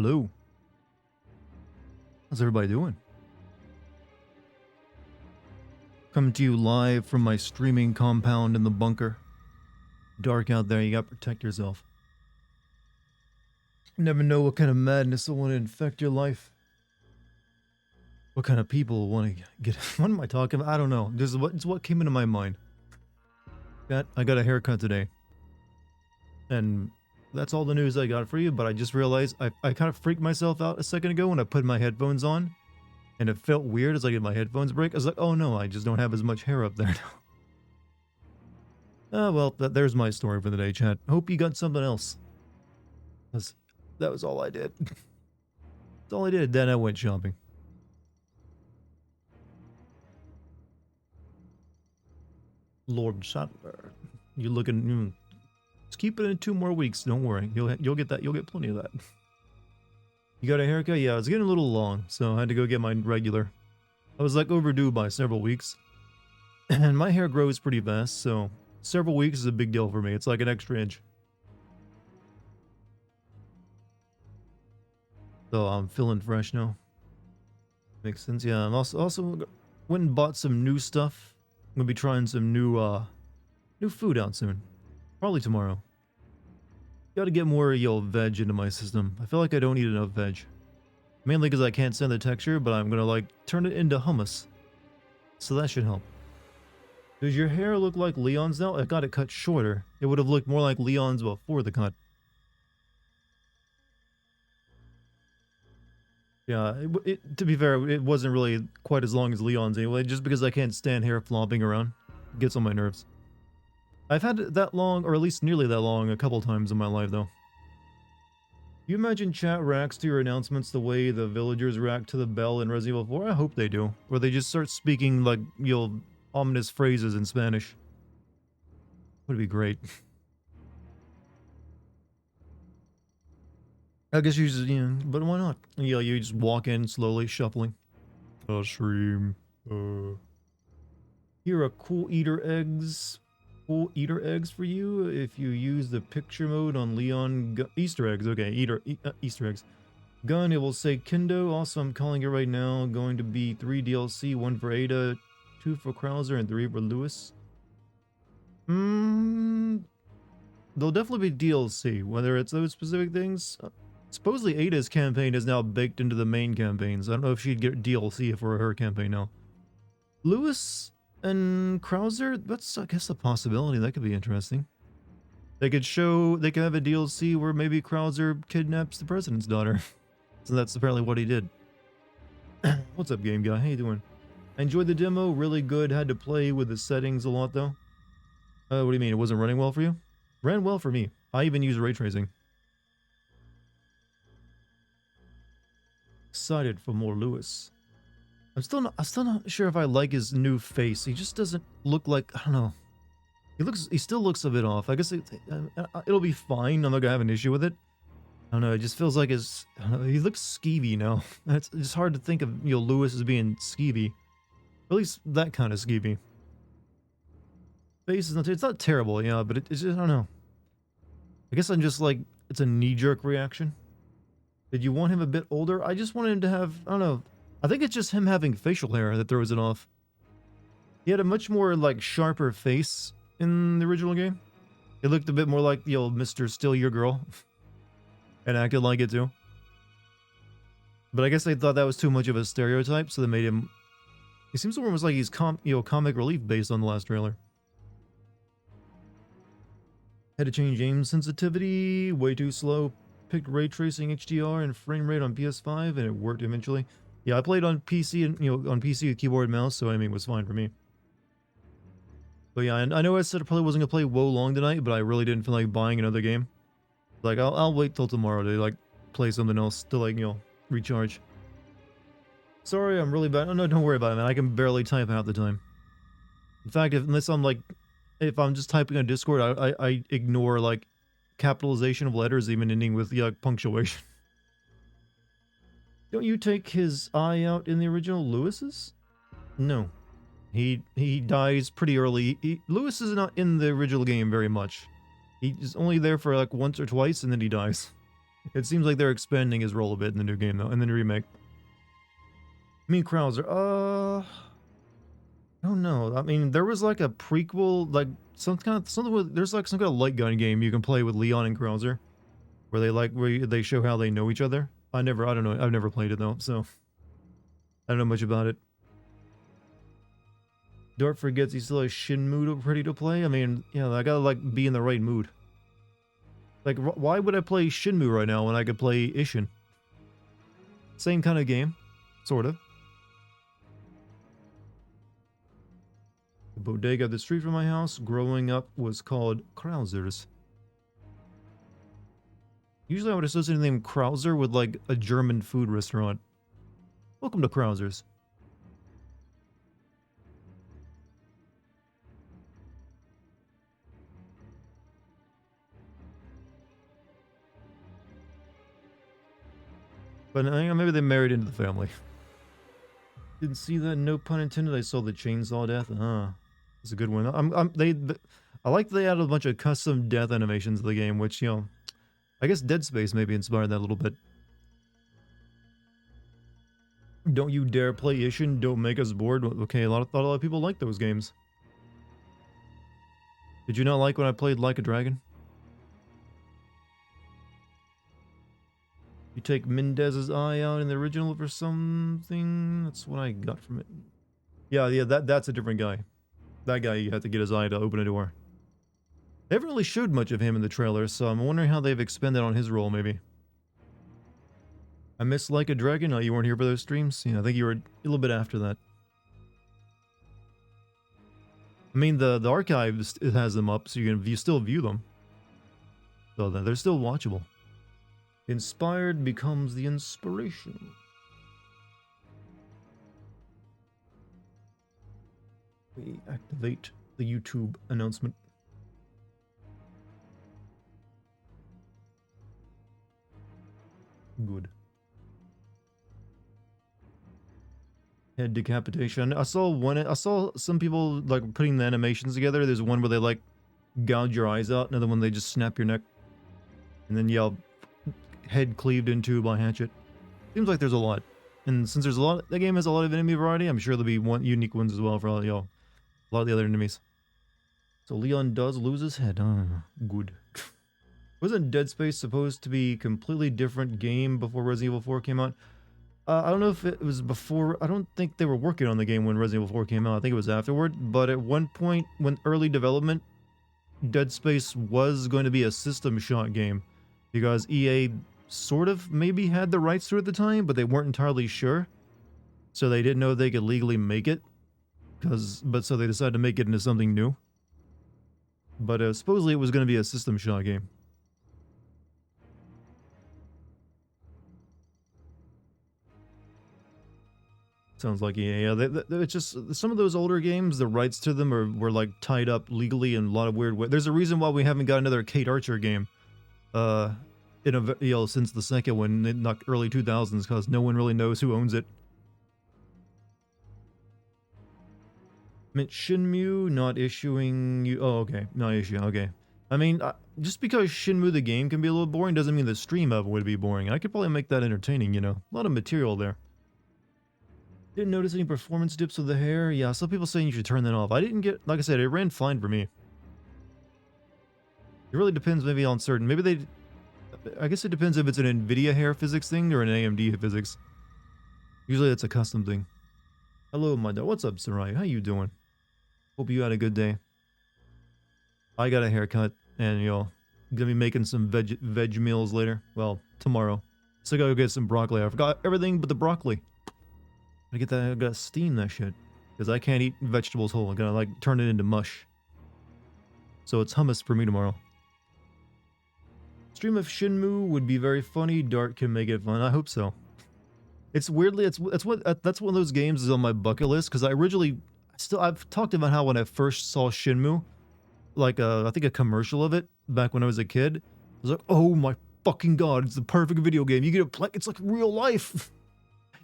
Hello. How's everybody doing? Coming to you live from my streaming compound in the bunker. Dark out there, you gotta protect yourself. You never know what kind of madness will want to infect your life. What kind of people want to get... What am I talking about? I don't know. It's what came into my mind. I got a haircut today. And that's all the news I got for you, but I just realized I kind of freaked myself out a second ago when I put my headphones on. And it felt weird as I get my headphones break. I was like, oh no, I just don't have as much hair up there now. Well, there's my story for the day, chat. Hope you got something else. That was all I did. That's all I did. Then I went shopping. Lord Sattler. You looking... Just keep it in 2 more weeks. Don't worry. You'll get that. You'll get plenty of that. You got a haircut? Yeah, it's getting a little long, so I had to go get mine regular. I was like overdue by several weeks. And my hair grows pretty fast, so several weeks is a big deal for me. It's like an extra inch. So I'm feeling fresh now. Makes sense. Yeah, I'm also went and bought some new stuff. I'm gonna be trying some new food out soon. Probably tomorrow. Gotta get more veg into my system. I feel like I don't eat enough veg. Mainly because I can't stand the texture, but I'm gonna like turn it into hummus. So that should help. Does your hair look like Leon's now? I got it cut shorter. It would have looked more like Leon's before the cut. Yeah, to be fair, it wasn't really quite as long as Leon's anyway, just because I can't stand hair flopping around. It gets on my nerves. I've had it that long, or at least nearly that long, a couple times in my life, though. You imagine chat reacts to your announcements the way the villagers react to the bell in Resident Evil 4? I hope they do. Or they just start speaking, like, ominous phrases in Spanish. Would be great. I guess you just, but why not? Yeah, you just walk in slowly, shuffling. Stream. Here are cool Easter eggs for you if you use the picture mode on Leon. Easter eggs, okay. Easter eggs. Gun, it will say Kendo. Also, I'm calling it right now. Going to be 3 DLC, 1 for Ada, 2 for Krauser, and 3 for Lewis. There'll definitely be DLC, whether it's those specific things. Supposedly Ada's campaign is now baked into the main campaigns. I don't know if she'd get DLC for her campaign now. Lewis and Krauser, that's I guess a possibility. That could be interesting. They could have a DLC where maybe Krauser kidnaps the president's daughter. So that's apparently what he did. What's up, game guy? How you doing? I enjoyed the demo, really good. Had to play with the settings a lot though. What do you mean? It wasn't running well for you? Ran well for me. I even use ray tracing. Excited for more Lewis. I'm still not sure if I like his new face. He just doesn't look like, I don't know. He still looks a bit off. I guess it'll be fine. I'm not gonna have an issue with it. I don't know. It just feels like he looks skeevy now. It's just hard to think of Lewis as being skeevy. At least that kind of skeevy. Face is it's not terrible, yeah, but it's just, I don't know. I guess I'm just like, it's a knee-jerk reaction. Did you want him a bit older? I just wanted him to have, I don't know. I think it's just him having facial hair that throws it off. He had a much more, like, sharper face in the original game. It looked a bit more like the old Mr. Still Your Girl. And acted like it, too. But I guess they thought that was too much of a stereotype, so they made him... He seems almost like he's comic relief based on the last trailer. Had to change aim sensitivity, way too slow. Picked ray tracing HDR and frame rate on PS5, and it worked eventually. Yeah, I played on PC and on PC with keyboard and mouse, so I mean, it was fine for me. But yeah, and I know I said I probably wasn't gonna play WoW long tonight, but I really didn't feel like buying another game. Like I'll wait till tomorrow to like play something else to like recharge. Sorry, I'm really bad. Oh, no, don't worry about it, man. I can barely type half the time. In fact, unless I'm like, if I'm just typing on Discord, I ignore like capitalization of letters, even ending with punctuation. Don't you take his eye out in the original Lewis's? No. He dies pretty early. Lewis is not in the original game very much. He's only there for like once or twice and then he dies. It seems like they're expanding his role a bit in the new game, though, in the new remake. I mean, Krauser, I don't know. I mean, there was like a prequel, like something with, there's like some kind of light gun game you can play with Leon and Krauser, where they show how they know each other. I don't know. I've never played it though, so I don't know much about it. Dart forgets he still has Shenmue ready to play. I mean, yeah, I gotta like be in the right mood. Like, why would I play Shenmue right now when I could play Ishin? Same kind of game, sort of. The bodega up the street from my house growing up was called Krauser's. Usually I would associate the name Krauser with like a German food restaurant. Welcome to Krauser's. But you know, maybe they married into the family. Didn't see that, no pun intended. I saw the chainsaw death. It's a good one. I like that they added a bunch of custom death animations to the game, which, you know, I guess Dead Space maybe inspired that a little bit. Don't you dare play Ishin, don't make us bored. Okay, a lot of people like those games. Did you not like when I played Like a Dragon? You take Mendez's eye out in the original for something? That's what I got from it. Yeah, that's a different guy. That guy, you have to get his eye to open a door. They haven't really showed much of him in the trailer, so I'm wondering how they've expanded on his role, maybe. I missed Like a Dragon. Oh, you weren't here for those streams? Yeah, I think you were a little bit after that. I mean, the archive it has them up, so you still view them. So they're still watchable. Inspired becomes the inspiration. We activate the YouTube announcement. Good. Head decapitation. I saw some people like putting the animations together. There's one where they like gouge your eyes out, another one they just snap your neck, and then yell head cleaved into by hatchet. Seems like there's a lot, and since there's a lot, the game has a lot of enemy variety. I'm sure there'll be unique ones as well for all, you know, a lot of the other enemies. So Leon does lose his head. Good. Wasn't Dead Space supposed to be a completely different game before Resident Evil 4 came out? I don't know if it was before. I don't think they were working on the game when Resident Evil 4 came out. I think it was afterward. But at one point, when early development, Dead Space was going to be a system shot game, because EA sort of maybe had the rights to it at the time, but they weren't entirely sure. So they didn't know they could legally make it. So they decided to make it into something new. But supposedly it was going to be a system shot game. Sounds like EA. Yeah, it's just some of those older games, the rights to them were like tied up legally in a lot of weird ways. There's a reason why we haven't got another Kate Archer game, since the second one in the early 2000s, because no one really knows who owns it. I mean, Shenmue not issuing you. Oh, okay, not issue. Okay. I mean, just because Shenmue the game can be a little boring doesn't mean the stream of it would be boring. I could probably make that entertaining. You know, a lot of material there. Didn't notice any performance dips with the hair. Yeah, some people saying you should turn that off. I didn't get, like I said, it ran fine for me. It really depends maybe on certain, I guess it depends if it's an NVIDIA hair physics thing or an AMD physics. Usually it's a custom thing. Hello, my dog. What's up, Sarai? How you doing? Hope you had a good day. I got a haircut, and, you know, gonna be making some veg meals later. Well, tomorrow. So I gotta go get some broccoli. I forgot everything but the broccoli. I gotta steam that shit. Because I can't eat vegetables whole. I gotta, like, turn it into mush. So it's hummus for me tomorrow. Stream of Shenmue would be very funny. Dart can make it fun. I hope so. It's weirdly, that's one of those games is on my bucket list. Because I've talked about how when I first saw Shenmue, like, I think a commercial of it, back when I was a kid. I was like, oh my fucking god, it's the perfect video game. You get to play, it's like real life.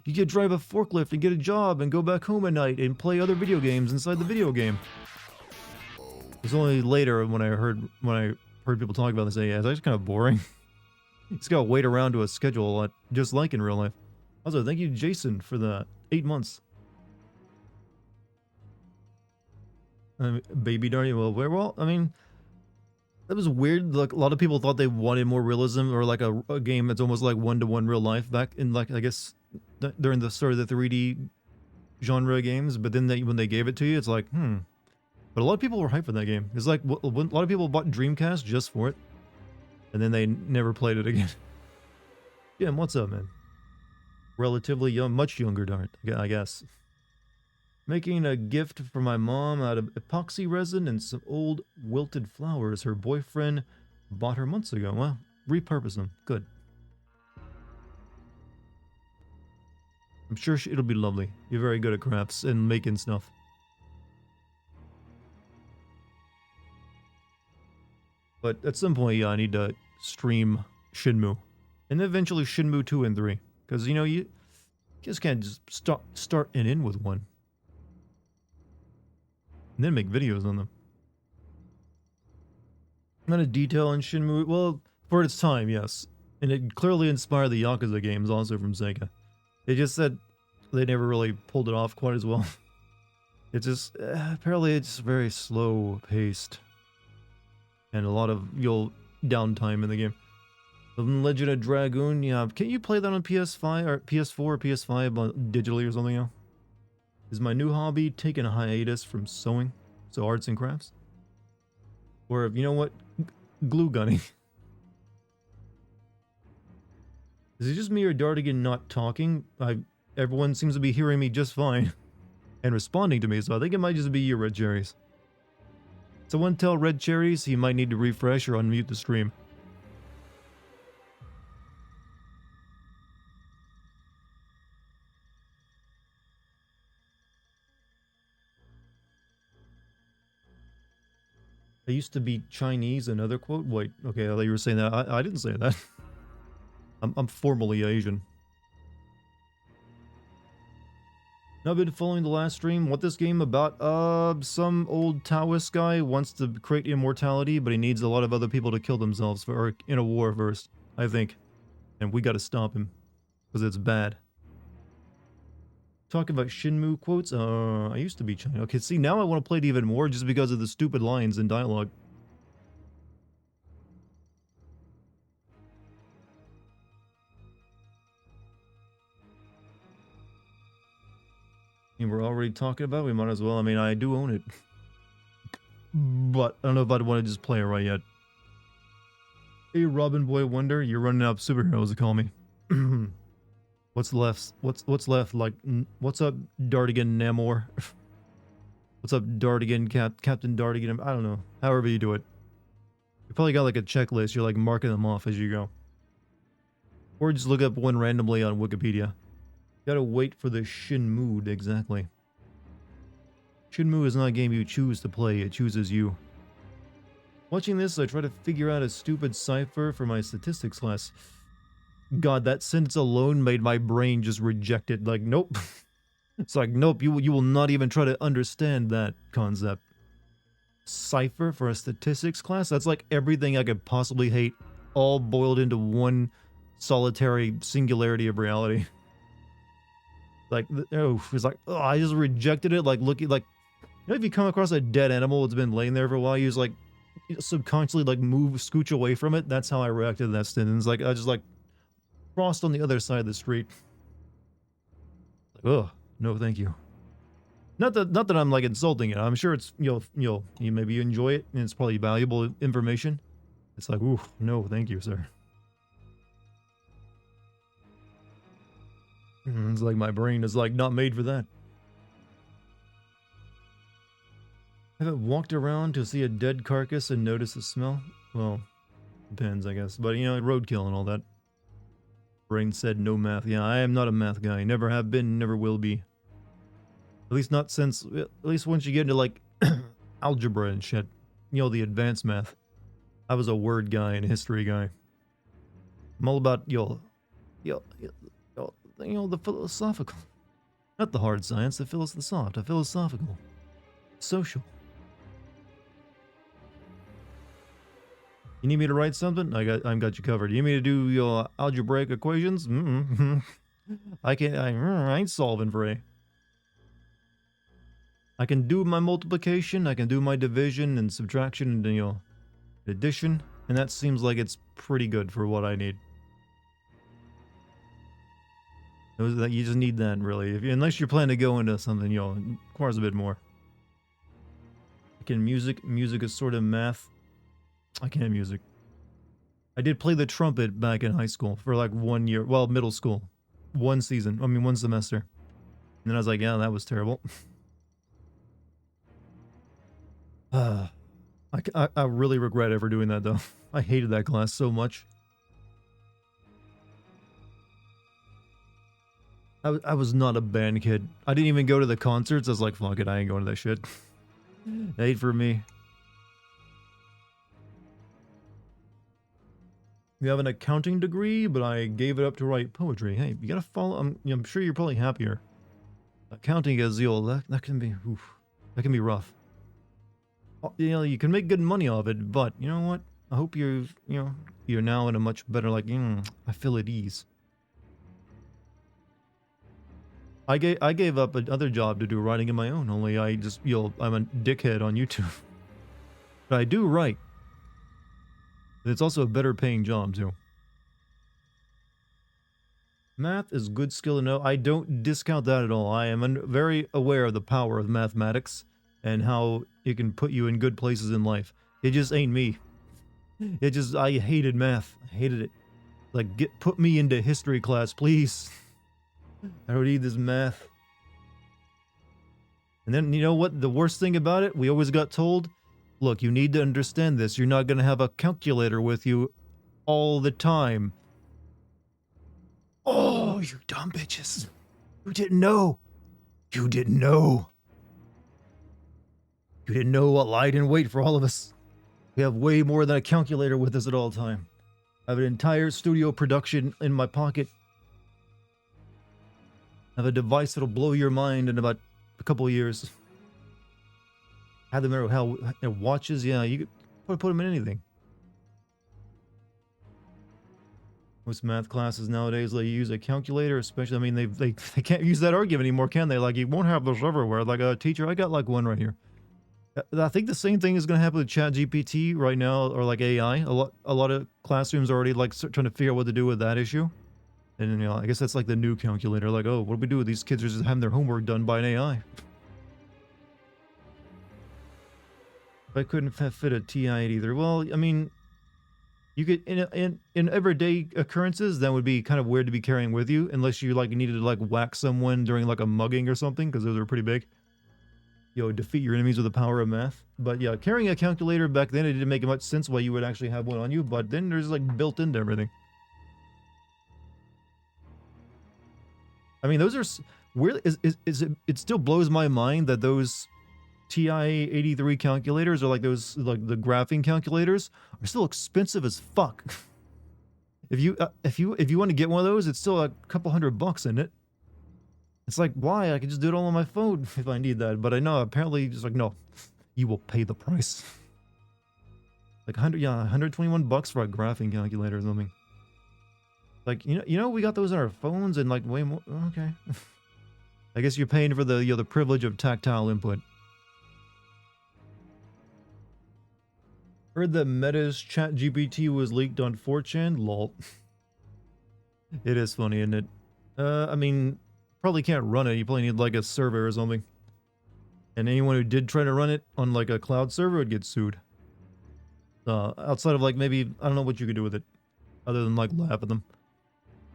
You get to drive a forklift and get a job and go back home at night and play other video games inside the video game. It was only later when I heard people talk about this, yeah, it's actually kind of boring. He's got to wait around to a schedule a lot, just like in real life. Also, thank you, Jason, for the 8 months. Baby Darty, well, I mean, that was weird. Like, a lot of people thought they wanted more realism, or like a game that's almost like one-to-one real life back in, like, I guess, during the start of the 3D genre games. But then when they gave it to you, it's like, But a lot of people were hyped for that game. It's like, a lot of people bought Dreamcast just for it, and then they never played it again. Jim, what's up, man? Relatively young, much younger, Dart, I guess. Making a gift for my mom out of epoxy resin and some old wilted flowers her boyfriend bought her months ago. Well, repurpose them. Good. I'm sure it'll be lovely. You're very good at crafts and making stuff. But at some point, yeah, I need to stream Shenmue. And then eventually Shenmue 2 and 3. Because, you just can't just start and end with one. And then make videos on them. Not a detail in Shenmue. Well, for its time, yes. And it clearly inspired the Yakuza games also from Sega. They just said they never really pulled it off quite as well. It's just, apparently it's very slow paced. And a lot of, downtime in the game. The Legend of Dragoon, yeah. Can you play that on PS5 or PS4 or PS5 digitally or something else? Is my new hobby taking a hiatus from sewing? So arts and crafts? Or, you know what? Glue gunning. Is it just me or Dartigan not talking? Everyone seems to be hearing me just fine. And responding to me, so I think it might just be you, Red Cherries. Someone tell Red Cherries he might need to refresh or unmute the stream. I used to be Chinese, another quote? Wait, okay, I thought you were saying that. I didn't say that. I'm formally Asian. Now I've been following the last stream. What this game about? Some old Taoist guy wants to create immortality, but he needs a lot of other people to kill themselves in a war first, I think. And we gotta stop him. Because it's bad. Talking about Shenmue quotes, I used to be China. Okay, see, now I want to play it even more just because of the stupid lines and dialogue. And we're already talking about it, we might as well. I mean, I do own it. But I don't know if I'd want to just play it right yet. Hey, Robin Boy Wonder, you're running out of superheroes to call me. What's left? What's left? Like, what's up, Dartigan Namor? What's up, Dartigan, Captain Dartigan? I don't know. However you do it. You probably got like a checklist. You're like marking them off as you go. Or just look up one randomly on Wikipedia. Gotta wait for the Shenmue, exactly. Shenmue is not a game you choose to play, it chooses you. Watching this, I try to figure out a stupid cipher for my statistics class. God, that sentence alone made my brain just reject it. Like, nope. It's like, nope, you will not even try to understand that concept. Cipher for a statistics class? That's like everything I could possibly hate, all boiled into one solitary singularity of reality. Like, oh, it's like, oh, I just rejected it. Like, looking, like, if you come across a dead animal that's been laying there for a while, you just like subconsciously like scooch away from it. That's how I reacted to that sentence. Like, I just like crossed on the other side of the street. Like, oh, no, thank you. Not that I'm like insulting it. I'm sure it's maybe you enjoy it and it's probably valuable information. It's like, ooh, no, thank you, sir. It's like my brain is like not made for that. Haven't walked around to see a dead carcass and notice the smell? Well, depends, I guess. But, roadkill and all that. Brain said no math. Yeah, I am not a math guy. Never have been, never will be. At least not since, at least once you get into, like, algebra and shit. The advanced math. I was a word guy and a history guy. I'm all about, the philosophical. Not the hard science, the philosophical. Social. You need me to write something? I got you covered. You need me to do your algebraic equations? I ain't solving for A. I can do my multiplication, I can do my division and subtraction and, addition, and that seems like it's pretty good for what I need. You just need that, really. Unless you're planning to go into something, it requires a bit more. I can music is sort of math. I can't music. I did play the trumpet back in high school for like 1 year, well, middle school. One semester. And then I was like, yeah, that was terrible. I really regret ever doing that, though. I hated that class so much. I was not a band kid. I didn't even go to the concerts. I was like, fuck it, I ain't going to that shit. Ain't for me. You have an accounting degree, but I gave it up to write poetry. Hey, you gotta follow. I'm sure you're probably happier. Accounting is that can be, that can be rough. You can make good money off it, but you know what? I hope you're now in a much better, like, I feel at ease. I gave up another job to do writing in my own, only I'm a dickhead on YouTube. But I do write. It's also a better paying job, too. Math is good skill to know. I don't discount that at all. I am very aware of the power of mathematics and how it can put you in good places in life. It just ain't me. I hated math. I hated it. Like, put me into history class, please. I don't need this math. And then, you know what? The worst thing about it, we always got told, look, you need to understand this. You're not going to have a calculator with you all the time. Oh, you dumb bitches. You didn't know. You didn't know. You didn't know what lied in wait for all of us. We have way more than a calculator with us at all time. I have an entire studio production in my pocket. I have a device that'll blow your mind in about a couple of years. I had them there, how watches, yeah, you could put them in anything. Most math classes nowadays, they use a calculator, especially, I mean, they can't use that argument anymore, can they? Like, you won't have those everywhere. Like, a teacher, I got like one right here. I think the same thing is going to happen with ChatGPT right now, or like AI. A lot of classrooms are already like trying to figure out what to do with that issue. And, I guess that's like the new calculator. Like, oh, what do we do with these kids are just having their homework done by an AI? I couldn't fit a TI either. Well, I mean, you could in everyday occurrences that would be kind of weird to be carrying with you, unless you like needed to like whack someone during like a mugging or something, because those are pretty big. Defeat your enemies with the power of math. But yeah, carrying a calculator back then, it didn't make much sense why you would actually have one on you. But then there's like built into everything. I mean, those are weird. It still blows my mind that those TI-83 calculators are like those, like the graphing calculators, are still expensive as fuck. If you want to get one of those, it's still a couple $100 in it. It's like, why? I can just do it all on my phone if I need that. But I know apparently just like, no, you will pay the price. Like $121 for a graphing calculator or something. Like, we got those on our phones and like way more. Okay. I guess you're paying for the privilege of tactile input. Heard that Meta's ChatGPT was leaked on 4chan. Lol. It is funny, isn't it? I mean, probably can't run it. You probably need like a server or something. And anyone who did try to run it on like a cloud server would get sued. Outside of like maybe, I don't know what you could do with it. Other than like laugh at them.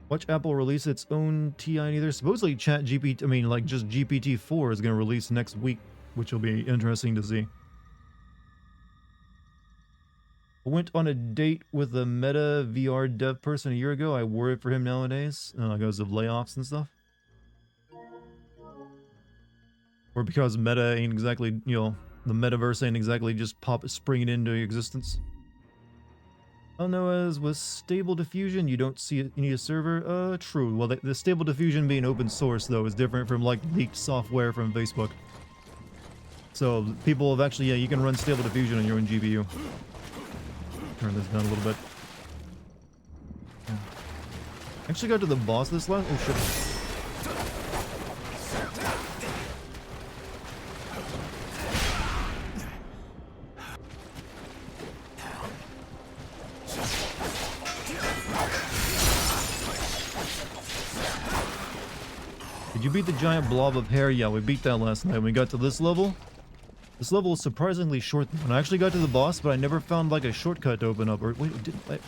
Watch Apple release its own TI either. Supposedly ChatGPT, I mean like just GPT-4 is going to release next week, which will be interesting to see. I went on a date with a Meta VR dev person a year ago. I worry for him nowadays because of layoffs and stuff. Or because Meta ain't exactly, the metaverse ain't exactly just springing into existence. Oh no, as with Stable Diffusion, you don't see it, you need a server? True. Well, the Stable Diffusion being open source, though, is different from, like, leaked software from Facebook. So, people have actually, yeah, you can run Stable Diffusion on your own GPU. turn this down a little bit. Yeah. Actually got to the boss this last. Oh shit. Did you beat the giant blob of hair? Yeah, we beat that last night. When we got to this level was surprisingly short. And I actually got to the boss, but I never found like a shortcut to open up. Or wait,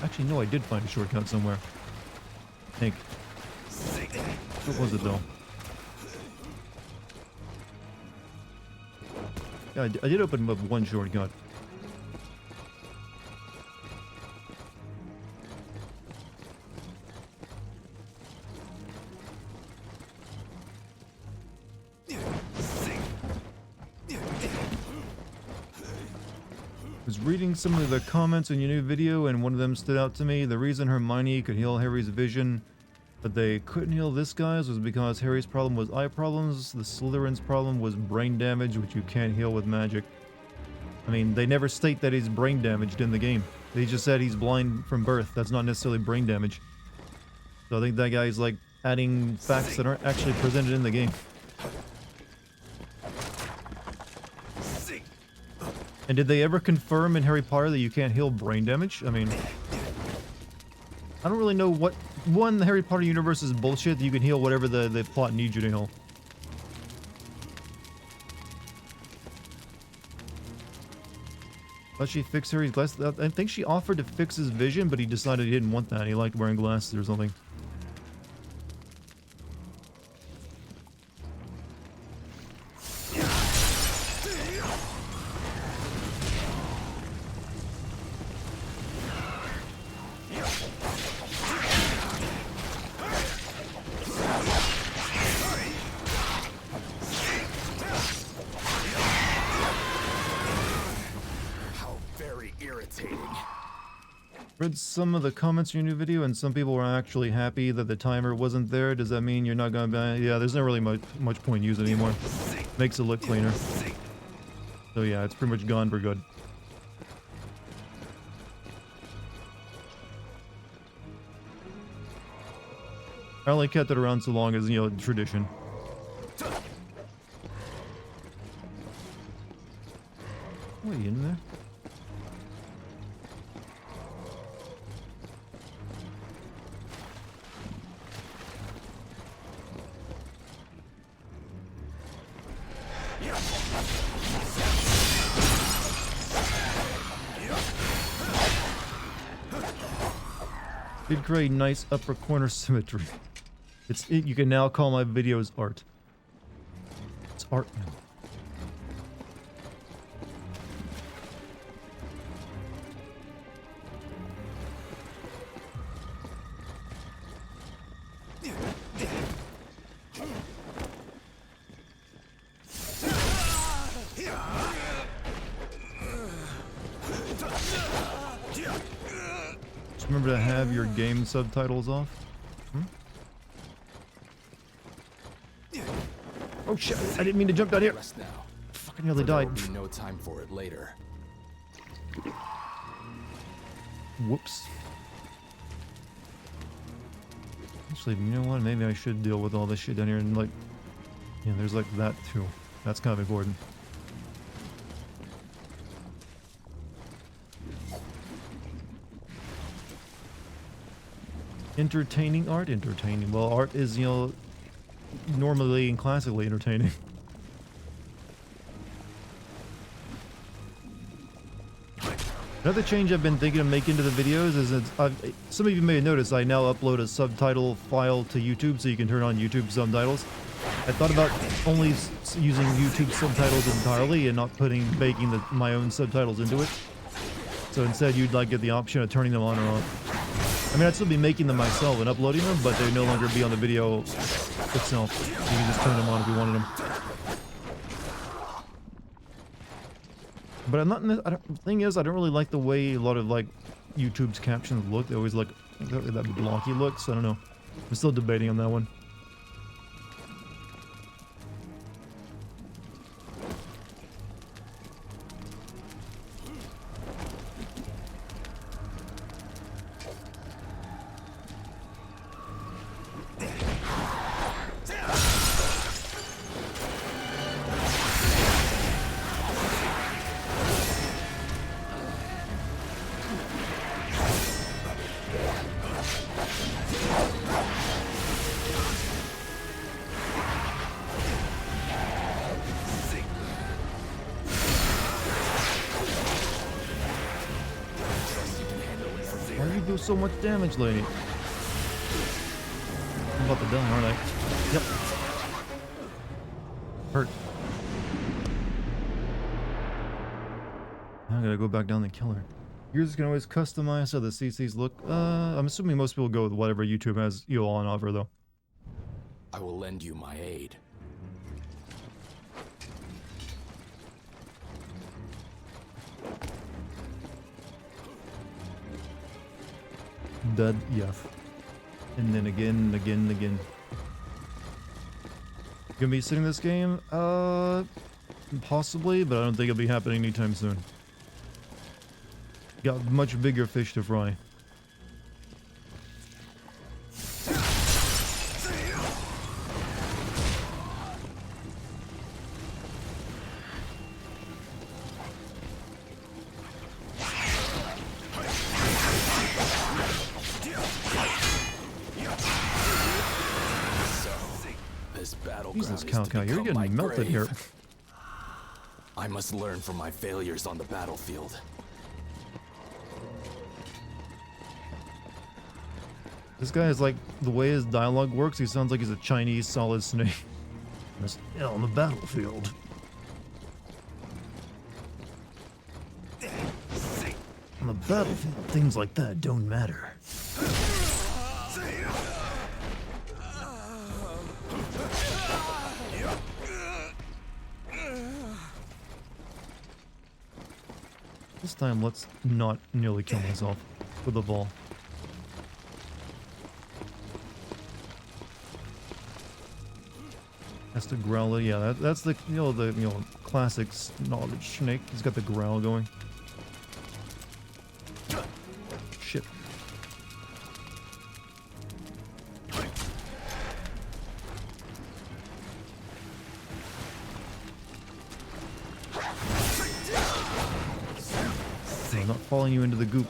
actually no, I did find a shortcut somewhere. I think. What was it though? Yeah, I did open up one shortcut. Was reading some of the comments in your new video, and one of them stood out to me. The reason Hermione could heal Harry's vision, but they couldn't heal this guy's, was because Harry's problem was eye problems. The Slytherin's problem was brain damage, which you can't heal with magic. I mean, they never state that he's brain damaged in the game. They just said he's blind from birth. That's not necessarily brain damage. So I think that guy's like adding facts that aren't actually presented in the game. And did they ever confirm in Harry Potter that you can't heal brain damage? I mean, I don't really know what... One, the Harry Potter universe is bullshit. You can heal whatever the plot needs you to heal. But she fixed Harry's glasses. I think she offered to fix his vision, but he decided he didn't want that. He liked wearing glasses or something. Read some of the comments in your new video, and some people were actually happy that the timer wasn't there. Does that mean you're not gonna buy? Yeah, there's not really much point using it anymore. Makes it look cleaner. So yeah, it's pretty much gone for good. I only kept it around so long as, you know, tradition. What are you in there? Did create nice upper corner symmetry. You can now call my videos art. It's art now. Remember to have your game subtitles off. Oh shit! I didn't mean to jump down here. Fucking nearly died. There will be no time for it later. Whoops. Actually, you know what? Maybe I should deal with all this shit down here and like, yeah, there's like that too. That's kind of important. Entertaining art? Entertaining. Well, art is, you know, normally and classically entertaining. Another change I've been thinking of making to the videos is that some of you may have noticed I now upload a subtitle file to YouTube so you can turn on YouTube subtitles. I thought about only using YouTube subtitles entirely and not baking my own subtitles into it. So instead you'd like get the option of turning them on or off. I mean, I'd still be making them myself and uploading them, but they'd no longer be on the video itself. You can just turn them on if you wanted them. But I'm not. The thing is, I don't really like the way a lot of like YouTube's captions look. They always look that blocky look. So I don't know. I'm still debating on that one. do so much damage, lady. I'm about to die, aren't I? Yep. Hurt. I gotta go back down and kill her. Users can always customize how the CCs look. I'm assuming most people go with whatever YouTube has on offer, though. I will lend you my aid. Dead, yeah. And then again, and again, and again. Gonna be sitting this game? Possibly, but I don't think it'll be happening anytime soon. Got much bigger fish to fry. Jesus, Cow, you're getting melted here. I must learn from my failures on the battlefield. This guy is like, the way his dialogue works, he sounds like he's a Chinese solid snake. On the battlefield. On the battlefield, things like that don't matter. This time, let's not nearly kill myself with the ball. That's the growler, yeah. That's the the classic knowledge snake. He's got the growl going. Shit. I'm not falling you into the goop.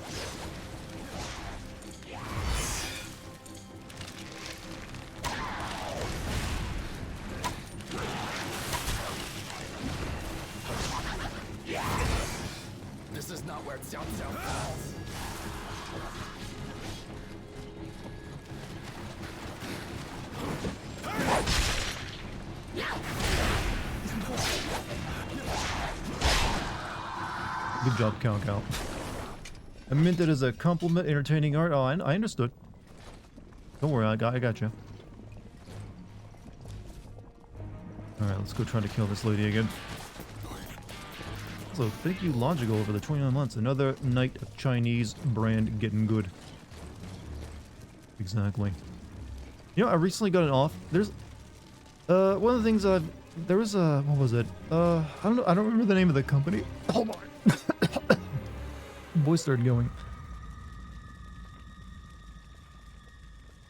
This is not where it sounds falls. Good job, Cow. I meant it as a compliment, entertaining art. Oh, I understood. Don't worry, I got you. Alright, let's go try to kill this lady again. So, thank you, Logical, over the 29 months. Another night of Chinese brand getting good. Exactly. You know, I recently got an off. There's, one of the things there was a, what was it? I don't know, I don't remember the name of the company. Hold on. Voice started going.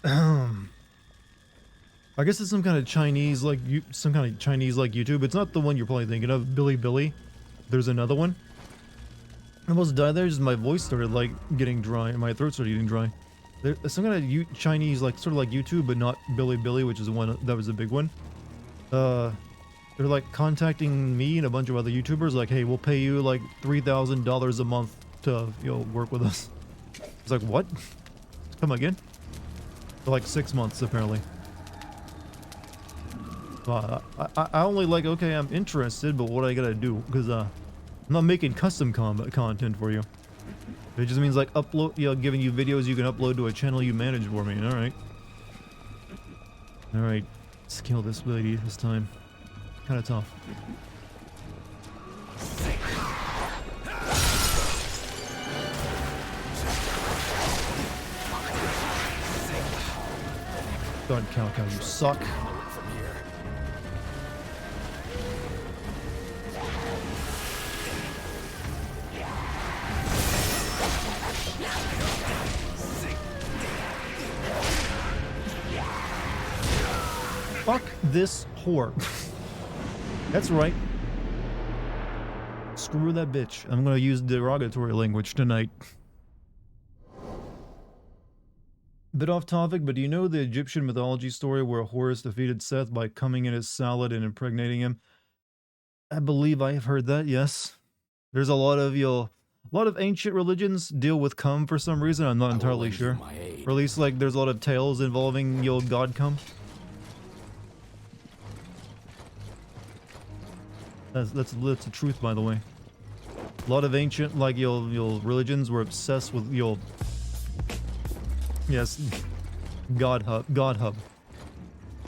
I guess it's some kind of Chinese, like, YouTube. It's not the one you're probably thinking of, Billy. There's another one. I almost died there, just my voice started, like, getting dry, and my throat started getting dry. There's some kind of Chinese, like, sort of like YouTube, but not Billy, which is the one, that was a big one. They're, like, contacting me and a bunch of other YouTubers, like, hey, we'll pay you, like, $3,000 a month to, work with us. It's like, what? Come again? For, like, 6 months, apparently. I only like, okay, I'm interested, but what I gotta do? Because, I'm not making custom content for you. It just means, like, upload, giving you videos you can upload to a channel you manage for me. Alright. Alright. Let's kill this lady this time. Kinda tough. Darn Cow, you suck. Fuck this whore. That's right. Screw that bitch. I'm gonna use derogatory language tonight. Bit off topic, but do you know the Egyptian mythology story where Horus defeated Seth by coming in his salad and impregnating him? I believe I have heard that, yes. There's a lot of, A lot of ancient religions deal with cum for some reason. I'm not I will entirely lend you sure. my aid. Or at least, like, there's a lot of tales involving, god cum. That's the truth, by the way. A lot of ancient, like, religions were obsessed with, yes, God hub.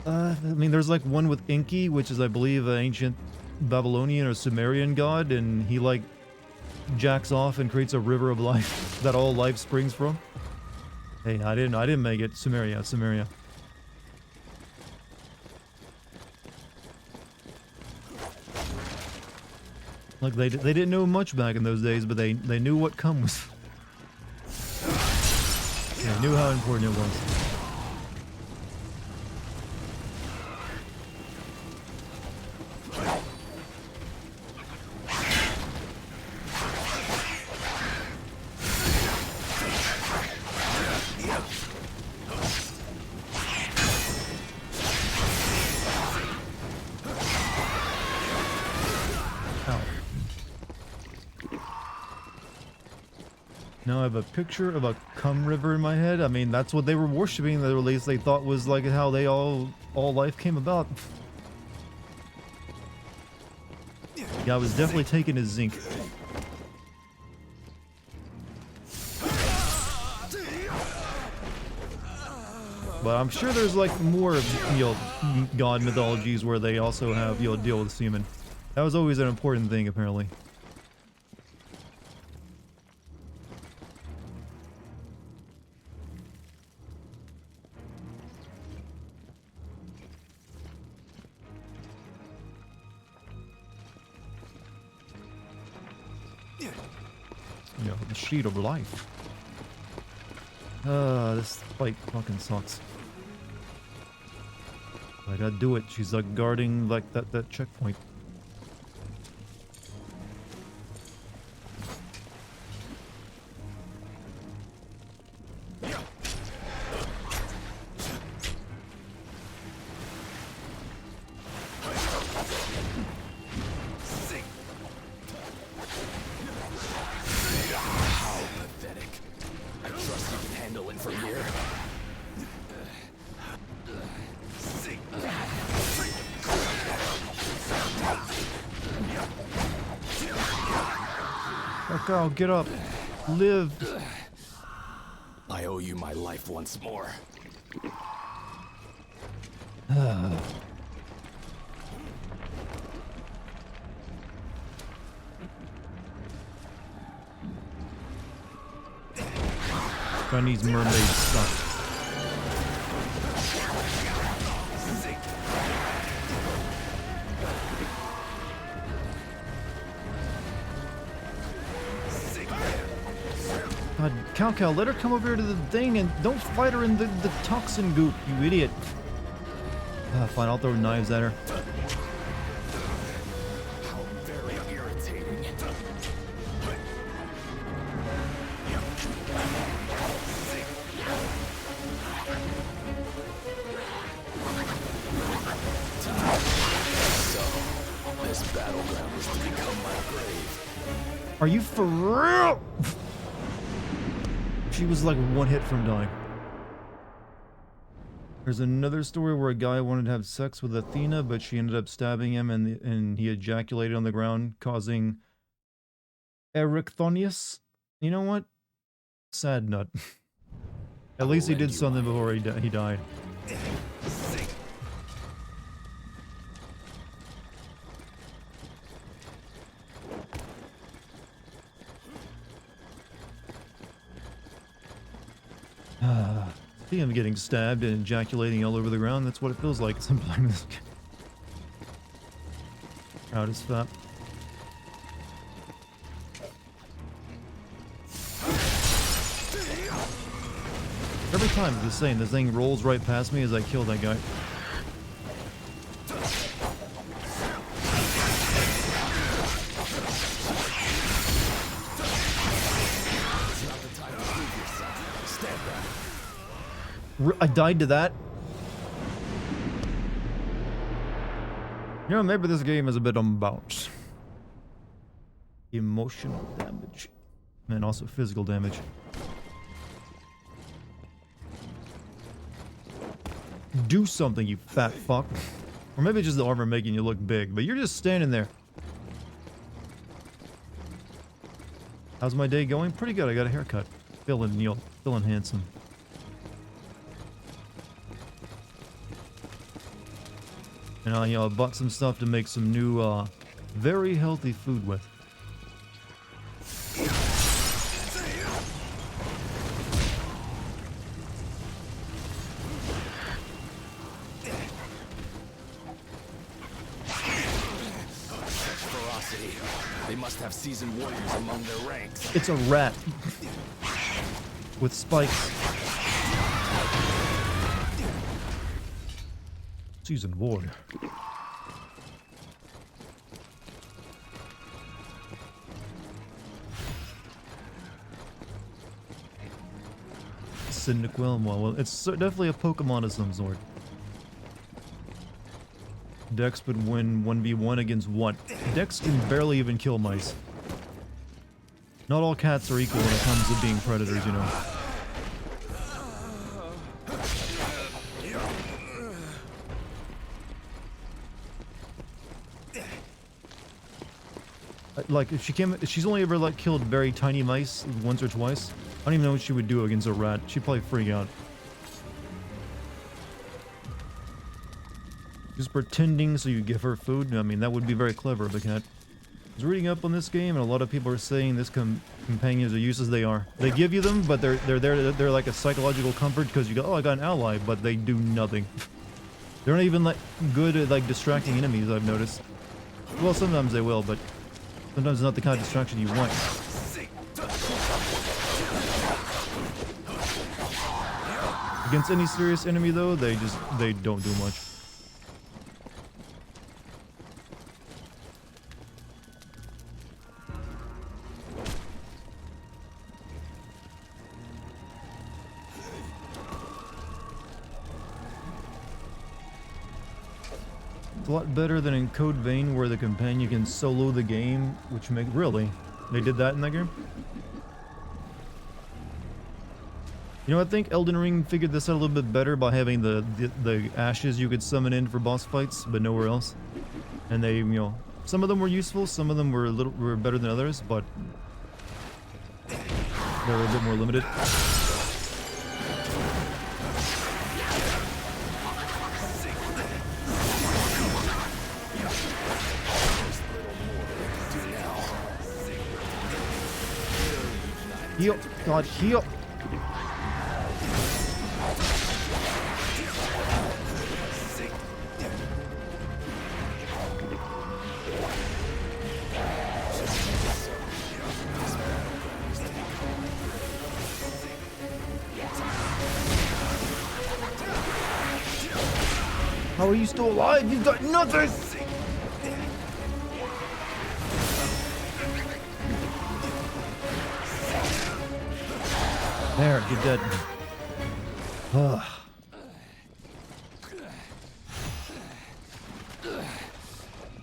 I mean, there's, like, one with Enki, which is, I believe, an ancient Babylonian or Sumerian god, and he, like, jacks off and creates a river of life that all life springs from. Hey, I didn't make it. Sumeria. Like they didn't know much back in those days, but they knew what cum was. They knew how important it was. Now I have a picture of a cum river in my head. I mean, that's what they were worshipping, or at least they thought was like how they all life came about. Yeah, I was definitely taking his zinc. But I'm sure there's like more, god mythologies where they also have, deal with semen. That was always an important thing, apparently. The sheet of life. This fight fucking sucks. I gotta do it. She's like guarding like that checkpoint. Girl, get up. Live. I owe you my life once more. Chinese mermaids suck. God, Cow, let her come over here to the thing and don't fight her in the toxin goop, you idiot. Fine, I'll throw knives at her. How very irritating. So, this battleground is to become my grave. Are you for real? She was like one hit from dying. There's another story where a guy wanted to have sex with Athena, but she ended up stabbing him and he ejaculated on the ground, causing erycthonius. You know what? Sad nut. At least he did something before he died. Speaking of getting stabbed and ejaculating all over the ground, that's what it feels like sometimes. Proud as fuck. Every time it's the same. This thing rolls right past me as I kill that guy. I died to that. Maybe this game is a bit unbalanced. Emotional damage. And also physical damage. Do something, you fat fuck. Or maybe it's just the armor making you look big, but you're just standing there. How's my day going? Pretty good. I got a haircut. Feeling, you know, feeling handsome. And I, I bought some stuff to make some new, very healthy food with. They must have seasoned warriors among their ranks. It's a rat. With spikes. Seasoned warrior. Cyndaquil, well, it's definitely a Pokemon of some sort. Dex would win 1v1 against what? Dex can barely even kill mice. Not all cats are equal when it comes to being predators, you know. Like, if she's only ever, like, killed very tiny mice once or twice. I don't even know what she would do against a rat. She'd probably freak out. Just pretending so you give her food? I mean, that would be very clever of a cat. I was reading up on this game, and a lot of people are saying this companions are useless. They are. They give you them, but they're like a psychological comfort because you go, oh, I got an ally, but they do nothing. They're not even like good at like distracting enemies, I've noticed. Well, sometimes they will, but sometimes it's not the kind of distraction you want. Against any serious enemy, though, they don't do much. It's a lot better than in Code Vein, where the companion can solo the game, which really? They did that in that game? You know, I think Elden Ring figured this out a little bit better by having the ashes you could summon in for boss fights, but nowhere else. And they, you know, some of them were useful, some of them were better than others, but they were a bit more limited. Heal! God, heal! How are you still alive? You've got nothing! There, you're dead. Ugh.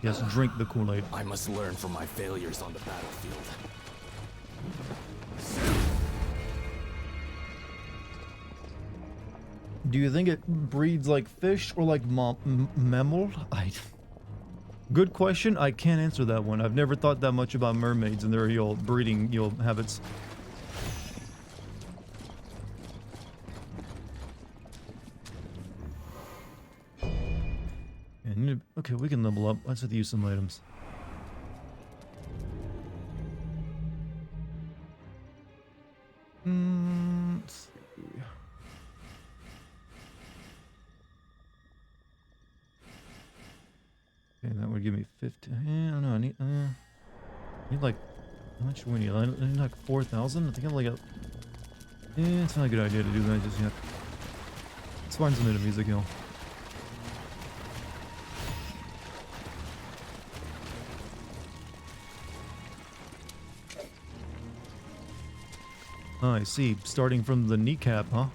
Yes, drink the Kool-Aid. I must learn from my failures on the battlefield. Do you think it breeds like fish or like mammal? Good question. I can't answer that one. I've never thought that much about mermaids and their breeding habits. Okay, we can level up. Let's have to use some items. Let's see. Okay, that would give me 50. I don't know. I need like, how much do we need? I need like 4,000. I think I only got. It's not a good idea to do that just yet. Let's find some enemies to kill. Oh, I see. Starting from the kneecap, huh?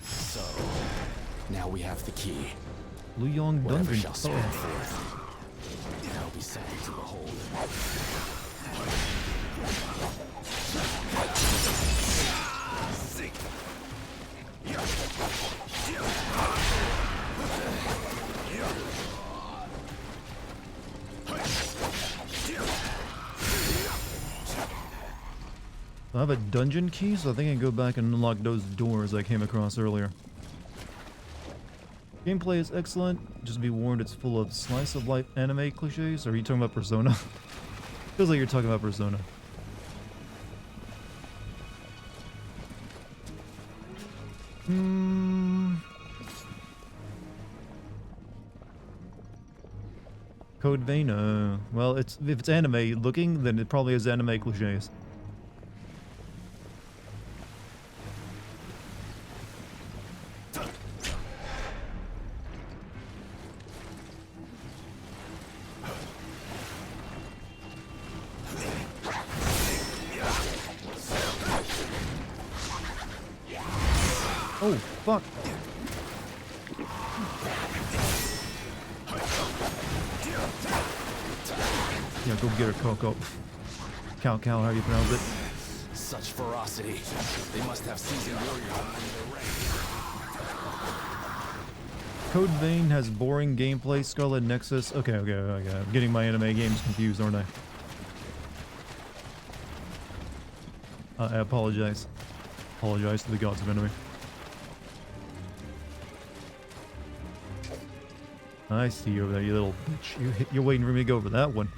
So, now Now we have the key. Luyong Whatever Dungeon. shall spring forth. That'll be something to behold. I have a dungeon key, so I think I can go back and unlock those doors I came across earlier. Gameplay is excellent. Just be warned, it's full of slice of life anime cliches. Or are you talking about Persona? Feels like you're talking about Persona. Code Vein, well, if it's anime looking, then it probably has anime cliches. Oh, fuck. Yeah, go get her, Coco. Cow, how do you pronounce it? Such ferocity. They must have seasoned warriors under their ranks. Code Vein has boring gameplay. Scarlet Nexus. Okay. I'm getting my anime games confused, aren't I? I apologize. Apologize to the gods of anime. I see you over there, you little bitch. You're waiting for me to go over that one.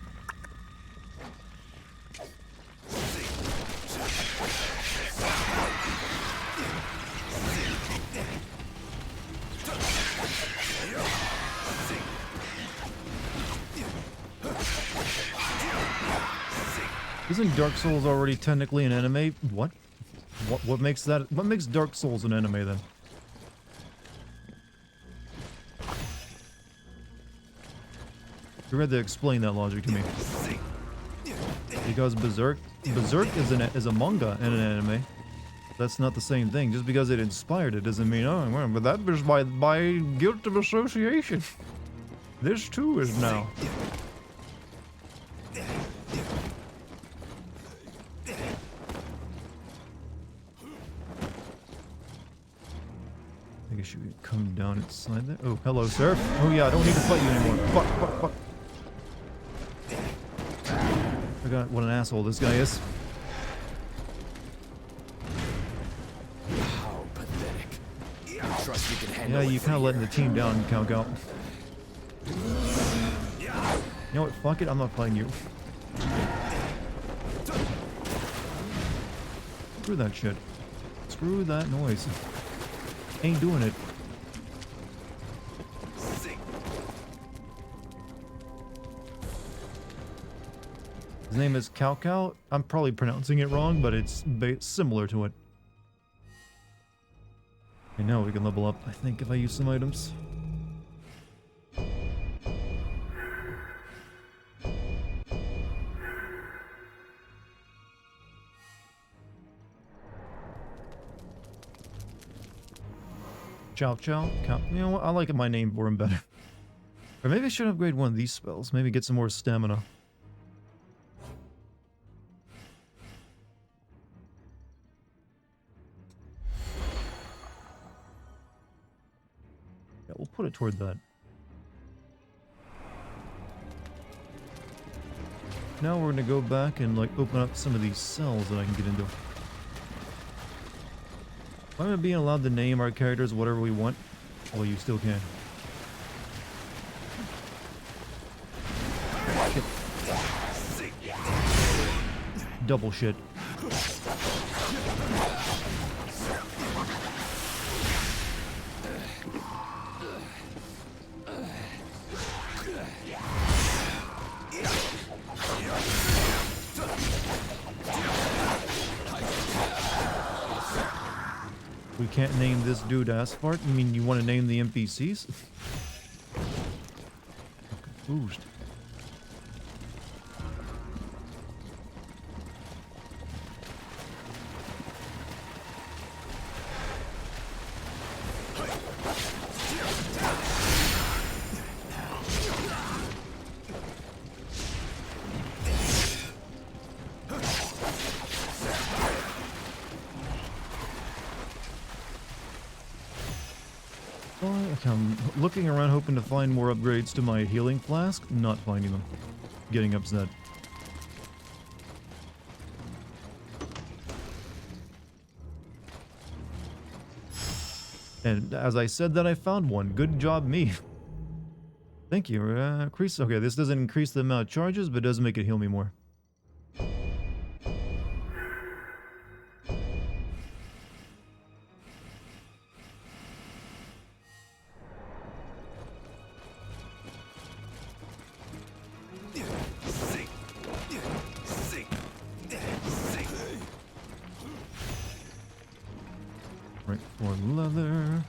Isn't Dark Souls already technically an anime? What? What makes that? What makes Dark Souls an anime then? You had to explain that logic to me. Because Berserk is a manga and an anime. That's not the same thing. Just because it inspired it doesn't mean, oh, well, but that was by guilt of association. This too is now. I guess you could come down inside there. Oh, hello, sir. Oh yeah, I don't need to fight you anymore. Fuck. I forgot what an asshole this guy is. How pathetic. I trust you can handle Yeah, it you for kind of letting here. the team down, Cow. You know what? Fuck it. I'm not fighting you. Screw that shit. Screw that noise. Ain't doing it. His name is Cow. I'm probably pronouncing it wrong, but it's similar to it. And now we can level up, I think, if I use some items. Chow. Cow. You know what? I like my name for him better. Or maybe I should upgrade one of these spells. Maybe get some more stamina. Yeah, we'll put it toward that. Now we're gonna go back and like open up some of these cells that I can get into. Why am I being allowed to name our characters whatever we want? Well, you still can. Shit. Double shit. We can't name this dude Asphalt? You mean you want to name the NPCs? I'm confused. I'm looking around hoping to find more upgrades to my healing flask, not finding them. Getting upset. And as I said that I found one. Good job me. Thank you. Increase. Okay, this doesn't increase the amount of charges, but does make it heal me more. Right, for leather.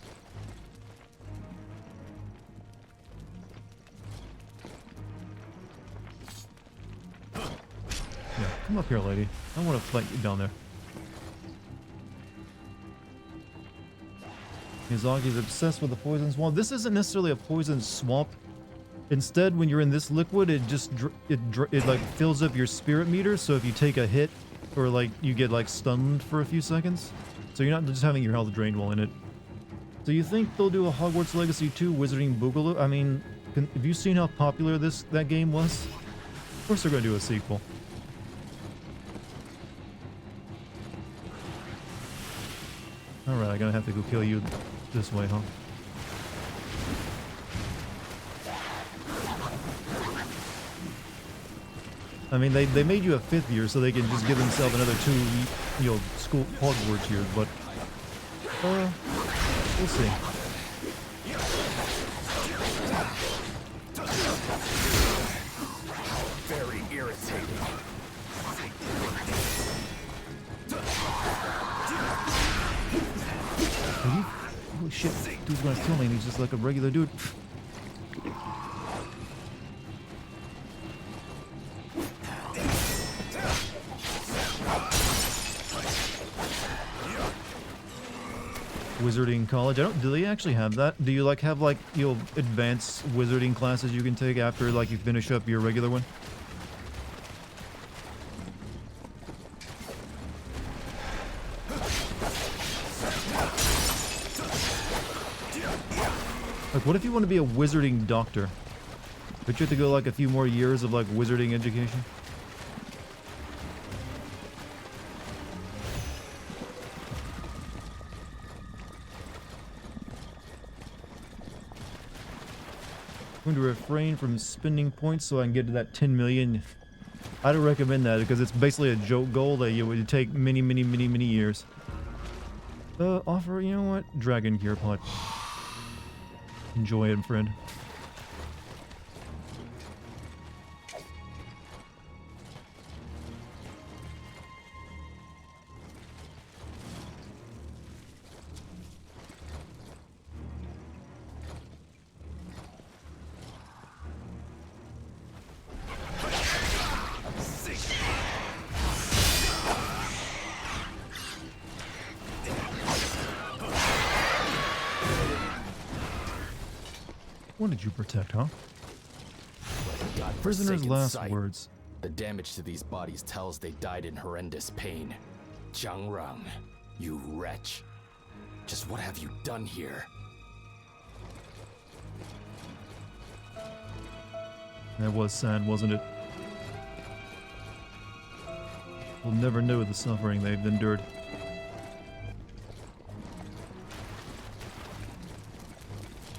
Yeah, come up here, lady. I want to fight you down there. Miyazaki's obsessed with the poison swamp. This isn't necessarily a poison swamp. Instead, when you're in this liquid, it just it like fills up your spirit meter. So if you take a hit, or like you get like stunned for a few seconds, so you're not just having your health drained while in it. So you think they'll do a Hogwarts Legacy 2 Wizarding Boogaloo? I mean, have you seen how popular that game was? Of course they're going to do a sequel. Alright, I'm gonna have to go kill you this way, huh? I mean, they made you a 5th year so they can just give themselves another 2, you know, school Hogwarts years, but we'll see. Very irritating. Holy shit, dude's gonna kill me and he's just like a regular dude. Wizarding college. Do they actually have that? Do you like have like, you know, advanced wizarding classes you can take after like you finish up your regular one? Like, what if you want to be a wizarding doctor? But you have to go like a few more years of like wizarding education? I'm going to refrain from spending points so I can get to that 10 million. I don't recommend that because it's basically a joke goal that you would take many years. Offer, you know what? Dragon Gear Pot. Enjoy it, friend. What did you protect, huh? Prisoner's last words. The damage to these bodies tells they died in horrendous pain. Jiang Rang, you wretch. Just what have you done here? That was sad, wasn't it? We'll never know the suffering they've endured.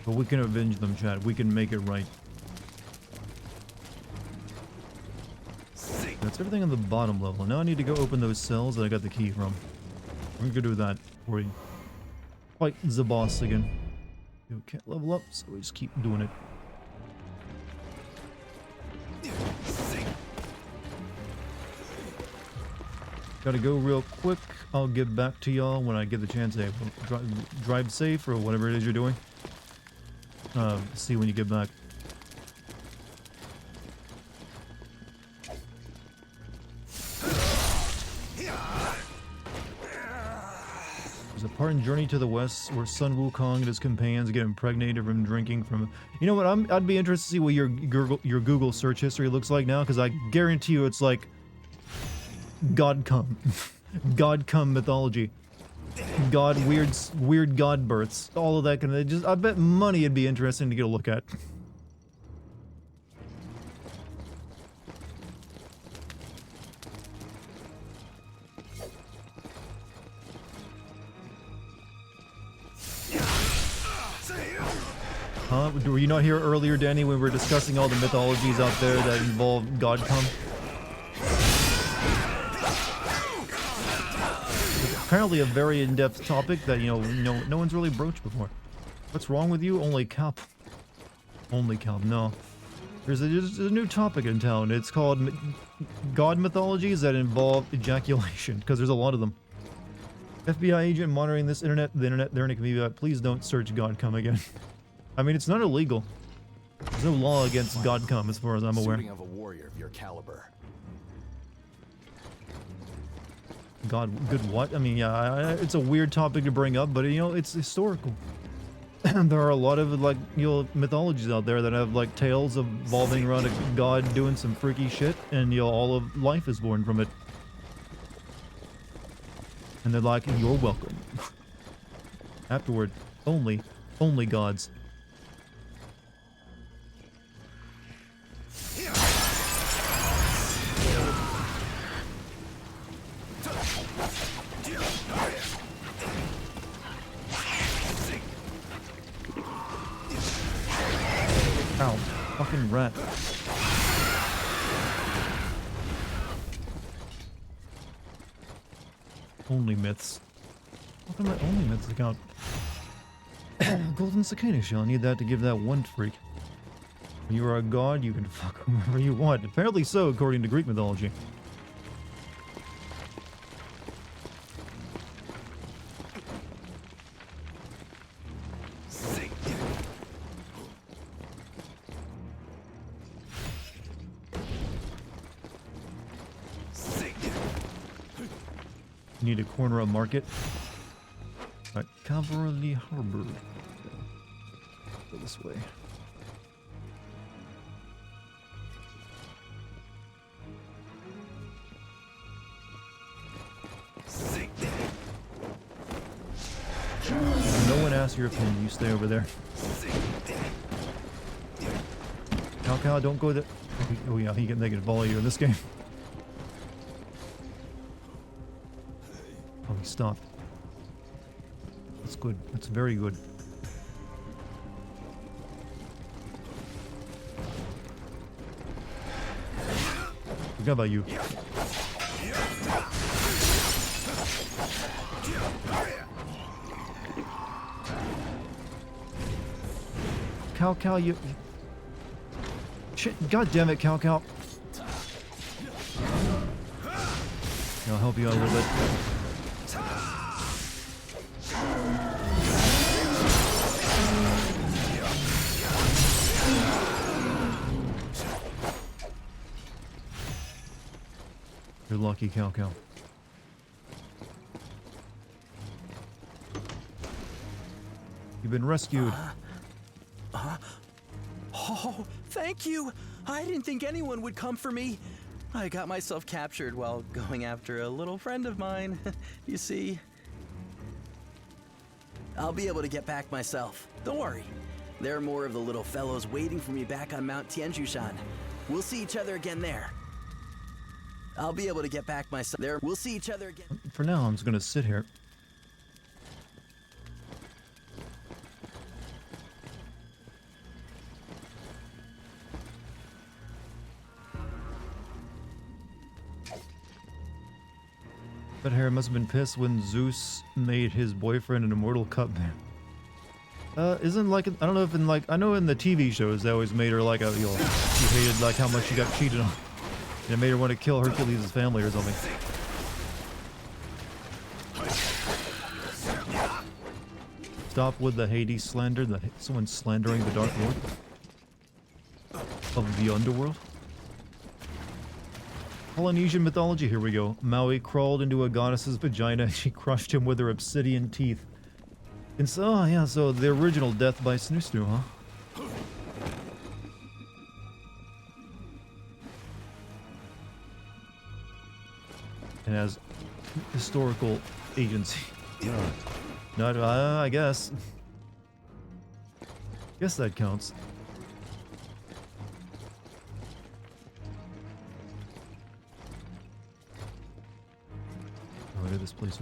But we can avenge them, Chad. We can make it right. That's everything on the bottom level. Now I need to go open those cells that I got the key from. I'm gonna do that before we fight the boss again. You can't level up, so we just keep doing it. Gotta go real quick. I'll get back to y'all when I get the chance to drive safe or whatever it is you're doing. See when you get back. There's a part in Journey to the West where Sun Wukong and his companions get impregnated from drinking from... You know what? I'd be interested to see what your Google search history looks like now, because I guarantee you it's like... God come. God come mythology. god weird god births, all of that kind of just. I bet money would be interesting to get a look at. Huh? Were you not here earlier, Danny, when we were discussing all the mythologies out there that involve God come? Apparently a very in-depth topic that, no one's really broached before. What's wrong with you? Only Calp. Only Calp, no. There's a new topic in town. It's called God mythologies that involve ejaculation, because there's a lot of them. FBI agent monitoring the internet there can be please don't search God come again. I mean, it's not illegal. There's no law against God come as far as I'm aware. Of a warrior of your caliber. God, good what? I mean, yeah, it's a weird topic to bring up, but it's historical. There are a lot of mythologies out there that have tales evolving around a god doing some freaky shit, and all of life is born from it. And they're like, you're welcome. Afterward, only gods. Ow, fucking rat. Only myths. What can my only myths account? Golden cicada shell. I need that to give that one freak. When you are a god, you can fuck whoever you want. Apparently so, according to Greek mythology. Need a corner of market. Alright, Cavalry Harbor. Go this way. No one asks your opinion, you stay over there. Cow, don't go there. Oh yeah, they can follow you in this game. Oh, he stopped. That's good. That's very good. Forgot about you. Cow, you... Shit, god damn it, Cow. I'll help you out a little bit. You're lucky, Cow. You've been rescued. Oh, thank you! I didn't think anyone would come for me. I got myself captured while going after a little friend of mine. You see, I'll be able to get back myself. Don't worry. There are more of the little fellows waiting for me back on Mount Tianjushan. We'll see each other again there. I'll be able to get back myself there. We'll see each other again. For now, I'm just gonna sit here. But Hera must have been pissed when Zeus made his boyfriend an immortal cupbearer. Isn't I don't know if I know in the TV shows they always made her she hated how much she got cheated on. And it made her want to kill Hercules' family or something. Stop with the Hades slander, someone slandering the Dark Lord of the underworld. Polynesian mythology, here we go. Maui crawled into a goddess's vagina and she crushed him with her obsidian teeth. And so, so the original death by Snoo, huh? It has historical agency. Yeah. Not, I guess. Guess that counts. Oh, look at this place.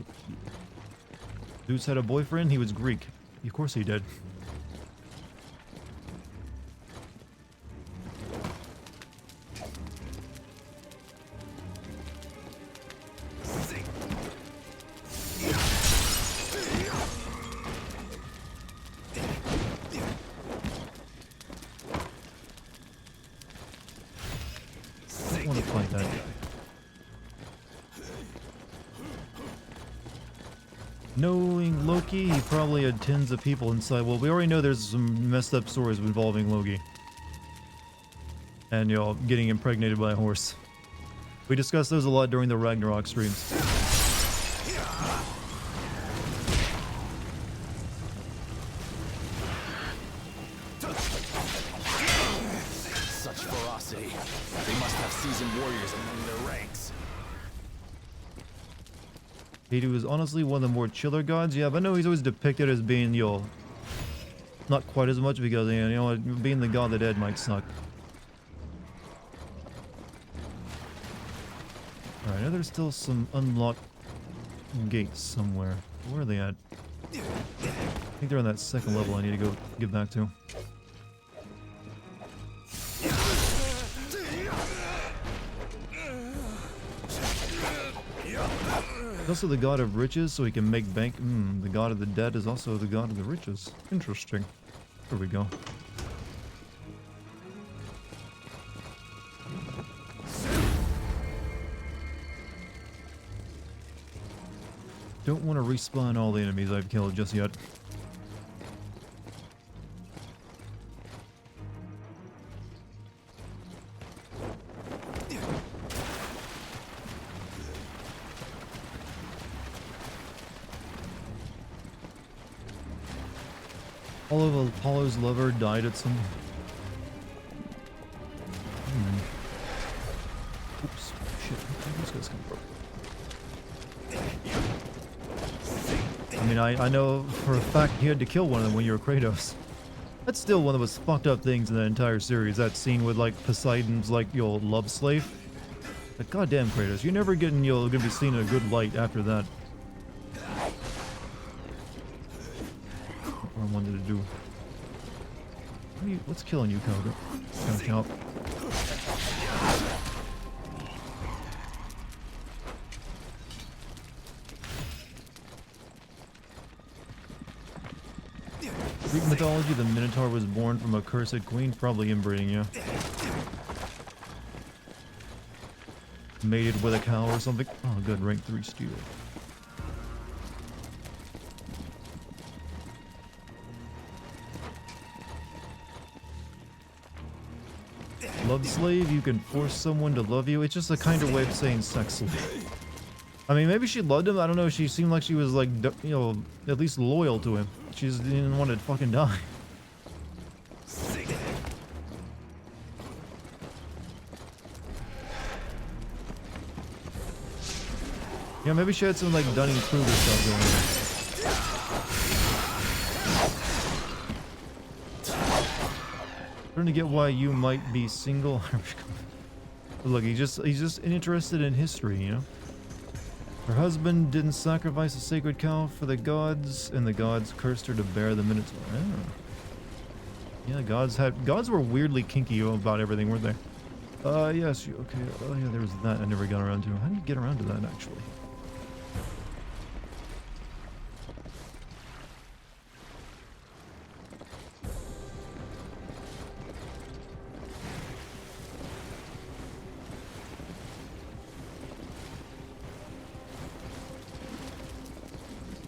Zeus had a boyfriend. He was Greek. Of course he did. I want to fight that guy. Knowing Loki, he probably had tens of people inside. Well, we already know there's some messed up stories involving Loki. And, you know, getting impregnated by a horse. We discussed those a lot during the Ragnarok streams. Such ferocity. They must have seasoned warriors among their ranks. He was honestly one of the more chiller gods. Yeah, but no, he's always depicted as being, you know, not quite as much because, you know, being the god of the dead might suck. Alright, I know there's still some unlocked gates somewhere. Where are they at? I think they're on that second level I need to go get back to. He's also the god of riches, so he can make bank. The god of the dead is also the god of the riches. Interesting. There we go. Don't want to respawn all the enemies I've killed just yet. All of Apollo's lover died at some... Oops. Shit. Where did these guys come from? I mean, I know for a fact you had to kill one of them when you were Kratos. That's still one of the most fucked up things in that entire series. That scene with, like, Poseidon's, like, your love slave. Like, goddamn Kratos, you're never getting, gonna be seen in a good light after that. What I wanted to do. What's killing you, Koga? Gonna count. Greek mythology, the Minotaur was born from a cursed queen, probably inbreeding you. Mated with a cow or something. Oh, good, rank 3 steel. Love slave, you can force someone to love you. It's just a kind of way of saying sex slave. I mean, maybe she loved him. I don't know. She seemed like she was, like, you know, at least loyal to him. She just didn't want to fucking die. Yeah, maybe she had some, like, Dunning-Kruger stuff going on. Starting to get why you might be single. Look, he's just interested in history, you know? Her husband didn't sacrifice a sacred cow for the gods, and the gods cursed her to bear the Minotaur. Oh. Yeah, gods were weirdly kinky about everything, weren't they? Yes, okay. Oh yeah, there was that I never got around to. How did you get around to that, actually?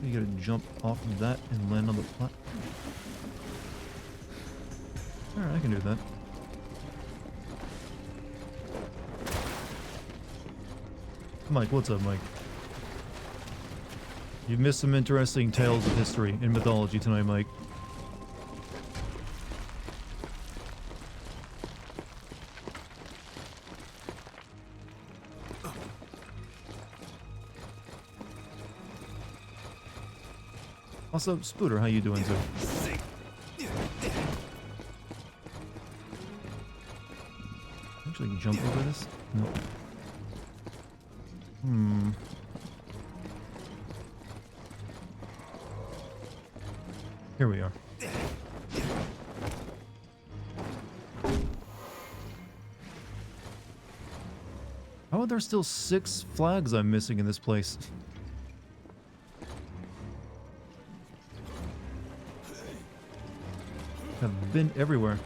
You gotta jump off of that and land on the platform. Alright, I can do that. Mike, what's up, Mike? You've missed some interesting tales of history and mythology tonight, Mike. Also, Spooter, how you doing, sir? Actually, jump over this? Nope. Here we are. How are there still 6 flags I'm missing in this place? I've been everywhere.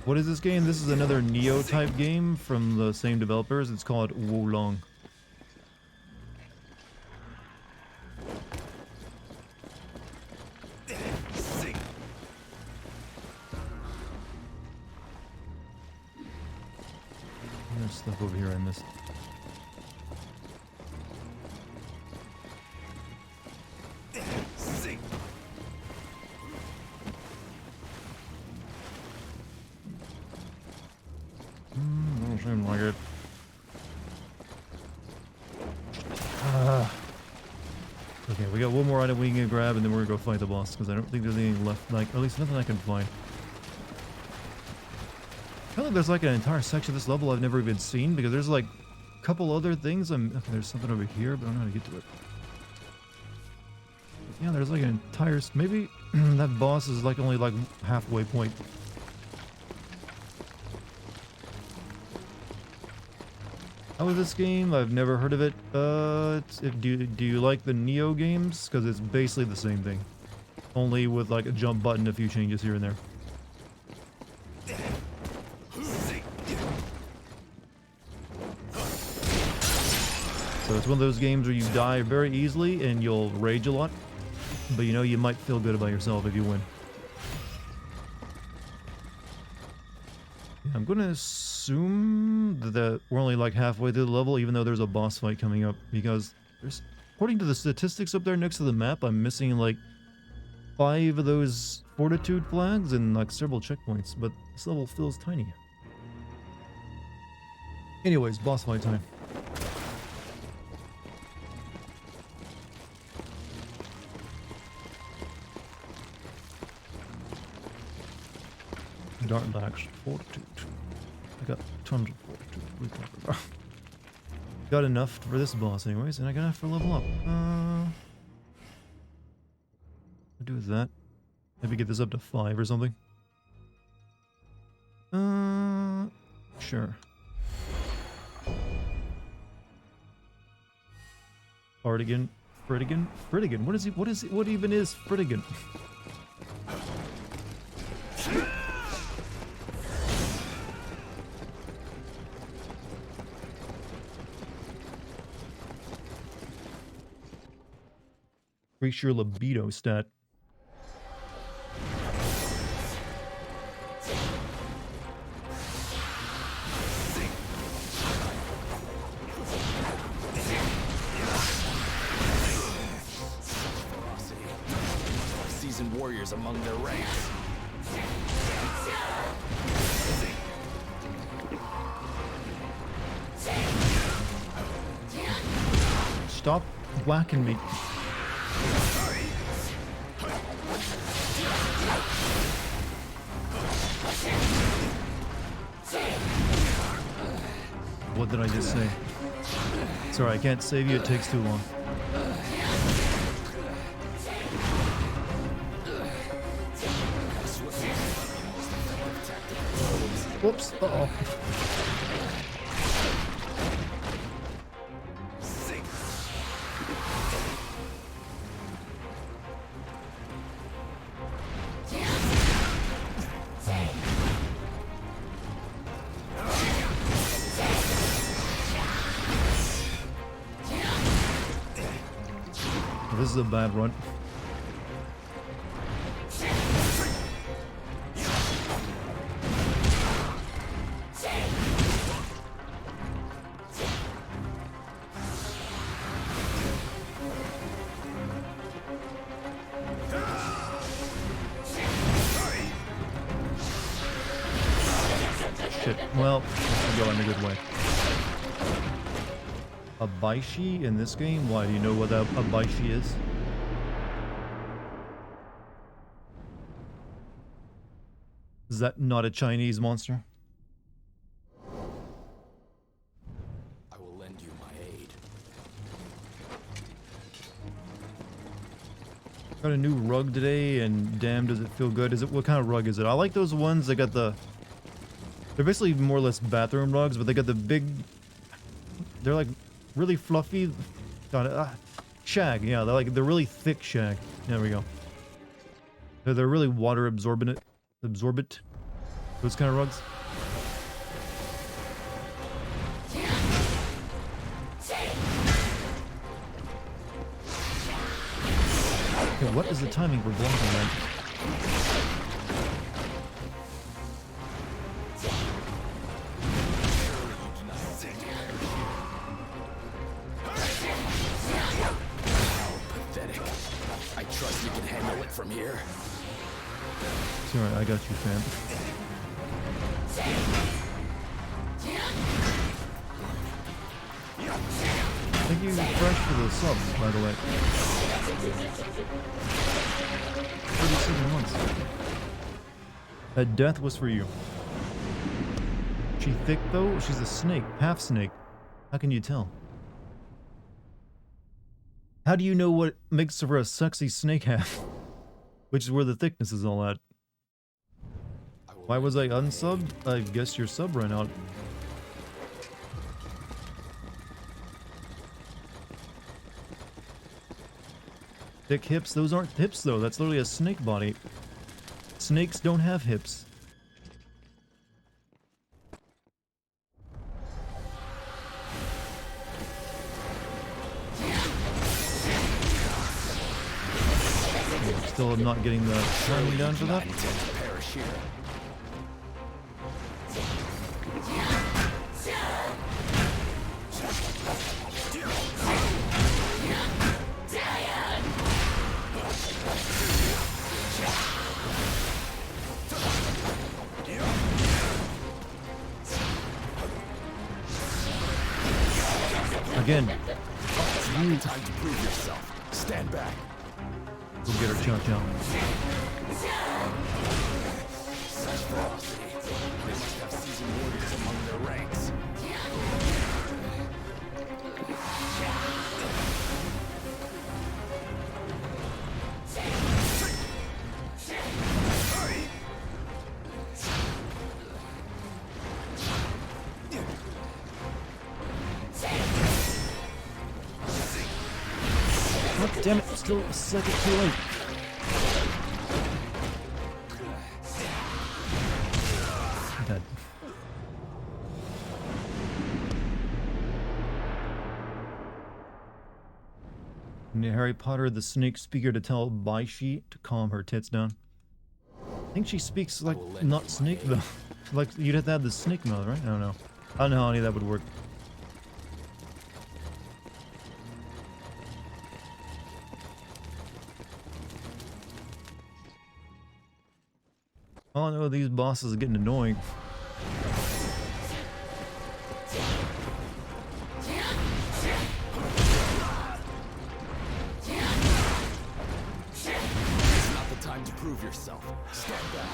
What is this game? This is another Neo type game from the same developers. It's called Wulong. There's stuff over here I missed. Don't seem like it. Okay, we got one more item we can grab, and then we're gonna go fight the boss, because I don't think there's anything left, like, at least nothing I can find. I feel like there's like an entire section of this level I've never even seen, because there's like a couple other things. Okay, there's something over here, but I don't know how to get to it. Yeah, there's like an entire... Maybe that boss is like only like halfway point. How is this game? I've never heard of it. Do you like the Neo games? Because it's basically the same thing. Only with like a jump button, a few changes here and there. So it's one of those games where you die very easily and you'll rage a lot. But you know, you might feel good about yourself if you win. Yeah, I'm gonna assume that we're only like halfway through the level, even though there's a boss fight coming up, because there's, according to the statistics up there next to the map, I'm missing like 5 of those fortitude flags and like several checkpoints, but this level feels tiny. Anyways, boss fight time. Dark Axe, Fortitude. I got tons of Fortitude. What are you talking about? Got enough for this boss anyways, and I got enough for level up. I'll do that. Maybe get this up to 5 or something. Sure. Dartigan, Fritigan. What even is Fritigan? Increase your libido stat. Seasoned warriors among their ranks. Stop whacking me. What did I just say? Sorry, I can't save you, it takes too long. Whoops, uh-oh. This is a bad run. Shit. Well, this is going a good way. A Baishi in this game? Why, do you know what a Baishi is? Is that not a Chinese monster? I will lend you my aid. Got a new rug today, and damn, does it feel good. Is it, what kind of rug is it? I like those ones that got the... They're basically more or less bathroom rugs, but they got the big... They're like really fluffy. Got it. Shag, yeah, they're really thick shag. There we go. They're really water absorbent. Those kind of rugs. Okay, what is the timing for blocking that? Pathetic. I trust you can handle it from here. It's alright, I got you, fam. Thank you, Fresh, for the sub, by the way. 37 months. That death was for you. She thick, though? She's a snake. Half snake. How can you tell? How do you know what makes her a sexy snake half? Which is where the thickness is all at. Why was I unsubbed? I guess your sub ran out. Thick hips? Those aren't hips though, that's literally a snake body. Snakes don't have hips. Still not getting the timing down for that. Again. Time to prove yourself. Stand back. Go get her, Chow Chow. Such ferocity. They must have seasoned warriors among their ranks. Oh, damn it, still a second too late. Dead. Harry Potter, the snake speaker, to tell Baishi to calm her tits down. I think she speaks like not snake though. Like you'd have to have the snake mouth, right? I don't know. I don't know how any of that would work. Oh no, these bosses are getting annoying. It's not the time to prove yourself. Stand down.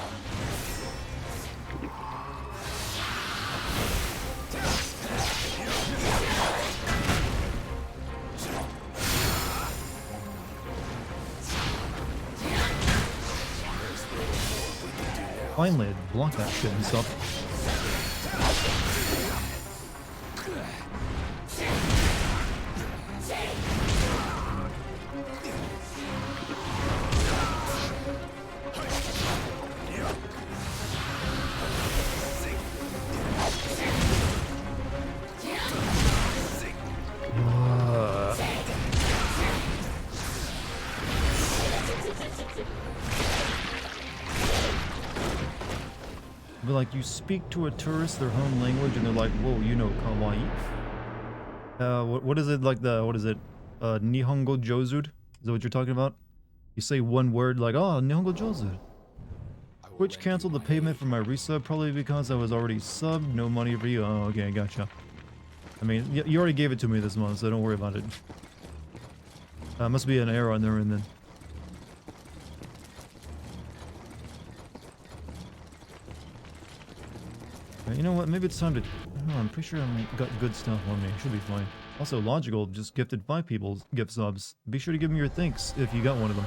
Finally, I'd block that shit and stuff. But like, you speak to a tourist their home language and they're like, whoa, you know kawaii? What is it, like the, what is it? Nihongo Jozud? Is that what you're talking about? You say one word like, oh, Nihongo Jozud. Twitch canceled the payment for my resub, probably because I was already subbed, no money for you. Oh, okay, gotcha. I mean, you already gave it to me this month, so don't worry about it. Must be an error on there and then. You know what? Maybe it's time to... No, I'm pretty sure I got good stuff on me. Should be fine. Also, Logical just gifted 5 people gift subs. Be sure to give me your thanks if you got one of them.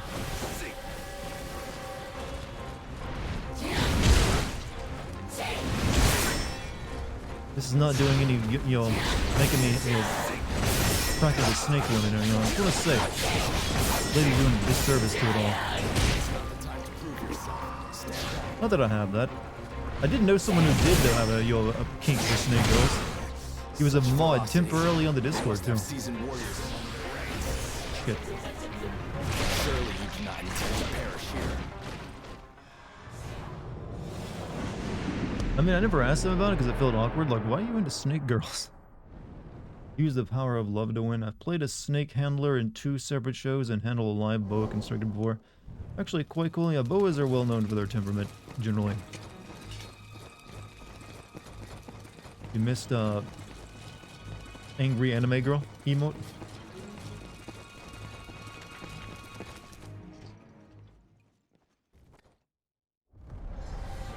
This is not doing any, you know, making me, you know, practice a snake woman, you know. I was gonna say, lady doing a disservice to it all. Not that I have that. I did know someone who did have a, you know, a kink for snake girls. He was a mod temporarily on the Discord too. Shit. Surely you do not intend to perish here. I mean, I never asked him about it because it felt awkward. Like, why are you into snake girls? Use the power of love to win. I've played a snake handler in 2 separate shows and handled a live boa constrictor before. Actually, quite cool. Yeah, boas are well known for their temperament, generally. You missed, angry anime girl emote?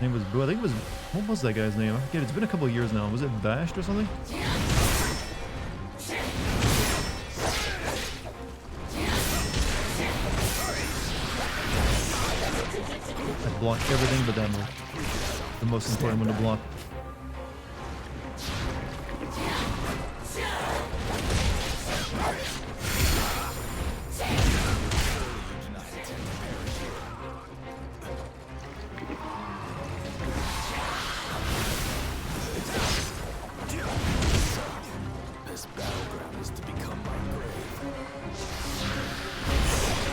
Name was Boo. I think it was... What was that guy's name? I forget. It's been a couple of years now. Was it Bashed or something? I blocked everything but that move. The most important one to block.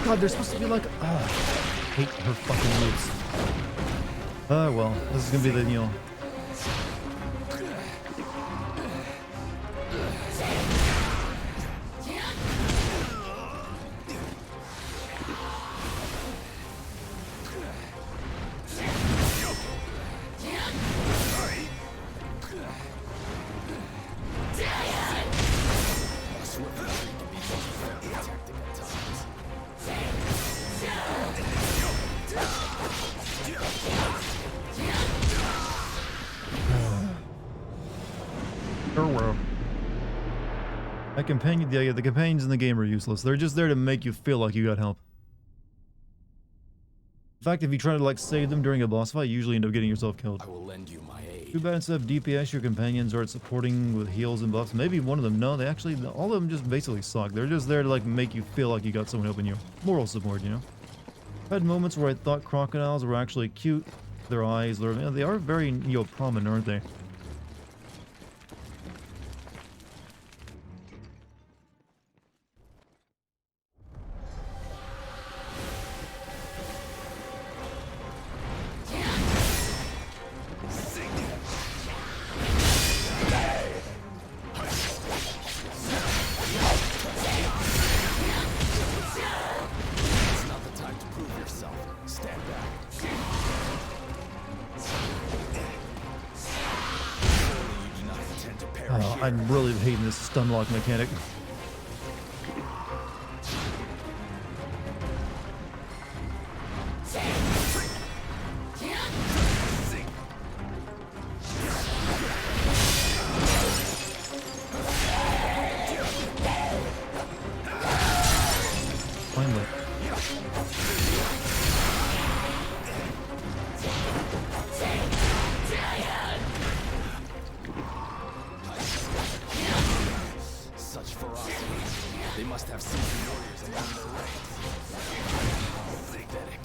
God, they're supposed to be like, I hate her fucking moves. Well, this is gonna be the, you know. The companions in the game are useless. They're just there to make you feel like you got help. In fact, if you try to like save them during a boss fight, you usually end up getting yourself killed. I will lend you my aid. Too bad instead of DPS, your companions aren't supporting with heals and buffs. Maybe one of them. No, they actually, all of them just basically suck. They're just there to like make you feel like you got someone helping you. Moral support, you know. I've had moments where I thought crocodiles were actually cute. Their eyes, they are very, you know, prominent, aren't they? I'm really hating this stun lock mechanic. Finally. They must have seasoned warriors among their ranks. Pathetic.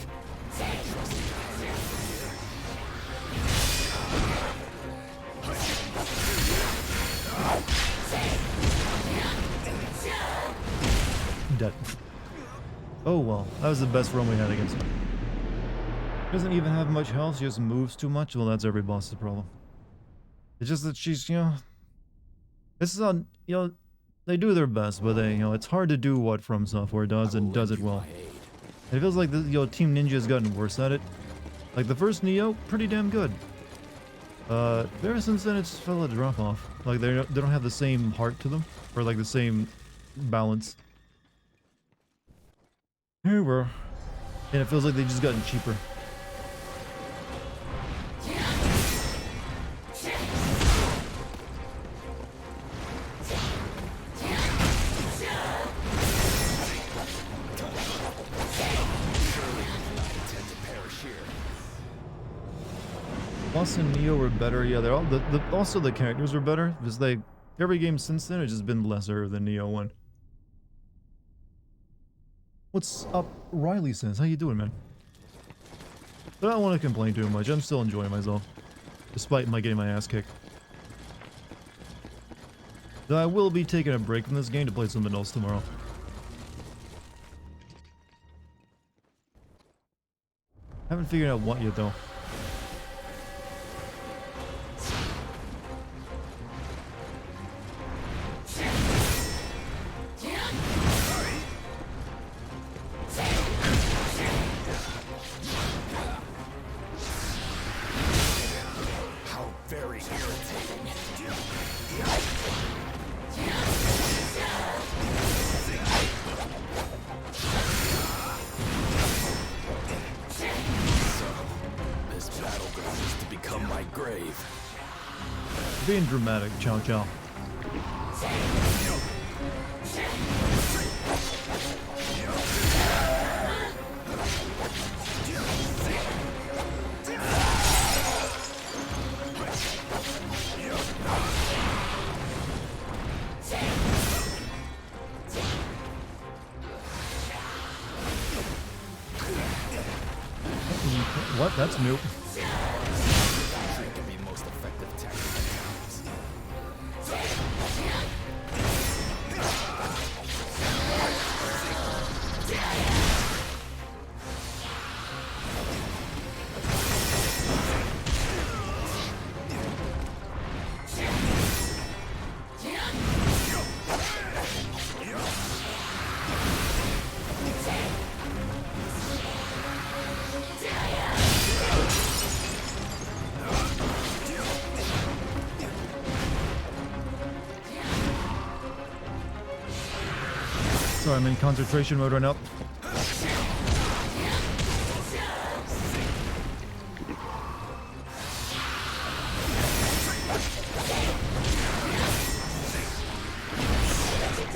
Dead. Oh well, that was the best run we had against him. Doesn't even have much health, she just moves too much. Well, that's every boss's problem. It's just that she's, you know... This is on, you know... They do their best, but they, you know, it's hard to do what From Software does and does it well. It feels like the, you know, Team Ninja has gotten worse at it. Like the first Neo, pretty damn good. Ever since then, it's felt a drop off. Like they don't have the same heart to them, or like the same balance. Here we are, and it feels like they just gotten cheaper. Boss and Neo were better. Yeah, they're all also the characters were better because every game since then has just been lesser than Neo 1. What's up, Riley says? How you doing, man? But I don't want to complain too much. I'm still enjoying myself, despite my getting my ass kicked. Though I will be taking a break from this game to play something else tomorrow. Haven't figured out what yet though. Being dramatic, chow chow. What? That's new. Sorry, I'm in concentration mode right now.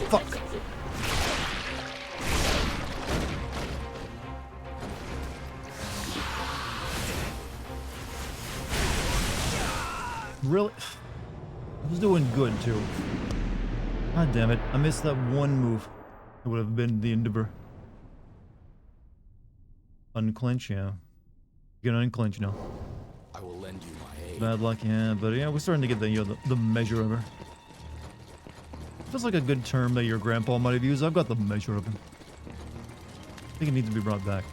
Fuck. Really? I was doing good too. God damn it. I missed that one move. It would have been the endeavor. Unclench, yeah. You can unclench now. I will lend you my aid. Bad luck, yeah, but yeah, we're starting to get the measure of her. Feels like a good term that your grandpa might have used. I've got the measure of him. I think it needs to be brought back.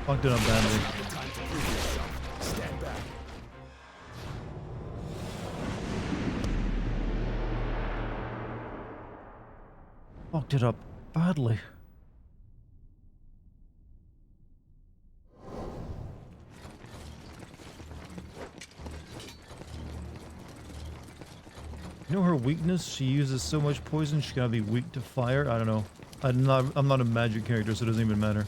Fucked it up badly. Stand back. Fucked it up badly. You know her weakness? She uses so much poison she gotta be weak to fire? I don't know. I'm not a magic character, so it doesn't even matter.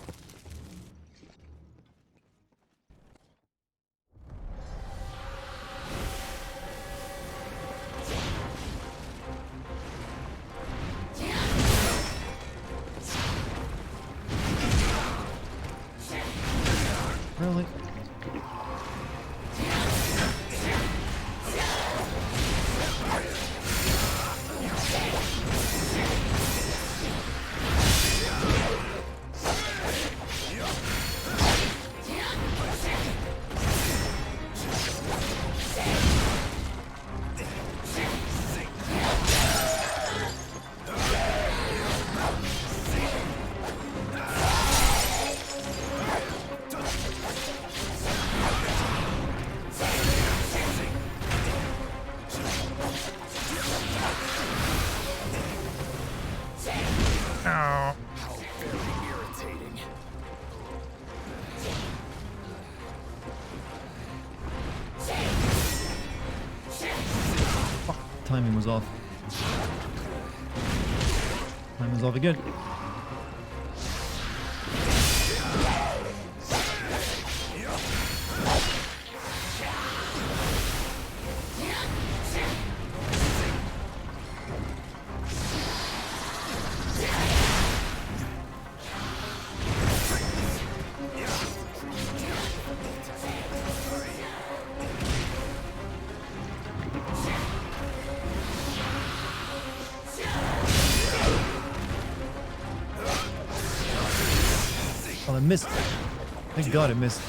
Really? How very irritating. Fuck, timing was off. Timing was off again. Oh, I missed. Thank God I missed.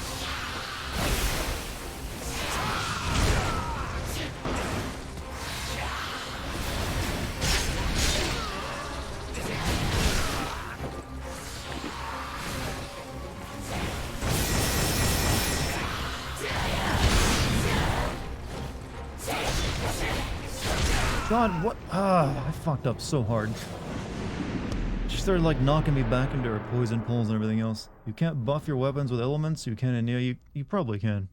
God, what? I fucked up so hard. She started like knocking me back into her poison pools and everything else. You can't buff your weapons with elements. You can in Neo. You probably can.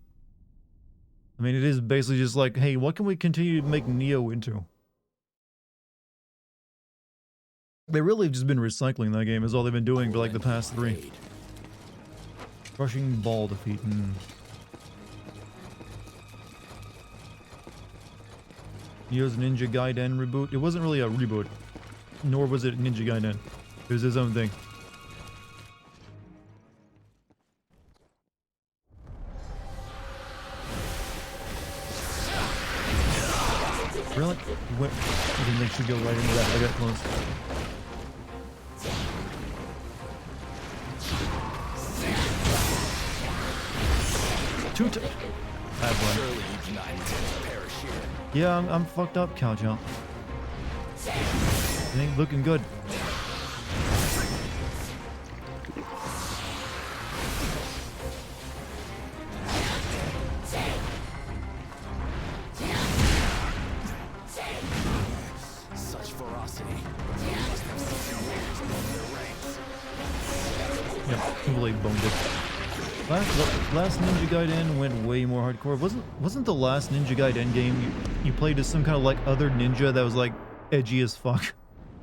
I mean, it is basically just like, hey, what can we continue to make Neo into? They really have just been recycling that game is all they've been doing for like the past 3. Crushing ball defeat. Neo's Ninja Gaiden reboot. It wasn't really a reboot, nor was it Ninja Gaiden. It was his own thing. Really? What? I didn't think she'd go right into that. I got close. Bad one. Yeah, I'm fucked up, cow jump. It ain't looking good. Such ferocity. Yep, completely boned it. Last Ninja Gaiden went way more hardcore. Wasn't the last Ninja Gaiden game you played as some kind of like other ninja that was like edgy as fuck?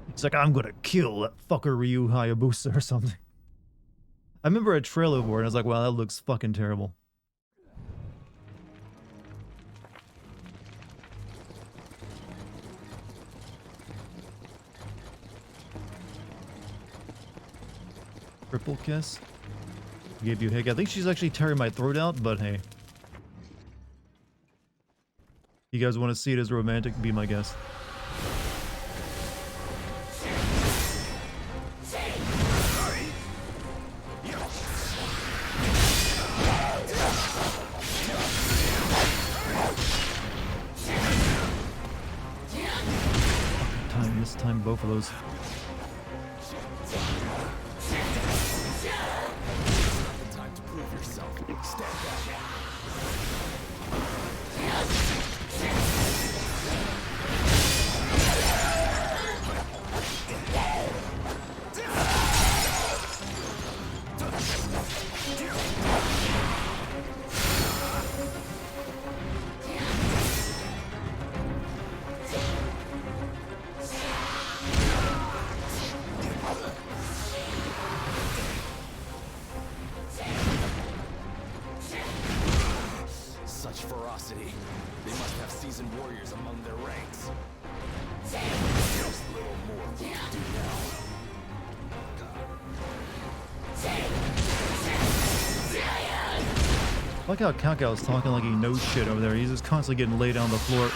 It's like, I'm gonna kill that fucker Ryu Hayabusa or something. I remember a trailer for it and I was like, wow, that looks fucking terrible. Triple kiss. Gave you a hick. I think she's actually tearing my throat out, but hey. You guys want to see it as romantic? Be my guest. This time both of those. Ferocity. They must have seasoned warriors among their ranks. There's little more we can do now. I like how Kakao is talking like he knows shit over there. He's just constantly getting laid down on the floor.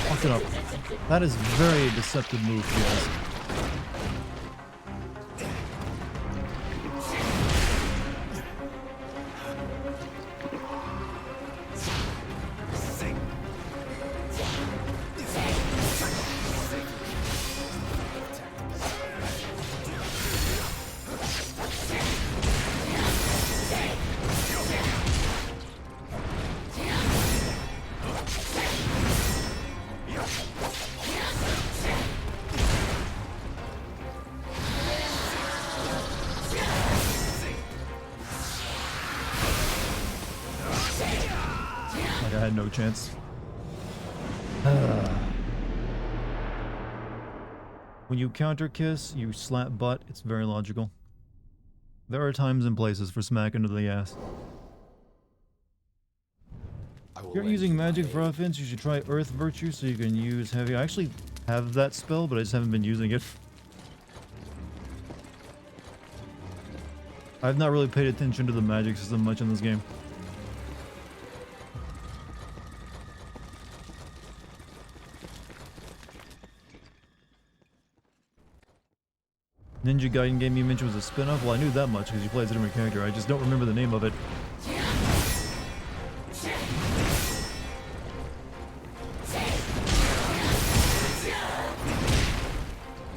Fuck it up. That is very deceptive move, guys. had no chance. When you counter kiss, you slap butt. It's very logical. There are times and places for smack into the ass. If you're using magic for offense, you should try Earth Virtue so you can use heavy. I actually have that spell, but I just haven't been using it. I've not really paid attention to the magic system much in this game. Ninja Gaiden game you mentioned was a spin-off? Well, I knew that much because you play as a different character. I just don't remember the name of it.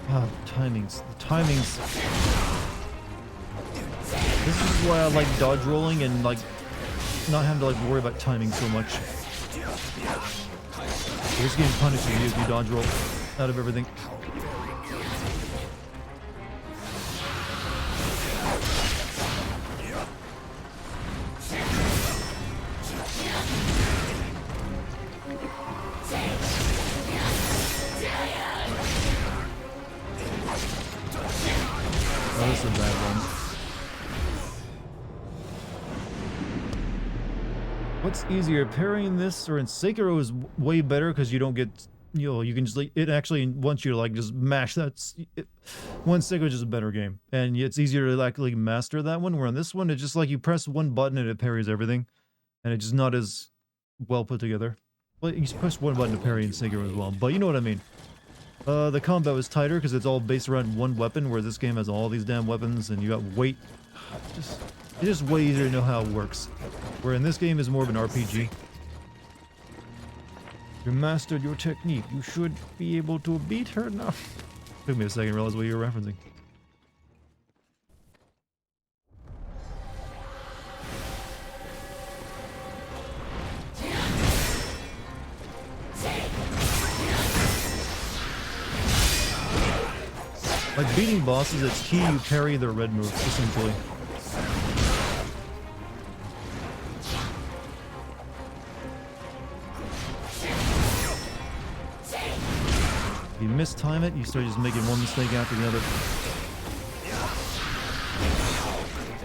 Ah, timings. The timings. This is why I like dodge rolling and like not having to like worry about timing so much. This game punishes you if you dodge roll out of everything. Oh, this is a bad one. What's easier, parrying this or in Sekiro is way better because you don't get, you know, you can just like, it actually wants you to like just mash that. One Sekiro is just a better game and it's easier to like master that one, where on this one it's just like you press one button and it parries everything and it's just not as well put together. Well, you press one button to parry in Sekiro as well, but you know what I mean. The combat was tighter because it's all based around one weapon, where this game has all these damn weapons and you got weight. It's just way easier to know how it works. Where in this game is more of an RPG. You mastered your technique. You should be able to beat her now. Took me a second to realize what you were referencing. Like beating bosses, it's key you parry their red moves, essentially. If you mistime it, you start just making one mistake after the other.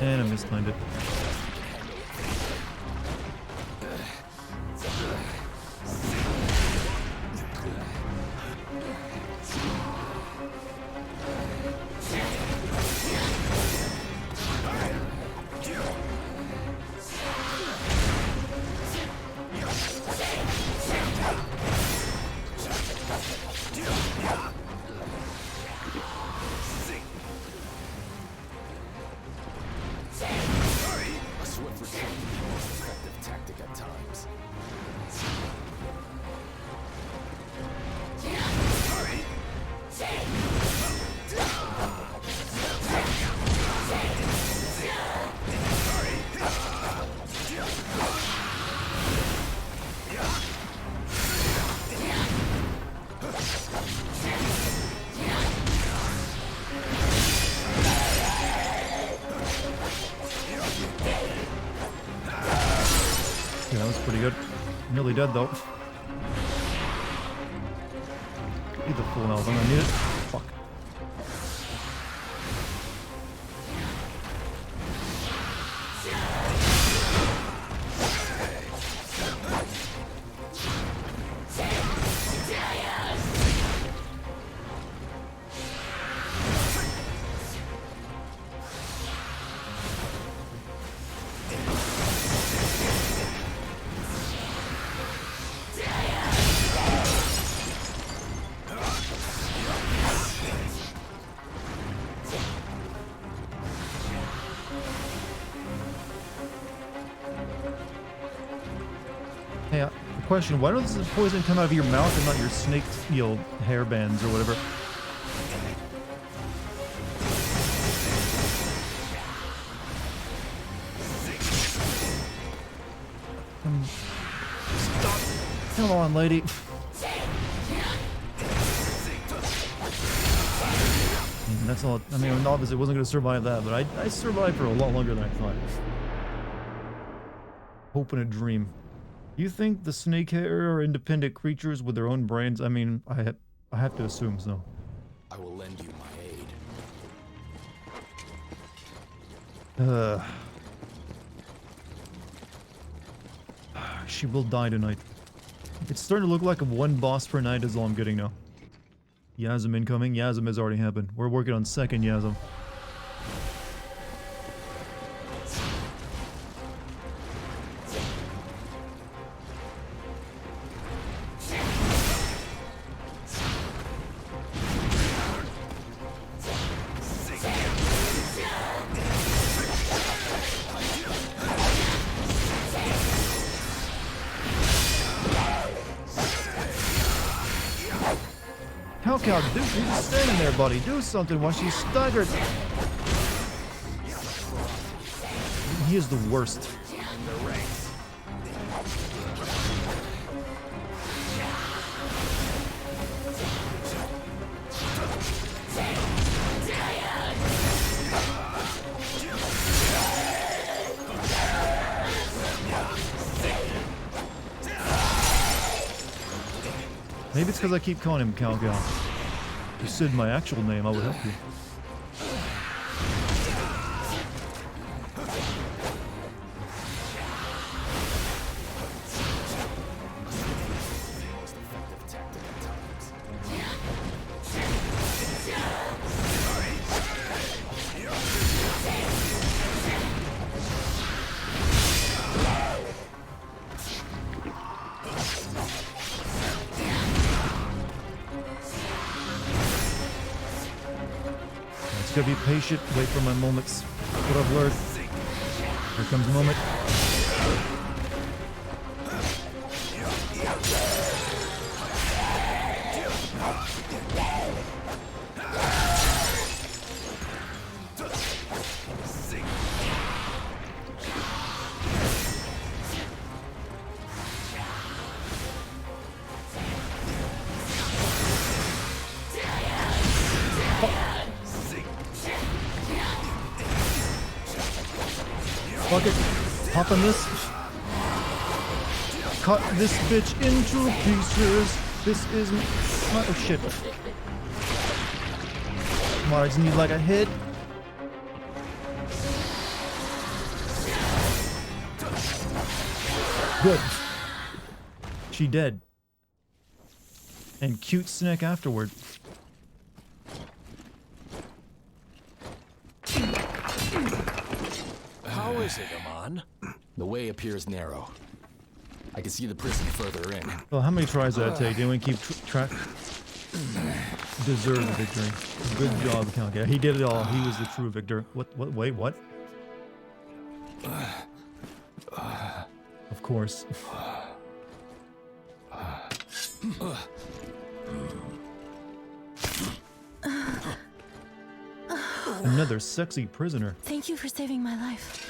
And I mistimed it. Yeah, that was pretty good. Nearly dead though. Need the full health. I'm gonna need it. Fuck. Hey, question, why does the poison come out of your mouth and not your snake, you know, hair bands or whatever? Stop. Come on, lady. That's all. I mean, obviously wasn't going to survive that, but I survived for a lot longer than I thought. Hope and a dream. You think the snake hair are independent creatures with their own brains? I mean, I have to assume so. I will lend you my aid. She will die tonight. It's starting to look like a one boss per night is all I'm getting now. Yasm incoming. Yasm has already happened. We're working on second Yasm. Cow, dude, you're just standing there, buddy. Do something while she's staggered. He is the worst. Maybe it's because I keep calling him Cow. If you said my actual name, I would help you. Gotta be patient, wait for my moments. That's what I've learned. Here comes the moment. Fuck it. Hop on this. Cut this bitch into pieces. This is my... Oh shit. Come on, I just need like a hit. Good. She dead. And cute snack afterward. How is it, Aman? The way appears narrow. I can see the prison further in. Well, how many tries did that take? Did anyone keep track? Deserve the victory. Good job, Count. Yeah, he did it all. He was the true victor. Wait, what? Of course. Another sexy prisoner. Thank you for saving my life.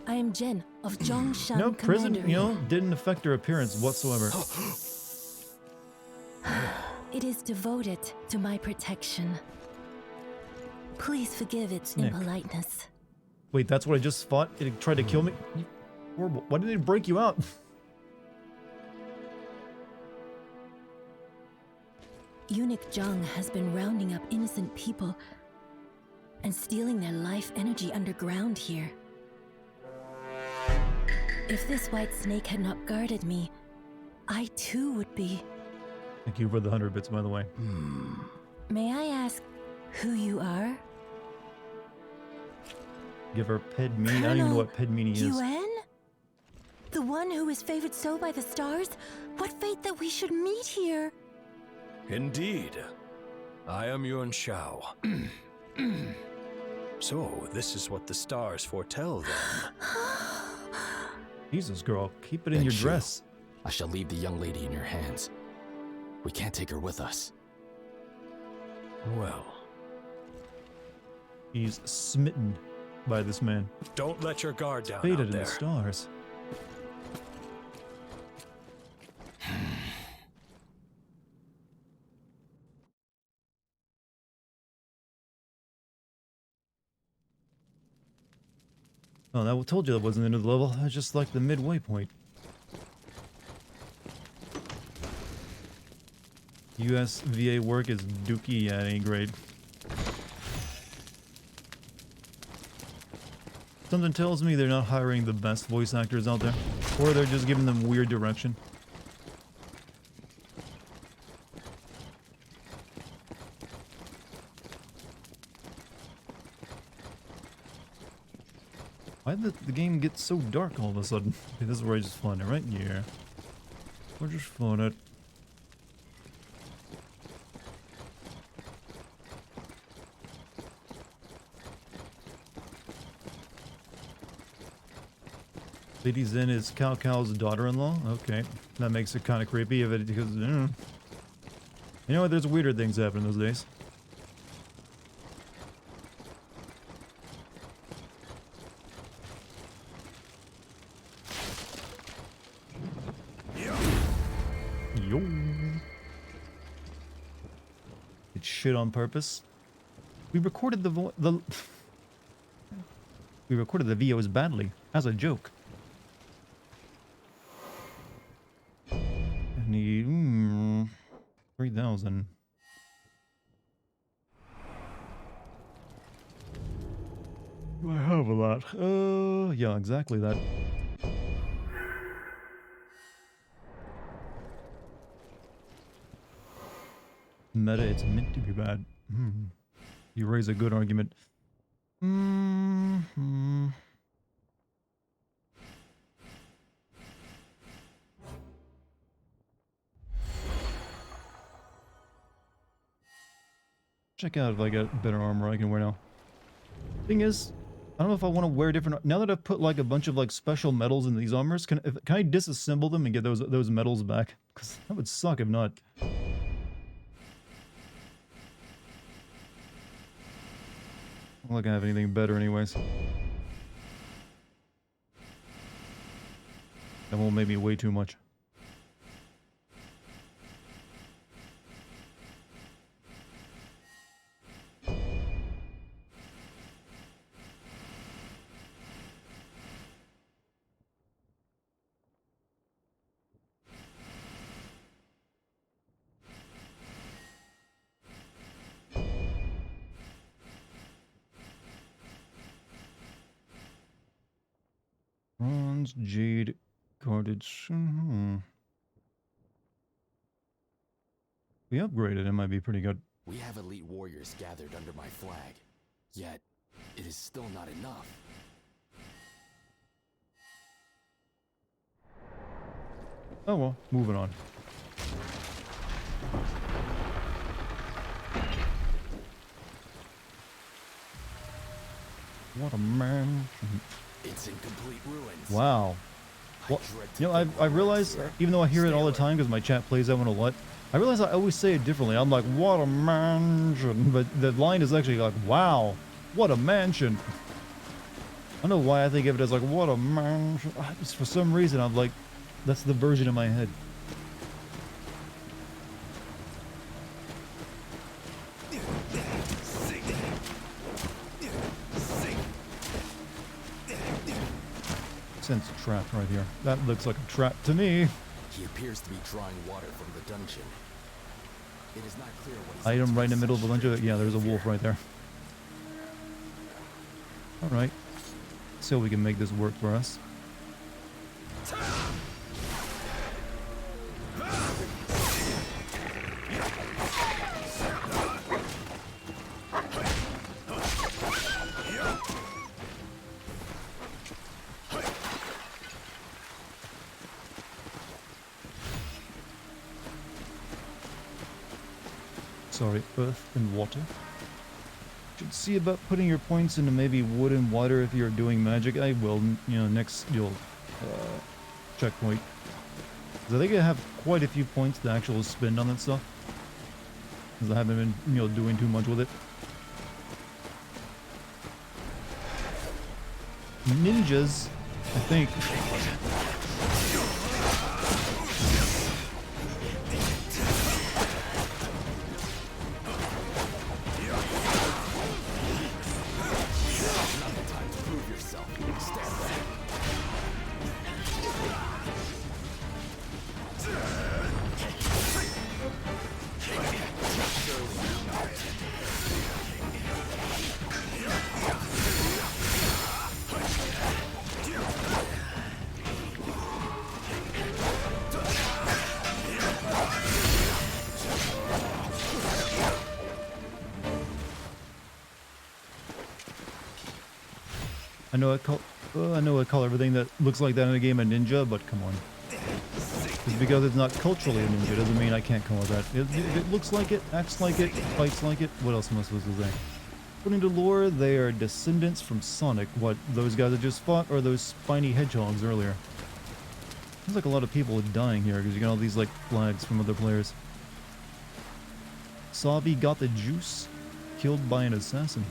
I am Jen of Zhongshan No, prison, Commandery. didn't affect her appearance whatsoever. It is devoted to my protection. Please forgive its Nick. impoliteness. Wait, that's what I just fought? It tried to kill me? Horrible. Why did it break you out? Eunuch Zhang has been rounding up innocent people and stealing their life energy underground here. If this white snake had not guarded me, I too would be... Thank you for the 100 bits, by the way. May I ask who you are? Give her Pedmini. I don't even know what Pedmini is. Yuan? The one who is favored so by the stars? What fate that we should meet here? Indeed. I am Yuan Shao. So, this is what the stars foretell then. Jesus, girl. Keep it in Then your Shu, dress. I shall leave the young lady in your hands. We can't take her with us. Well, He's smitten by this man. don't let your guard down Faded out in there. the stars. Oh, that told you that wasn't the end of the level. That's just like the midway point. US VA work is dookie. Yeah, it ain't great. Something tells me they're not hiring the best voice actors out there. Or they're just giving them weird direction. Why did the game get so dark all of a sudden? Okay, this is where I just spawned it, right? Yeah. We're just spawned it. Lady Zen is Cao Cao's daughter-in-law? Okay. That makes it kind of creepy if it, because, you know what, there's weirder things happen those days. Yo. It's shit on purpose. We recorded we recorded the VOs badly, as a joke. I need 3,000. Do I have a lot? Yeah, exactly that. Meta, it's meant to be bad. You raise a good argument. Check out if I got better armor I can wear now. Thing is, I don't know if I want to wear different. Now that I've put like a bunch of like special metals in these armors, can I disassemble them and get those metals back? Because that would suck if not. I don't like I have anything better anyways. That won't make me way too much. Bronze, jade, cordage. We upgraded, it might be pretty good. We have elite warriors gathered under my flag, yet it is still not enough. Oh well, moving on. What a man. It's in complete ruins. Wow. Well, you know, I realize, even though I hear it all the time because my chat plays that one a lot, I realize I always say it differently. I'm like, what a mansion. But the line is actually like, wow, what a mansion. I don't know why I think of it as like, what a mansion. Just for some reason, I'm like, that's the version in my head. Sense a trap right here. That looks like a trap to me. He appears to be drawing water from the dungeon. It is not clear what he's Item right in the middle of the dungeon. Yeah, there's a wolf right there. Alright. So we can make this work for us. Sorry, earth and water. Should see about putting your points into maybe wood and water if you're doing magic. I will, you know, next checkpoint. Because I think I have quite a few points to actually spend on that stuff. Because I haven't been, you know, doing too much with it. Ninjas, I think. I know I call everything that looks like that in a game a ninja, but come on. Just because it's not culturally a ninja doesn't mean I can't call it that. If it looks like it, acts like it, fights like it, what else am I supposed to say? According to lore, they are descendants from Sonic. What, those guys that just fought, or those spiny hedgehogs earlier? Seems like a lot of people are dying here because you got all these like flags from other players. Sabi got the juice, killed by an assassin.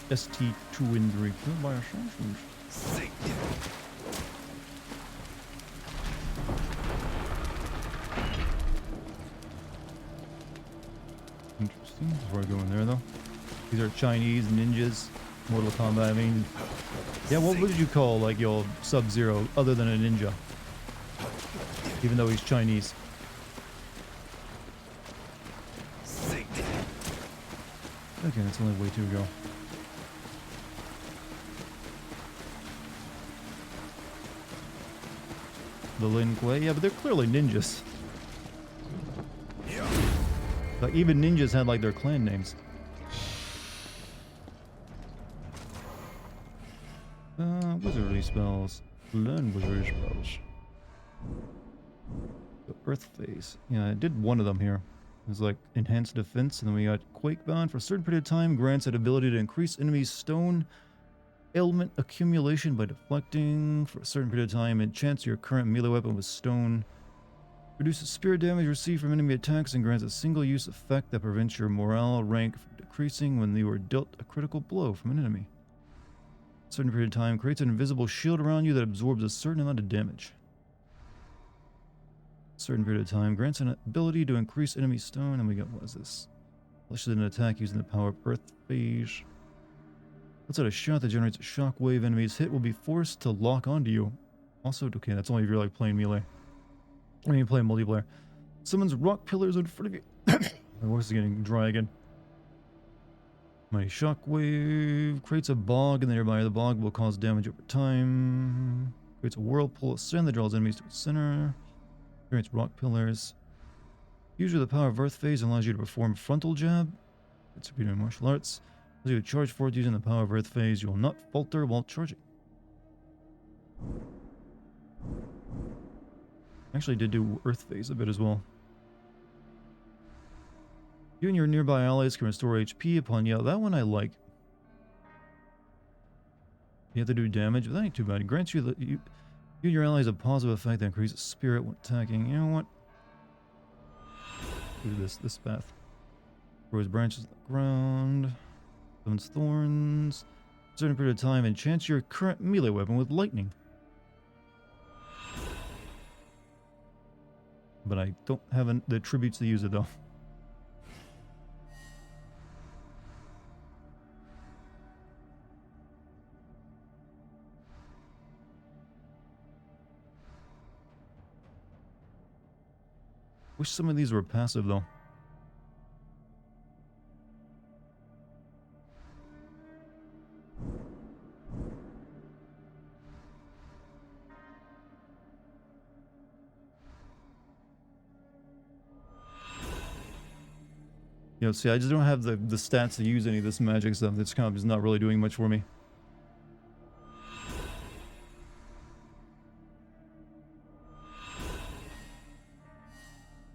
ST2 and 3 killed by assassins. Interesting. Before I go in there though, these are Chinese ninjas. Mortal Kombat. I mean, yeah. What would you call like your Sub-Zero other than a ninja? Even though he's Chinese. Okay, that's only way to go. The Lin Kuei, yeah, but they're clearly ninjas. Like even ninjas had like their clan names. Wizardry spells. Learn wizardry spells. The Earth Phase. Yeah, I did one of them here. It was like enhanced defense, and then we got Quake Bound. For a certain period of time, grants an ability to increase enemies' stone element accumulation by deflecting. For a certain period of time, enchants your current melee weapon with stone. Reduces spirit damage received from enemy attacks and grants a single-use effect that prevents your morale rank from decreasing when you are dealt a critical blow from an enemy. A certain period of time, creates an invisible shield around you that absorbs a certain amount of damage. A certain period of time, grants an ability to increase enemy stone, and we got, what is this? Unleashes an attack using the power of Earth Phase. Let's out a shot that generates a shockwave. Enemies hit will be forced to lock onto you. Also, okay, that's only if you're like playing melee. I mean, playing multiplayer. Summons rock pillars in front of you. My voice is getting dry again. My shockwave creates a bog in the nearby. The bog will cause damage over time. Creates a whirlpool of sand that draws enemies to its center. Creates rock pillars. Usually the power of Earth Phase allows you to perform frontal jab. It's repeated martial arts. As you charge forward using the power of Earth Phase, you will not falter while charging. Actually did do Earth Phase a bit as well. You and your nearby allies can restore HP upon, yeah, that one I like. You have to do damage, but that ain't too bad. It grants you that you and your allies a positive effect that increases spirit when attacking. You know what? Do this path. Grows branches on the ground. Summons thorns. A certain period of time, enchants your current melee weapon with lightning. But I don't have the attributes to use it though. Wish some of these were passive though. You know, see, I just don't have the stats to use any of this magic stuff. It's kind of just not really doing much for me.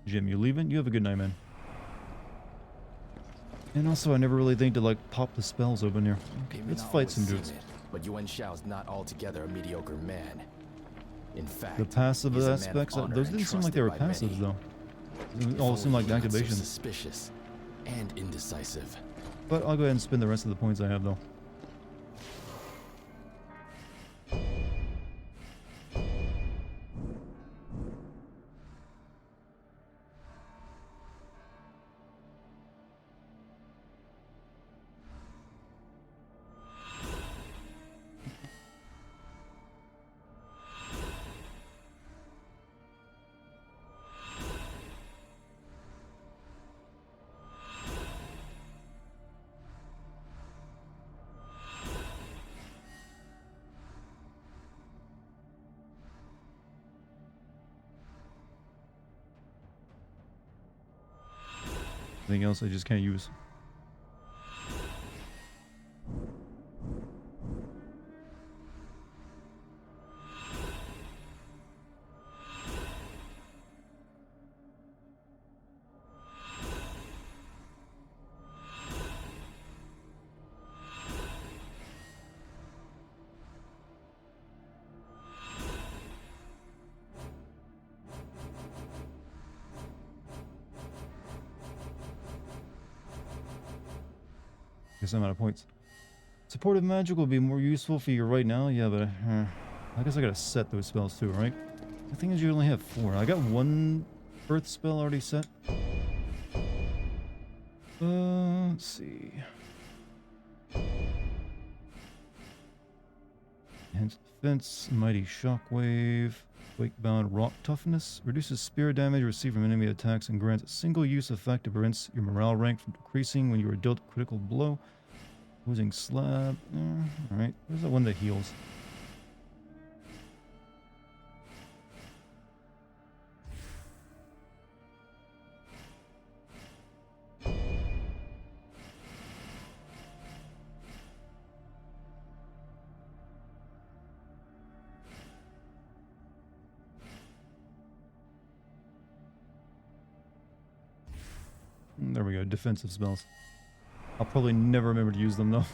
Jim, you leaving? You have a good night, man. And also, I never really think to, like, pop the spells open here. Okay, let's fight some dudes. But Yuan Shao's not altogether a mediocre man. In fact, the passive aspects, those didn't seem like they were passives, though. They all seem like activations. Suspicious and indecisive. But I'll go ahead and spend the rest of the points I have, though. Anything else I just can't use. Guess I'm out of points. Supportive magic will be more useful for you right now. Yeah, but I guess I gotta set those spells too, right? The thing is, you only have 4. I got 1 earth spell already set. Let's see. Enhanced defense, mighty shockwave, quake-bound rock toughness, reduces spirit damage received from enemy attacks and grants a single-use effect that prevents your morale rank from decreasing when you are dealt a critical blow. Losing slab. Alright, there's that one that heals. There we go, defensive spells. I'll probably never remember to use them though.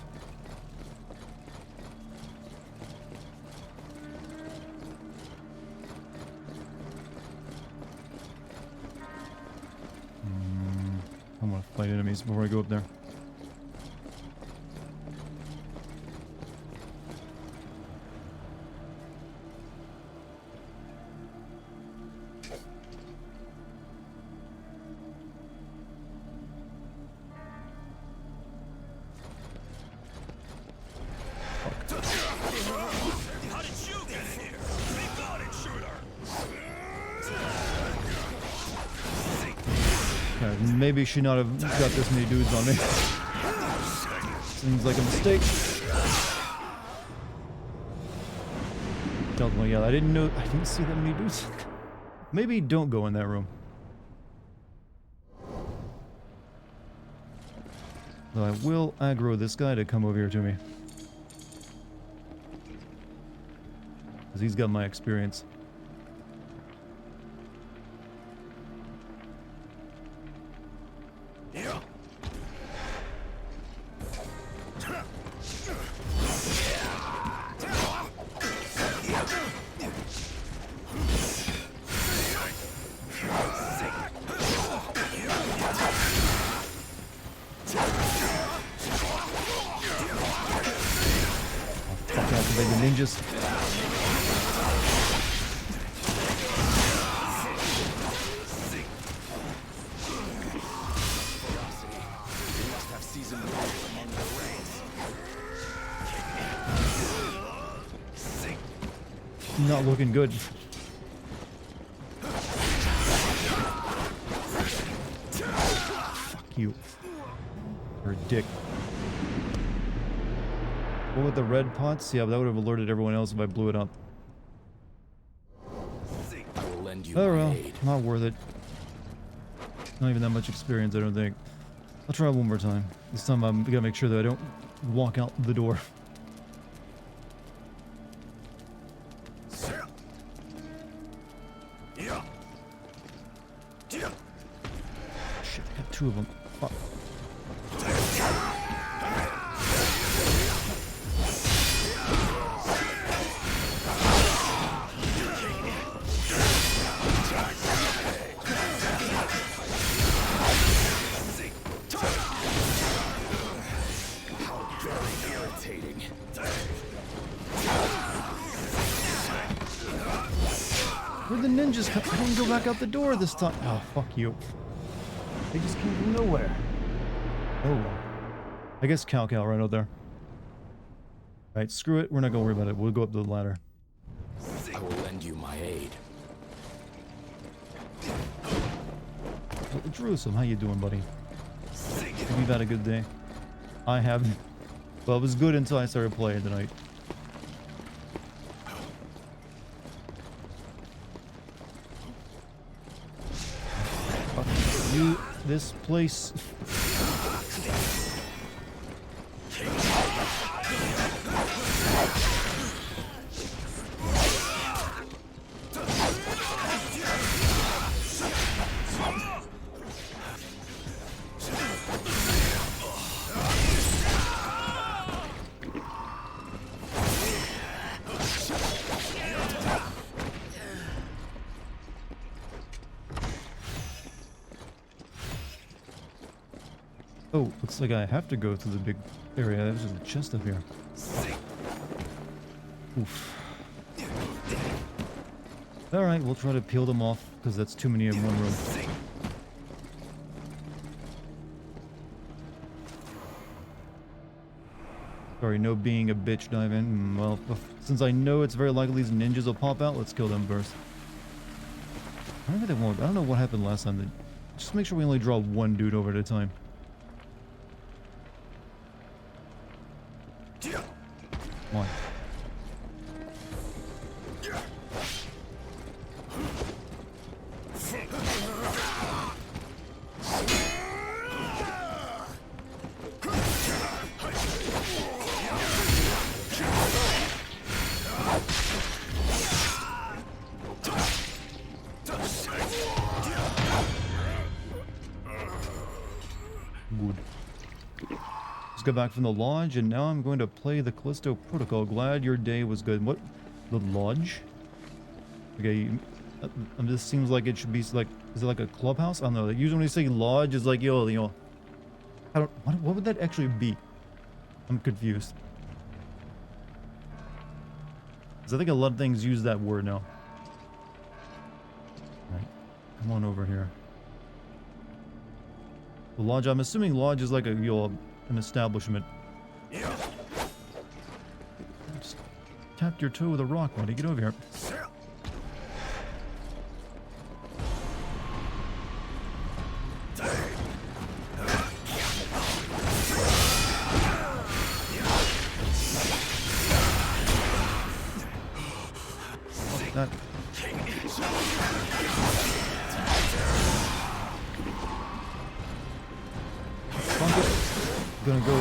I want to fight enemies before I go up there. Maybe should not have got this many dudes on me. Seems like a mistake. Definitely, yeah, I didn't see that many dudes. Maybe don't go in that room. Though I will aggro this guy to come over here to me. Because he's got my experience. Ninjas. Not looking good. Fuck you. You're a dick. What with the red pots? Yeah, but that would have alerted everyone else if I blew it up. Oh well, not worth it. Not even that much experience, I don't think. I'll try one more time. This time I'm gonna make sure that I don't walk out the door. Shit, I got 2 of them. Fuck. Where'd the ninjas come? I didn't go back out the door this time. Oh, fuck you. They just came from nowhere. Oh well. I guess Cal right out there. Alright, screw it. We're not gonna worry about it. We'll go up the ladder. I will lend you my aid. Well, Jerusalem, how you doing, buddy? Have you had a good day? I haven't. Well, it was good until I started playing tonight. Fuck you, this place. Oh, looks like I have to go through the big area. There's a chest up here. Oof. Alright, we'll try to peel them off, because that's too many in one room. Sorry, no being a bitch dive in. Well, since I know it's very likely these ninjas will pop out, let's kill them first. I don't know if they won't. I don't know what happened last time. Just make sure we only draw one dude over at a time. Why? Good. Just got back from the lodge, and now I'm going to play the Callisto Protocol. Glad your day was good. What? The lodge? Okay, this seems like it should be like, is it like a clubhouse? I don't know. Like, usually when you say lodge, it's like, yo, you know, I don't, what would that actually be? I'm confused. Because I think a lot of things use that word now. Right, come on over here. The lodge, I'm assuming lodge is like a, you know, an establishment. Just tapped your toe with a rock, buddy. Get over here. That. Gonna go.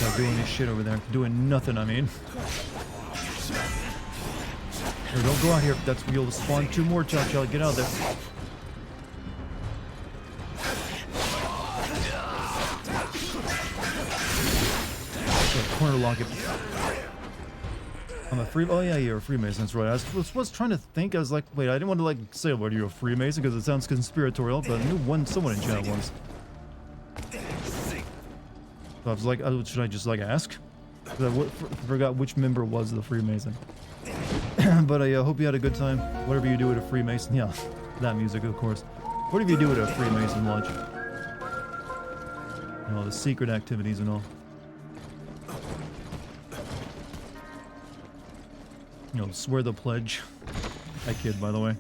Not doing this shit over there. Doing nothing, I mean. Or don't go out here. That's where you'll spawn two more Chow. Get out of there. Corner lock it. I'm a free. Oh yeah, you're a Freemason. That's right. I was trying to think. I was like, wait, I didn't want to like say, "What, are you a Freemason?" Because it sounds conspiratorial. But I knew someone in chat once. So I was like, oh, should I just like ask? I forgot which member was the Freemason. But I hope you had a good time. Whatever you do at a Freemason, yeah, that music, of course. Whatever you do at a Freemason lodge, you know, the secret activities and all. You know, swear the pledge. I kid, by the way.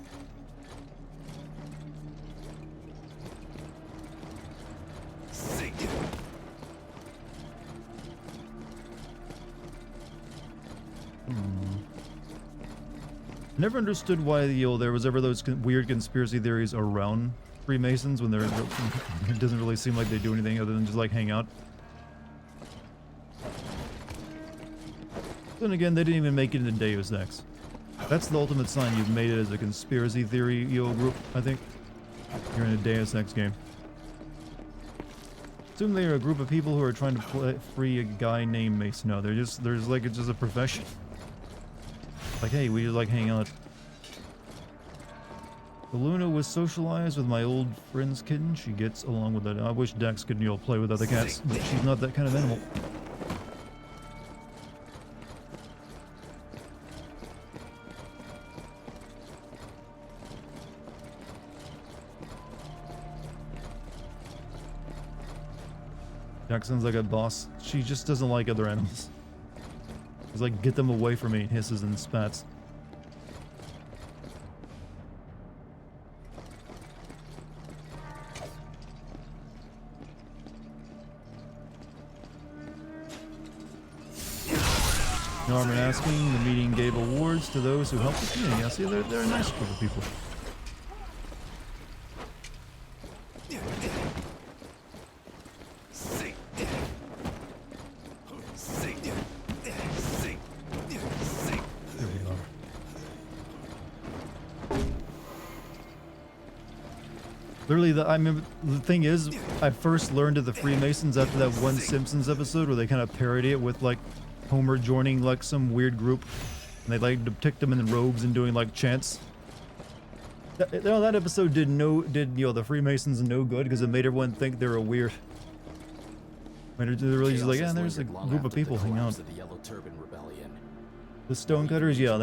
Never understood why, you know, there was ever those weird conspiracy theories around Freemasons when they're it doesn't really seem like they do anything other than just like hang out. Then again, they didn't even make it into Deus Ex. That's the ultimate sign you've made it as a conspiracy theory, you know, group, I think. You're in a Deus Ex game. Assume they are a group of people who are trying to free a guy named Mason. No, there's like, it's just a profession. Like, hey, we just like hang out. Luna was socialized with my old friend's kitten. She gets along with it. I wish Dex could, you know, play with other cats, but she's not that kind of animal. Dex sounds like a boss. She just doesn't like other animals. It's like, get them away from me, and hisses and spats. Norman asking, the meeting gave awards to those who helped the community. Yeah, see, they're a nice group of people. Literally, I remember the thing is, I first learned of the Freemasons after that one Simpsons episode where they kind of parody it with like Homer joining like some weird group, and they like depict them in robes and doing like chants. That episode did the Freemasons no good because it made everyone think they were weird. They're really just like, yeah, there's a group of people hanging out. The Stonecutters, yeah,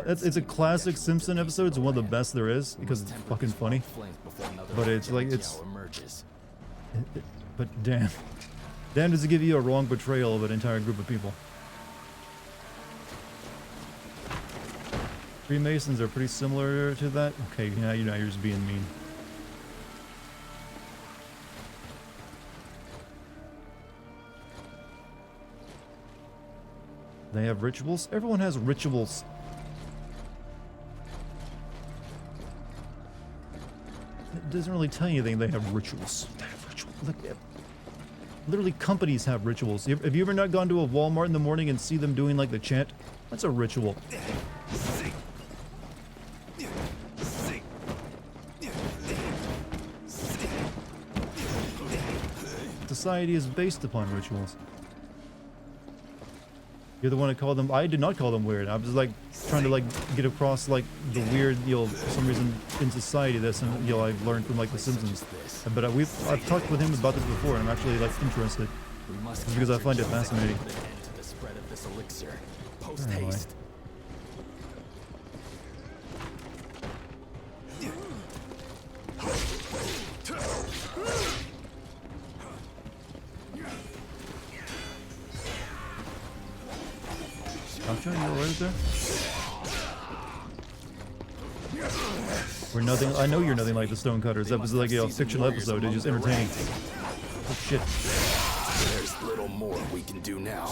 it's a classic Simpson episode. It's one of the best there is because it's fucking funny. But it's like but damn, does it give you a wrong portrayal of an entire group of people? Freemasons are pretty similar to that. Okay, yeah, you're just being mean. They have rituals? Everyone has rituals. It doesn't really tell you anything. They have rituals. They have rituals. Look, literally, companies have rituals. Have you ever not gone to a Walmart in the morning and see them doing like the chant? That's a ritual. Society is based upon rituals. You're the one who called them. I did not call them weird. I was like trying to like get across like the weird, for some reason in society this, and I've learned from like The Simpsons. But I've talked with him about this before, and I'm actually like interested because I find it fascinating. Anyway. You alright there? We're nothing. I know you're nothing like the Stonecutters. That was like a fictional episode. It's just entertaining. Oh shit. There's little more we can do now.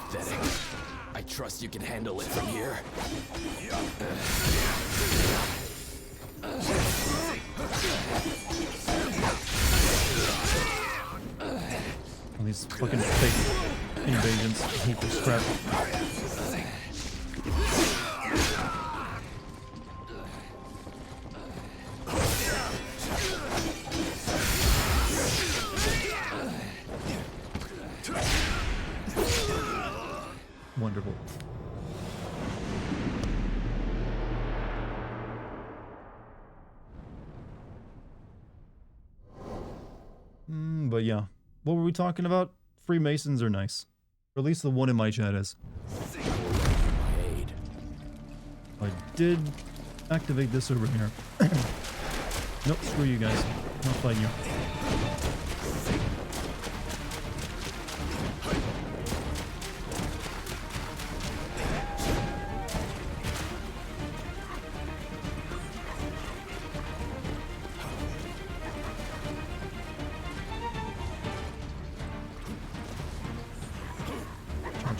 Pathetic. I trust you can handle it from here. All these fucking fake invasions. I hate this crap. Wonderful. But yeah, what were we talking about? Freemasons are nice. Or at least the one in my chat is. I did activate this over here. Nope, screw you guys. I'm not fighting you.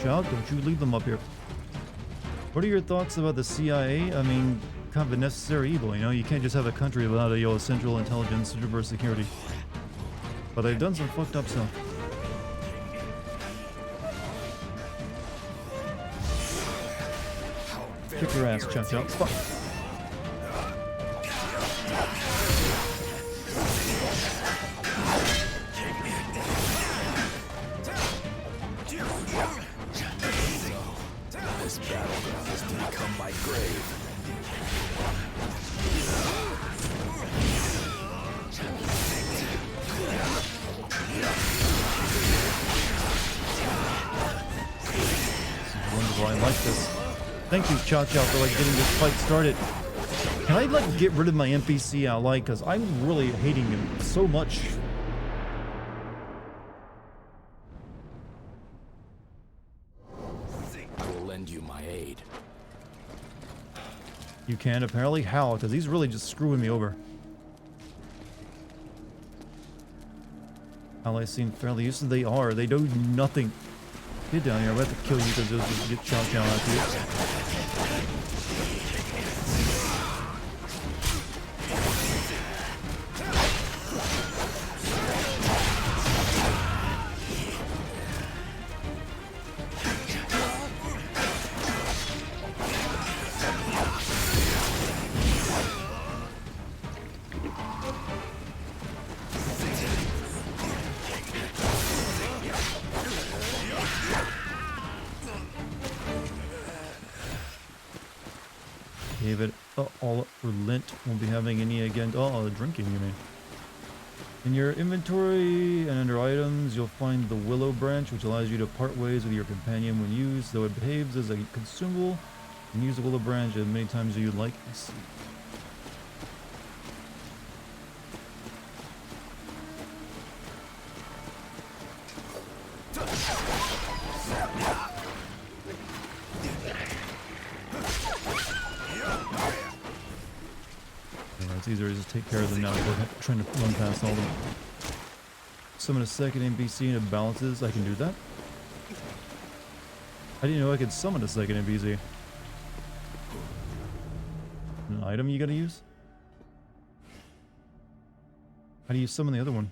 Out, don't you leave them up here. What are your thoughts about the CIA? I mean, kind of a necessary evil, you can't just have a country without a central intelligence, super security. But they've done some fucked up stuff. Kick your ass, Chow Chow. Fuck. Thank you, Chow Chow, for like getting this fight started. Can I like get rid of my NPC I like? Because I'm really hating him so much. I will lend you my aid. You can apparently. How? Because he's really just screwing me over. Allies seem fairly useless. They are. They do nothing. Get down here. I'm about to kill you because they'll just get Chow Chow out here. Gave it all up for Lint. Won't be having any again. Oh, drinking, you mean. In your inventory and under items, you'll find the Willow Branch, which allows you to part ways with your companion when used, though it behaves as a consumable. You can use the Willow Branch as many times as you'd like. Let's see. It's easier to just take care of them now than trying to run past all of them. Summon a second NPC and it balances. I can do that. I didn't know I could summon a second NPC. An item you gotta use? How do you summon the other one?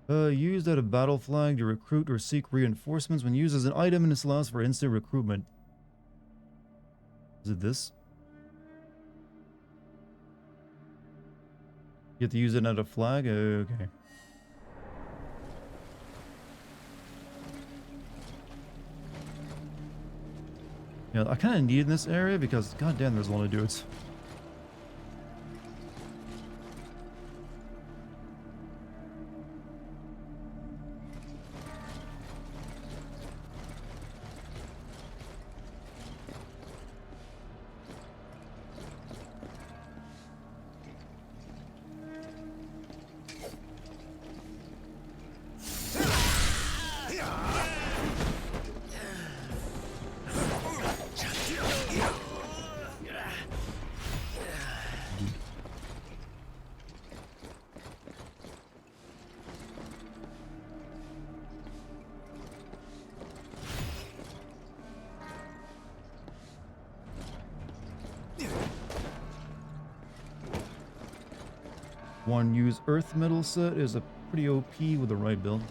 Used at a battle flag to recruit or seek reinforcements. When used as an item, and this allows for instant recruitment. Is it this? You have to use it at a flag? Okay. Yeah, I kind of need in this area because, goddamn, there's a lot of dudes. One use earth metal set is a pretty OP with the right build.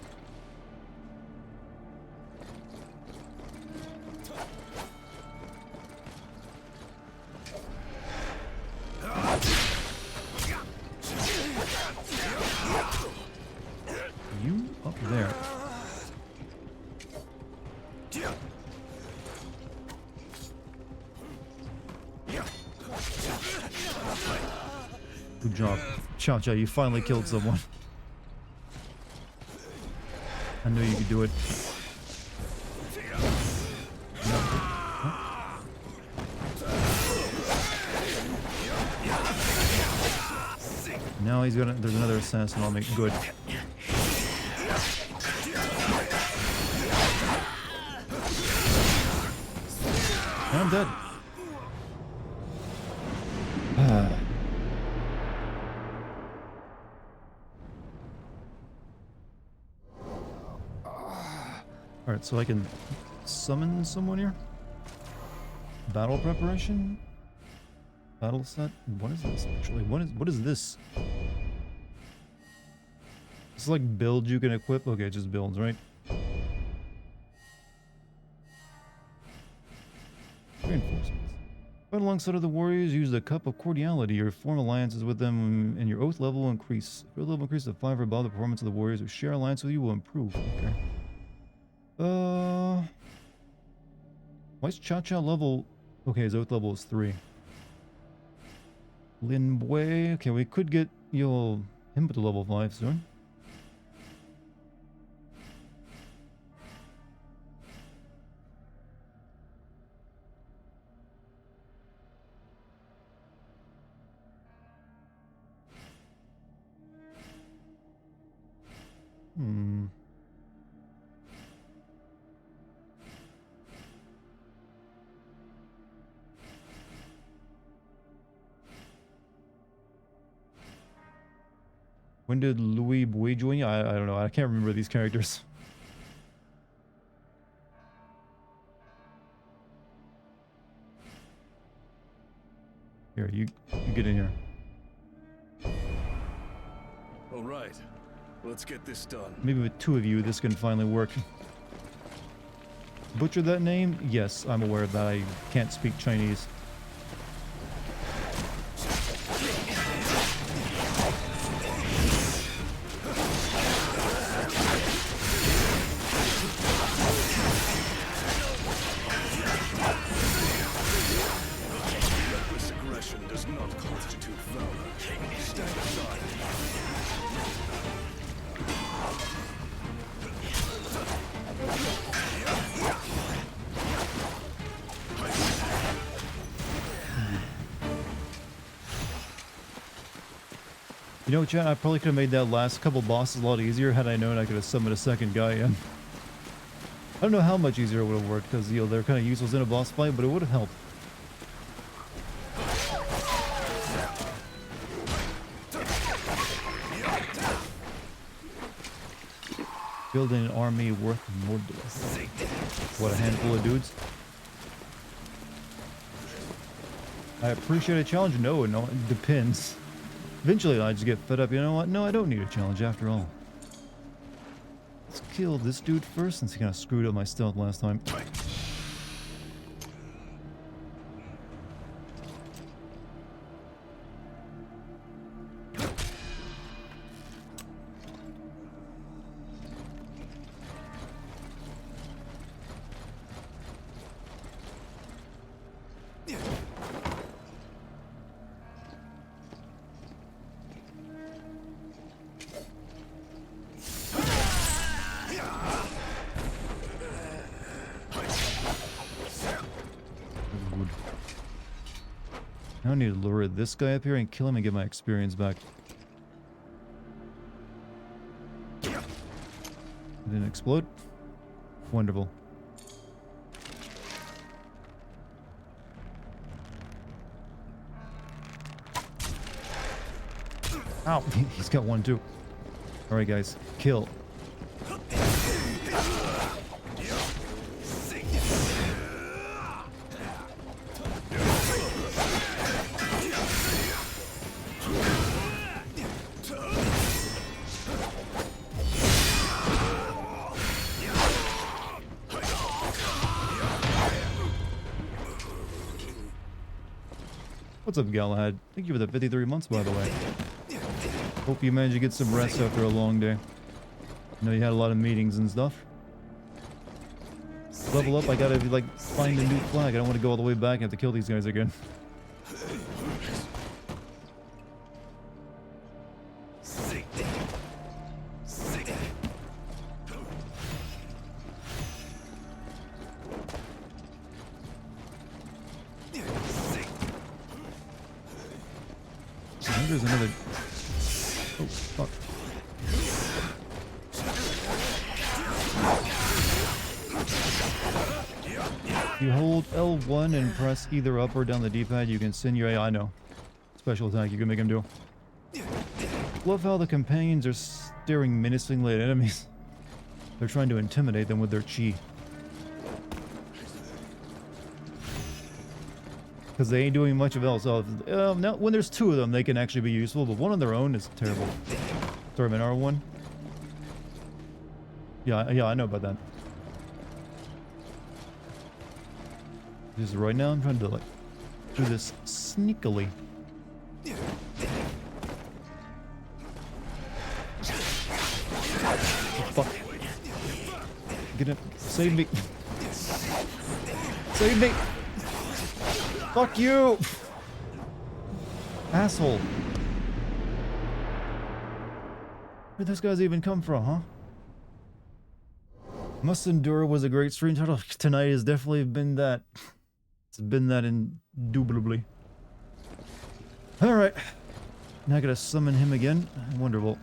You up there. Good job. Cha-Cha, you finally killed someone. I knew you could do it. Now he's gonna. There's another assassin. I'll make good. And I'm dead. Alright, so I can summon someone here? Battle preparation? Battle set? What is this actually? What is this? It's like build you can equip? Okay, just builds, right? Reinforcements. Fight alongside of the warriors, use the cup of cordiality or form alliances with them, and your oath level will increase. If your level increases to 5 or above, the performance of the warriors who share alliance with you will improve. Okay. Why is Cha-Cha level... Okay, his oath level is 3. Lin Bui... Okay, we could get him up to level 5 soon. When did Louis Bui join? I don't know. I can't remember these characters. Here, you get in here. All right, let's get this done. Maybe with 2 of you, this can finally work. Butcher that name? Yes, I'm aware of that. I can't speak Chinese. You know, chat, I probably could have made that last couple bosses a lot easier had I known I could have summoned a second guy in. I don't know how much easier it would have worked, because, you know, they're kind of useless in a boss fight, but it would have helped. Building an army worth more than what, a handful of dudes? I appreciate a challenge. No, it depends. Eventually I just get fed up. You know what? No, I don't need a challenge after all. Let's kill this dude first since he kind of screwed up my stealth last time. Now I need to lure this guy up here and kill him and get my experience back. It didn't explode? Wonderful. Ow! He's got one too. Alright guys, kill. What's up, Galahad? Thank you for the 53 months, by the way. Hope you managed to get some rest after a long day. I know you had a lot of meetings and stuff. Level up, I gotta, like, find a new flag. I don't want to go all the way back and have to kill these guys again. There's another. Oh, fuck. You hold L1 and press either up or down the D-pad. You can send your AI. I know. Special attack you can make him do. Love how the companions are staring menacingly at enemies. They're trying to intimidate them with their chi. Because they ain't doing much of else. Now, when there's two of them, they can actually be useful, but one on their own is terrible. Sorry, man, R1. Yeah, I know about that. Just right now, I'm trying to, like, do this sneakily. Oh, fuck. Get him. Save me. Save me. Fuck you! Asshole. Where'd those guys even come from, huh? Must Endure was a great stream title. Tonight has definitely been that. It's been that indubitably. Alright. Now I gotta summon him again. Wonderful.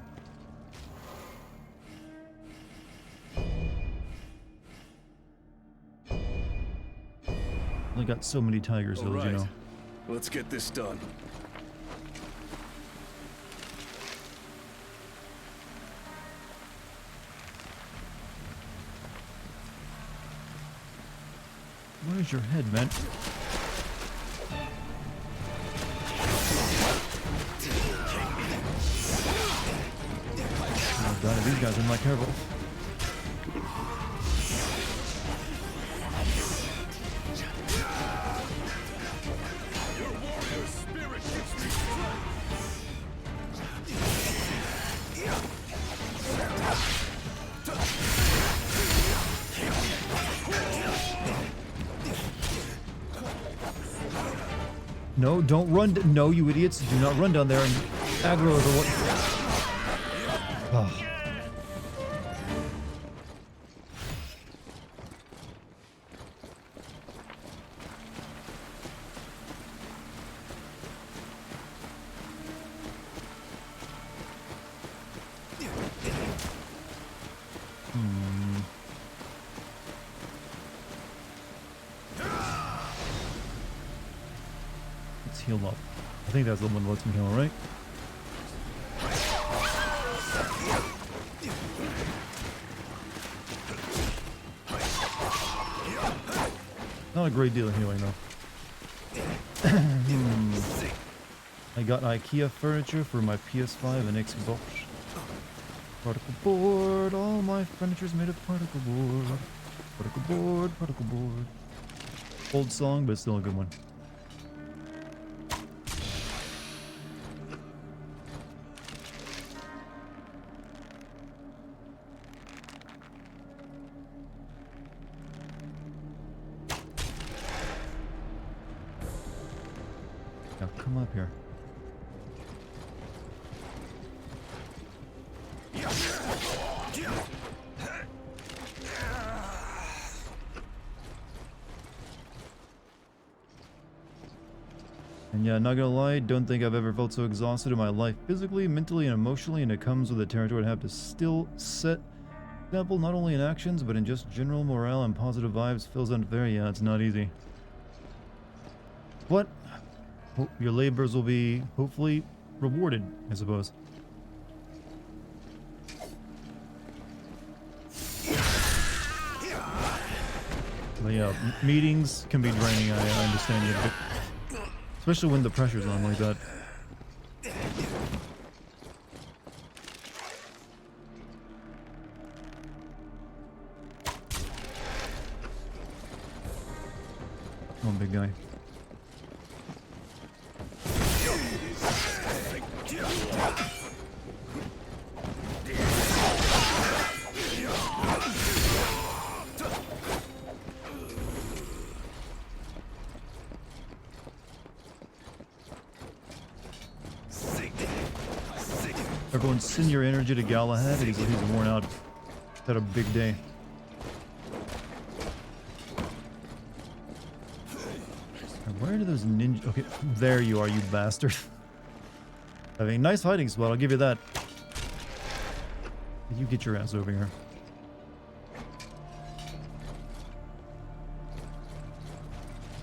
I got so many tigers, you know. Let's get this done. Where's your head, man? Oh god, these guys are not careful. No, don't run. No, you idiots. Do not run down there and aggro over what. Oh. Let's heal up. I think that's the one that lets me heal, right? Not a great deal of healing though. I got IKEA furniture for my PS5 and Xbox. Particle board, all my furniture's made of particle board. Particle board, particle board. Old song, but still a good one. Now come up here. And yeah, not gonna lie, don't think I've ever felt so exhausted in my life physically, mentally, and emotionally, and it comes with the territory to have to still set example not only in actions, but in just general morale and positive vibes. Feels unfair, yeah, it's not easy. But hope your labors will be hopefully rewarded, I suppose. But yeah, meetings can be draining, I understand you. Especially when the pressure's on like that. Come on, big guy. Everyone send your energy to Galahad. He's worn out. He's had a big day. Now, where do those ninja... Okay, there you are, you bastard. Having a nice hiding spot, I'll give you that. You get your ass over here.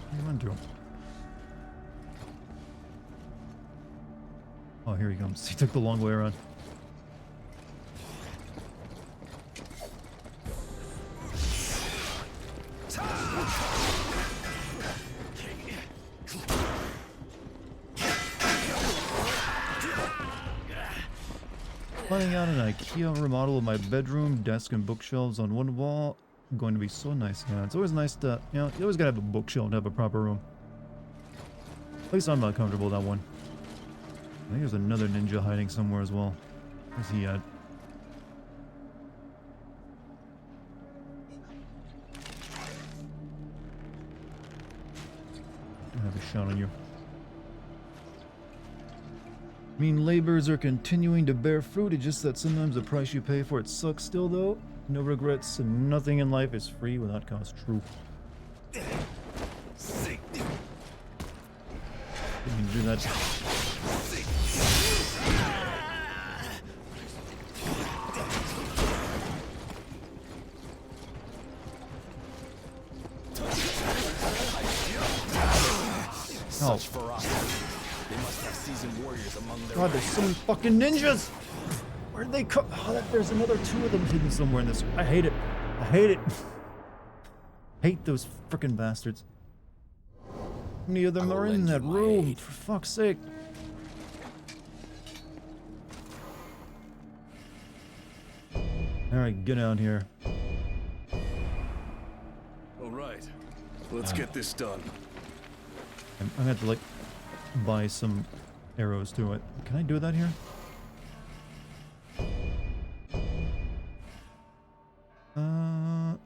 What do you want to do? Oh, here he comes. He took the long way around. Planning out an IKEA remodel of my bedroom, desk, and bookshelves on one wall. Going to be so nice. Yeah, it's always nice to, you know, you always gotta have a bookshelf to have a proper room. At least I'm not comfortable with that one. I think there's another ninja hiding somewhere as well. Where's he at? I have a shot on you. I mean, labors are continuing to bear fruit. It's just that sometimes the price you pay for it sucks still, though. No regrets, and nothing in life is free without cost. True. Didn't do that. Such ferocity. They must have seasoned warriors among their God, there's so many fucking ninjas! Where'd they come? Oh, there's another two of them hidden somewhere in this. I hate it. I hate it. Hate those frickin' bastards. How many of them are in that room? For fuck's sake. Alright, get out here. All right, let's get this done. I'm gonna have to, like, buy some arrows to it. Can I do that here?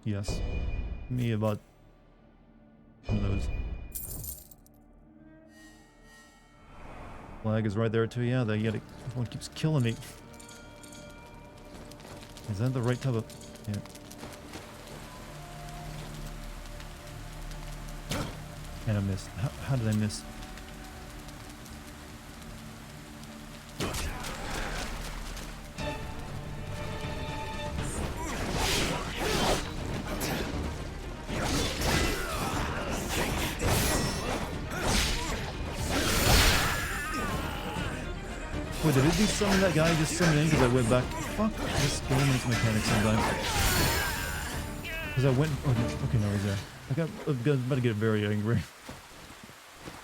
Yes. Me about one of those. Flag is right there too. Yeah, everyone keeps killing me. Is that the right type of? Yeah. And I missed. How did I miss? Wait, did it do something that guy just summoned in because I went back? Fuck this game and its mechanics sometimes. Because I went. Oh, okay, no, he's there. I was about to get very angry.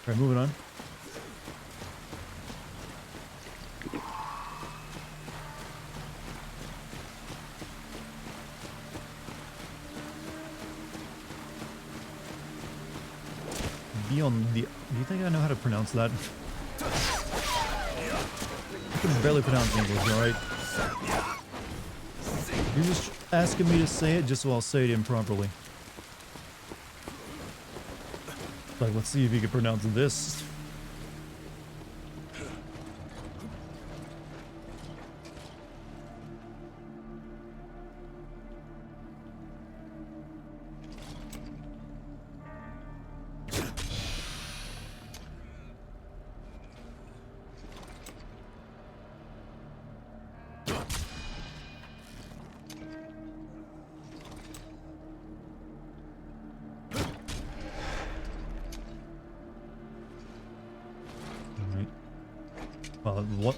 Alright, moving on. Beyond the. Do you think I know how to pronounce that? I can barely pronounce English, alright? You're just asking me to say it just so I'll say it improperly. Like, let's see if you can pronounce this.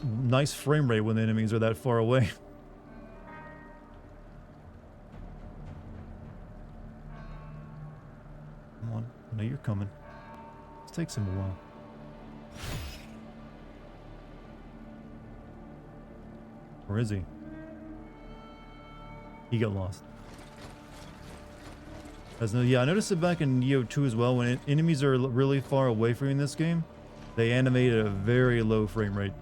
Nice frame rate when the enemies are that far away. Come on, I know you're coming. This takes him a while. Where is he? He got lost. Yeah, I noticed it back in Neo 2 as well. When enemies are really far away from you in this game, they animate at a very low frame rate.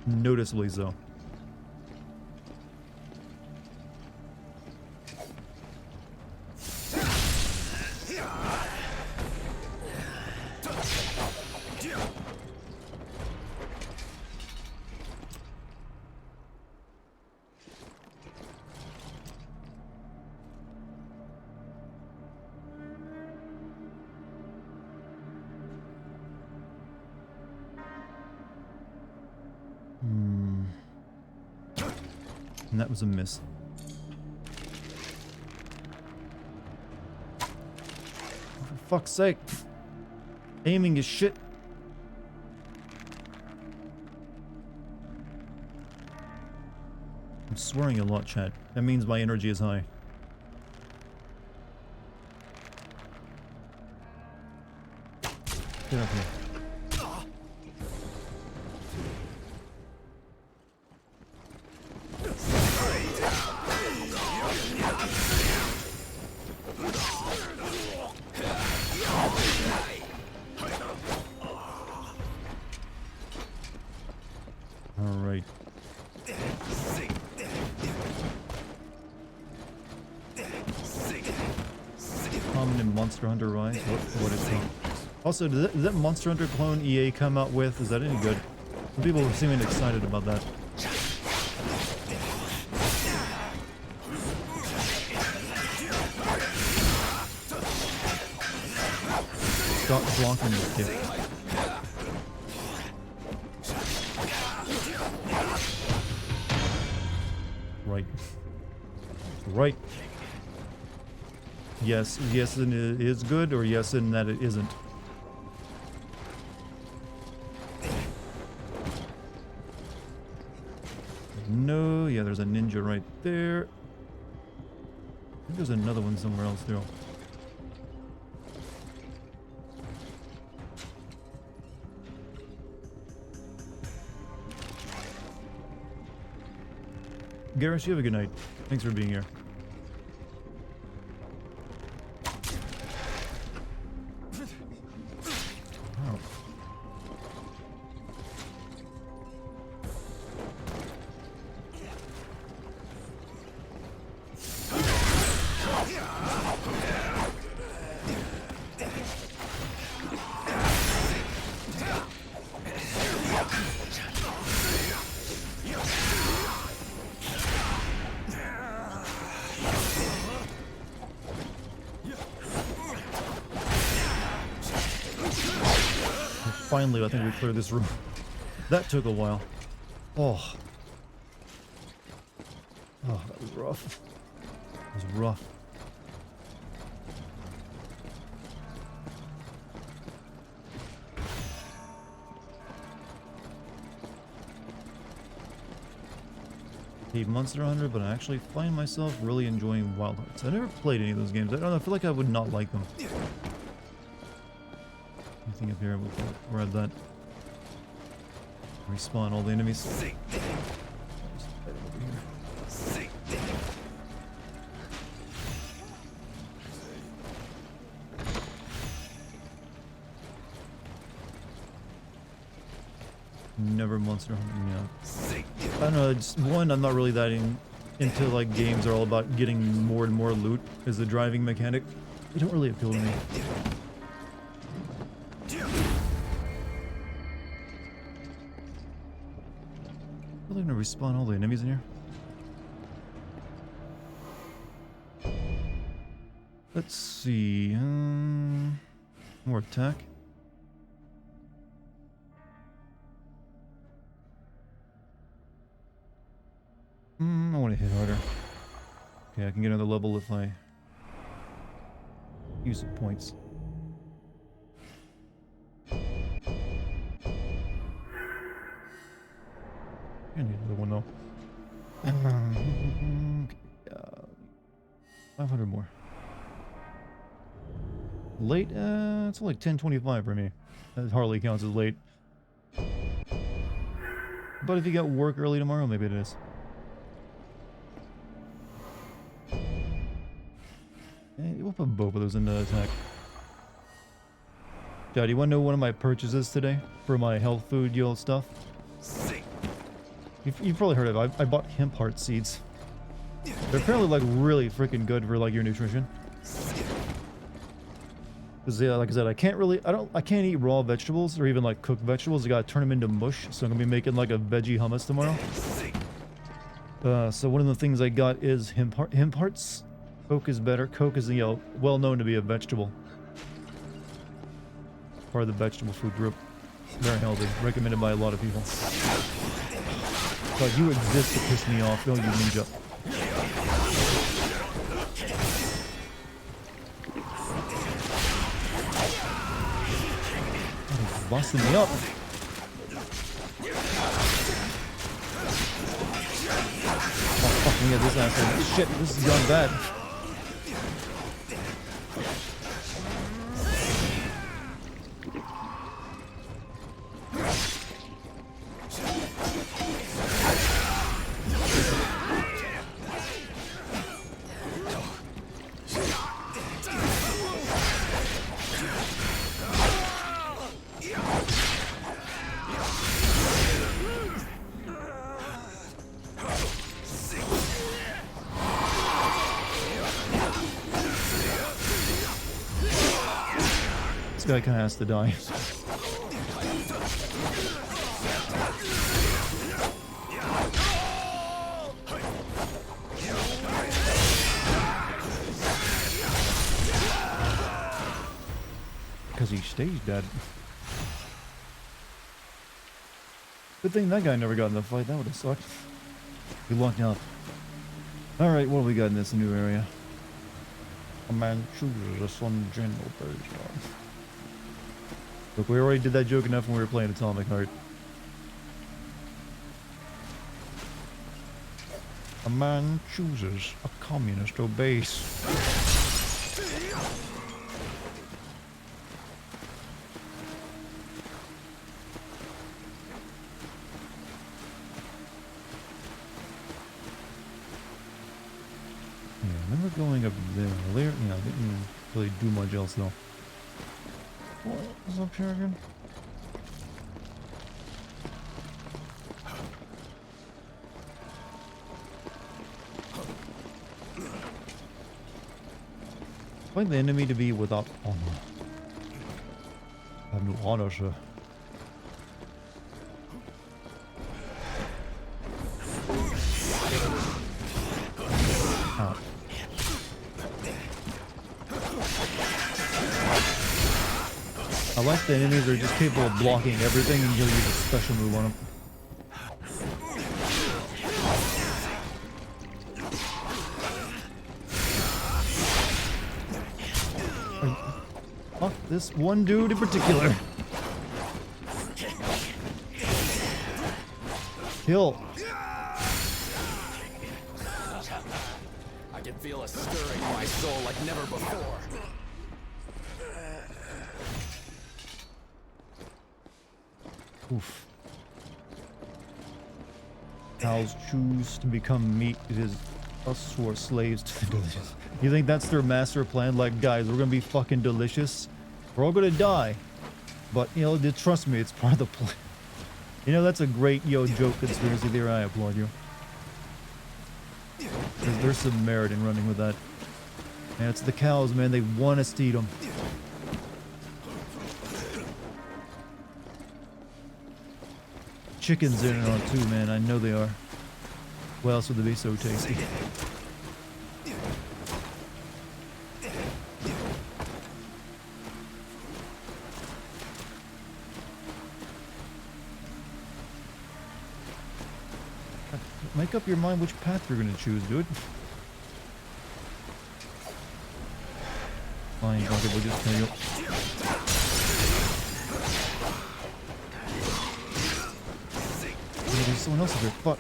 Noticeably so. And that was a miss. Oh, for fuck's sake. Aiming is shit. I'm swearing a lot, chat. That means my energy is high. Get up here. Alright. Common in Monster Hunter Rise? What is it? Also, does that Monster Hunter clone EA come out with? Is that any good? Some people are seeming excited about that. Stop blocking this kid. Right. Right. Yes, yes, and it is good, or yes, and that it isn't. No, yeah, there's a ninja right there. I think there's another one somewhere else, too. Garrus, you have a good night. Thanks for being here. Oh. Finally, I think we cleared this room. That took a while. Oh. Oh, that was rough. It was rough. hate Monster Hunter, but I actually find myself really enjoying Wild Hearts. I never played any of those games. I don't know, I feel like I would not like them. Anything up here? We'll grab that. Respawn all the enemies. Just head over here. Never Monster Hunter, yeah. I don't know, it's one, I'm not really that into like games that are all about getting more and more loot as the driving mechanic. They don't really appeal to me. Really gonna respawn all the enemies in here? Let's see, more attack. I want to hit harder. Okay, I can get another level if I use the points. I need another one though. Okay, 500 more. Late? It's only 10:25 for me. That hardly counts as late. But if you got work early tomorrow, maybe it is. We'll put both of those into attack. Dad, you want to know one of my purchases today for my health food yield stuff? You've probably heard of it. I bought hemp heart seeds. They're apparently like really freaking good for like your nutrition. Cause yeah, like I said, I can't eat raw vegetables or even like cooked vegetables. I gotta turn them into mush. So I'm gonna be making like a veggie hummus tomorrow. So one of the things I got is hemp hearts. Coke is better. Coke is, you know, well known to be a vegetable. Part of the vegetable food group. Very healthy. Recommended by a lot of people. But you exist to piss me off, don't you, Ninja? Oh, he's busting me up. Oh, fucking yeah, this asshole. Shit, this has gone bad. This guy kind of has to die. Because he stays dead. Good thing that guy never got in the fight. That would have sucked. We locked up. Alright, what do we got in this new area? A man chooses a Sun General Bergeron. Look, we already did that joke enough when we were playing Atomic Heart. A man chooses, a communist obeys. Yeah, I remember going up there. Yeah, I didn't really do much else though. What is up here again? Find the enemy to be without honor. I have no honor, sir. Ow. I like the enemies are just capable of blocking everything and you'll use a special move on them. Fuck this one dude in particular. Kill. can feel a stirring in my soul like never before. Oof. Cows choose to become meat. It is us who are slaves to the delicious. You think that's their master plan? Like, guys, we're gonna be fucking delicious. We're all gonna die. But, you know, trust me, it's part of the plan. You know, that's a great, joke conspiracy theory. I applaud you. There's some merit in running with that. And it's the cows, man. They want us to eat them. Chickens in it on too, man. I know they are. Why else would they be so tasty? Make up your mind which path you're gonna choose, dude. Fine, fuck it, we'll just kill you. Oh, there's someone else up there. Fuck.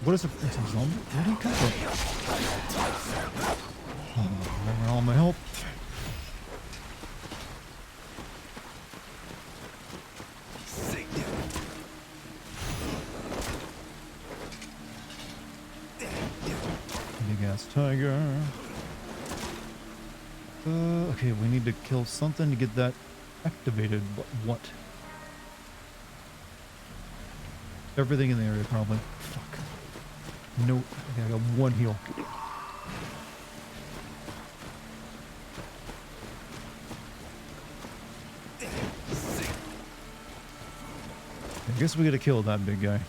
What is it? It's a zombie? Where did he come from? Oh, all my help. Big ass tiger. Okay, we need to kill something to get that activated, but what? Everything in the area, probably. Fuck. No, okay, I got one heal. I guess we gotta kill that big guy.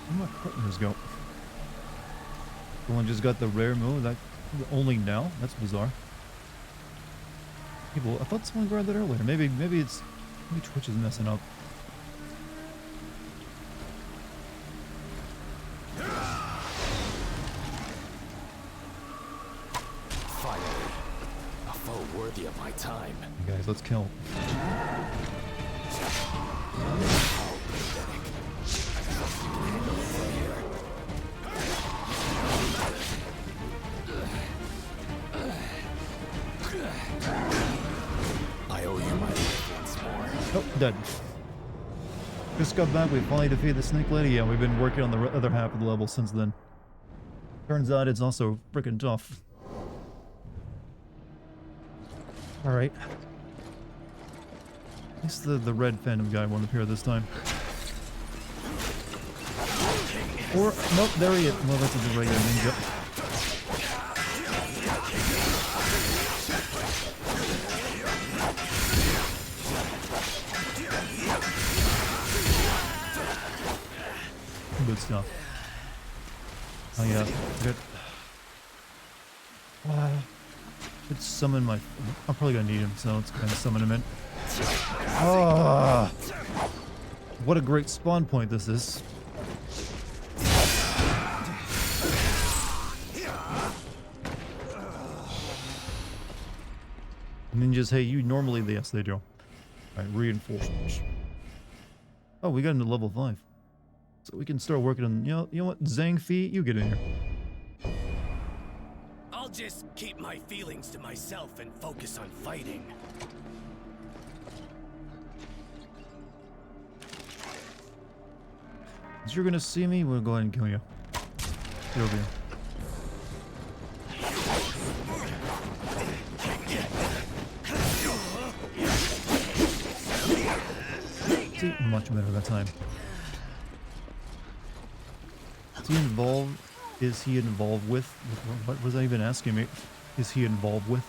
Where'd my partners go? The one just got the rare move. That only now? That's bizarre. People, I thought someone grabbed that earlier. Maybe Twitch is messing up. Finally, a foe worthy of my time. Hey guys, let's kill. I owe you my life once more. Oh, dead. Just got back. We finally defeated the snake lady. Yeah, we've been working on the other half of the level since then. Turns out it's also freaking tough. Alright. At least the red phantom guy won't appear this time. Or, nope, there he is. Well, that's a regular ninja. Good stuff. Oh yeah, good. Should summon my... I'm probably gonna need him, so let's kind of summon him in. Ah, what a great spawn point this is. Ninjas, hey, you normally... Yes, they do. Alright, reinforcements. Oh, we got into level 5. So we can start working on... You know what? Zhang you get in here. I'll just keep my feelings to myself and focus on fighting. Since you're gonna see me, we'll go ahead and kill you. Get over here. See, much better that time. Is he involved? Is he involved with? What was I even asking me? Is he involved with?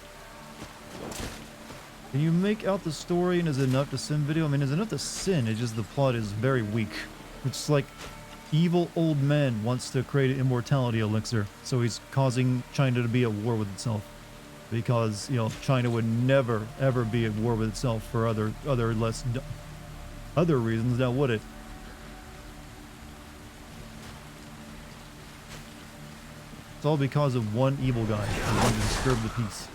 Can you make out the story and is it enough to sin video? I mean, it's enough to sin, it's just the plot is very weak. It's like evil old man wants to create an immortality elixir, so he's causing China to be at war with itself. Because, you know, China would never, ever be at war with itself for other reasons, now would it? It's all because of one evil guy who wanted to disturb the peace.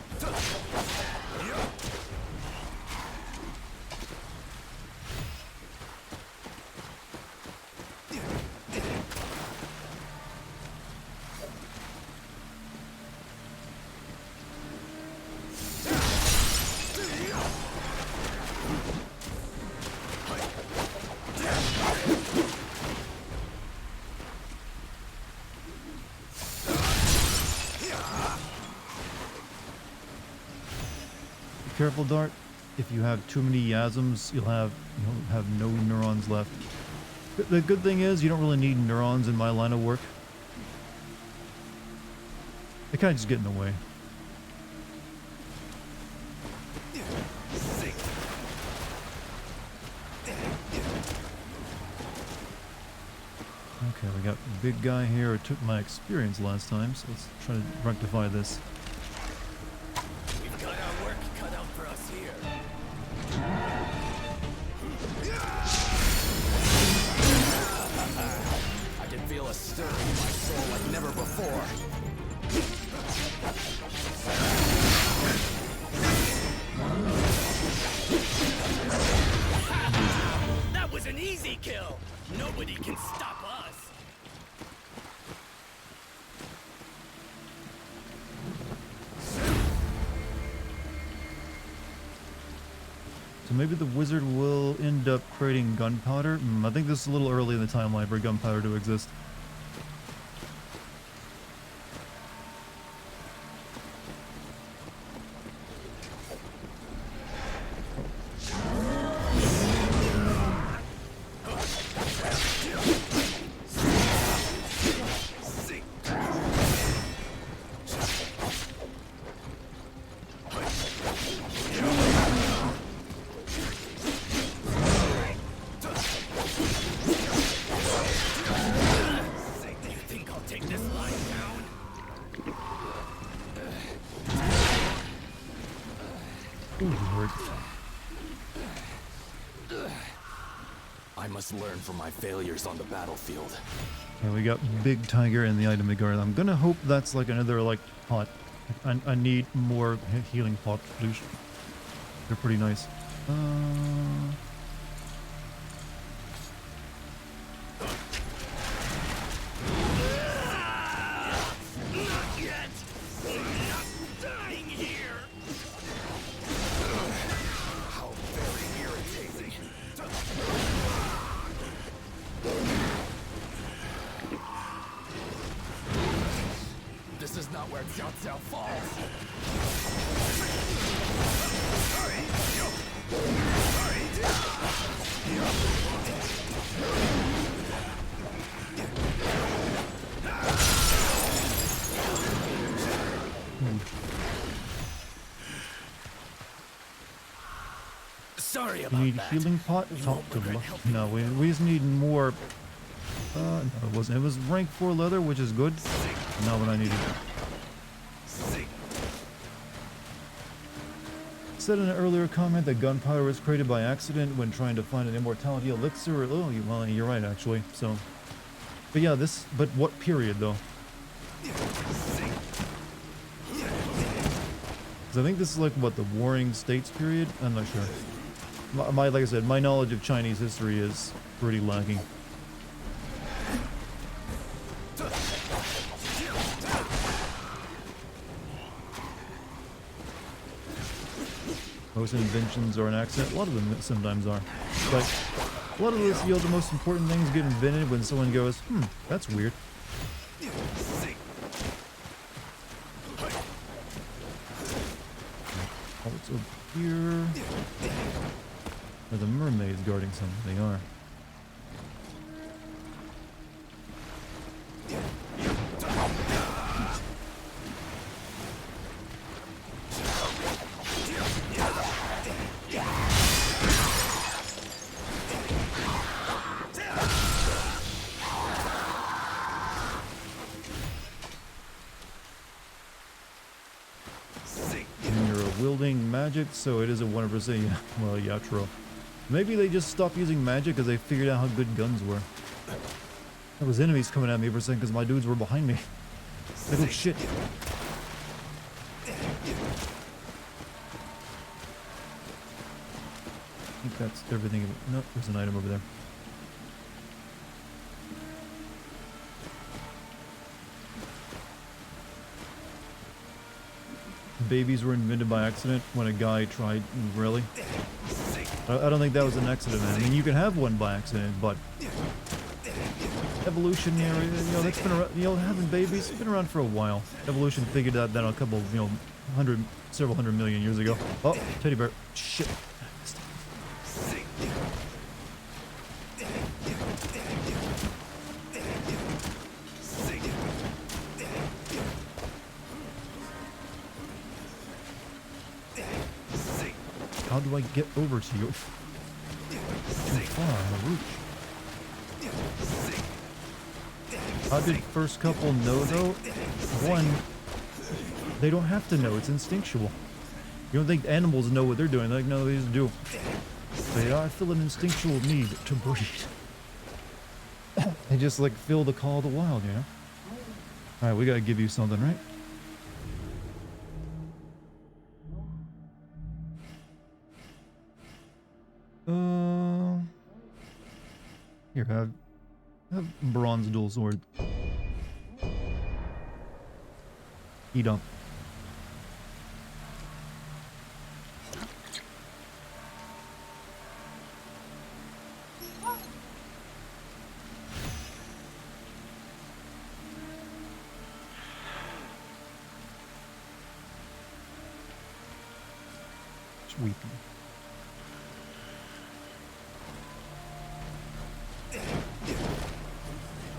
Careful, Dart. If you have too many Yasms, you'll have no neurons left. The good thing is you don't really need neurons in my line of work. They kind of just get in the way. Okay, we got a big guy here. It took my experience last time, so let's try to rectify this. We've got our work cut out for us here. I can feel a stir in my soul like never before. That was an easy kill. Nobody can stop us. So maybe the wizard will end up creating gunpowder. I think this is a little early in the timeline for gunpowder to exist. I must learn from my failures on the battlefield. Okay, we got Big Tiger in the item guard. I'm gonna hope that's like another like pot. I need more healing pot, please. They're pretty nice. Not yet. I'm not dying here. How very irritating. This is not where Cao Cao falls. Sorry You about need that. healing pot? Talk to Luck. No, we just need more. No, it wasn't. It was rank 4 leather, which is good. Not what I needed. Said in an earlier comment that gunpowder was created by accident when trying to find an immortality elixir. Oh, well, you're right, actually. So, but yeah, this. But what period though? Because I think this is like what, the Warring States period. I'm not sure. Like I said, my knowledge of Chinese history is pretty lacking. Most inventions are an accident. A lot of them sometimes are. But a lot of this, the most important things get invented when someone goes, that's weird. Oh, it's over here. Are the mermaids guarding something? They are. Wielding magic, so it is a 100%. Yeah, well, yeah, true. Maybe they just stopped using magic because they figured out how good guns were. There was enemies coming at me for a second because my dudes were behind me. Like, oh shit. I think that's everything. Nope, there's an item over there. Babies were invented by accident when a guy tried. Really? I don't think that was an accident, man. I mean, you can have one by accident, but evolutionary, you know, that's been around. You know, having babies been around for a while. Evolution figured out that a couple, you know, several hundred million years ago. Oh, teddy bear. Shit. How do I get over to you? Too far on the route. How did first couple know though? One, they don't have to know, it's instinctual. You don't think animals know what they're doing? They're like, no, they just do. They feel an instinctual need to breed. They just like feel the call of the wild, you know? Alright, we gotta give you something, right? Here, have bronze dual sword. Eat up. Weeping.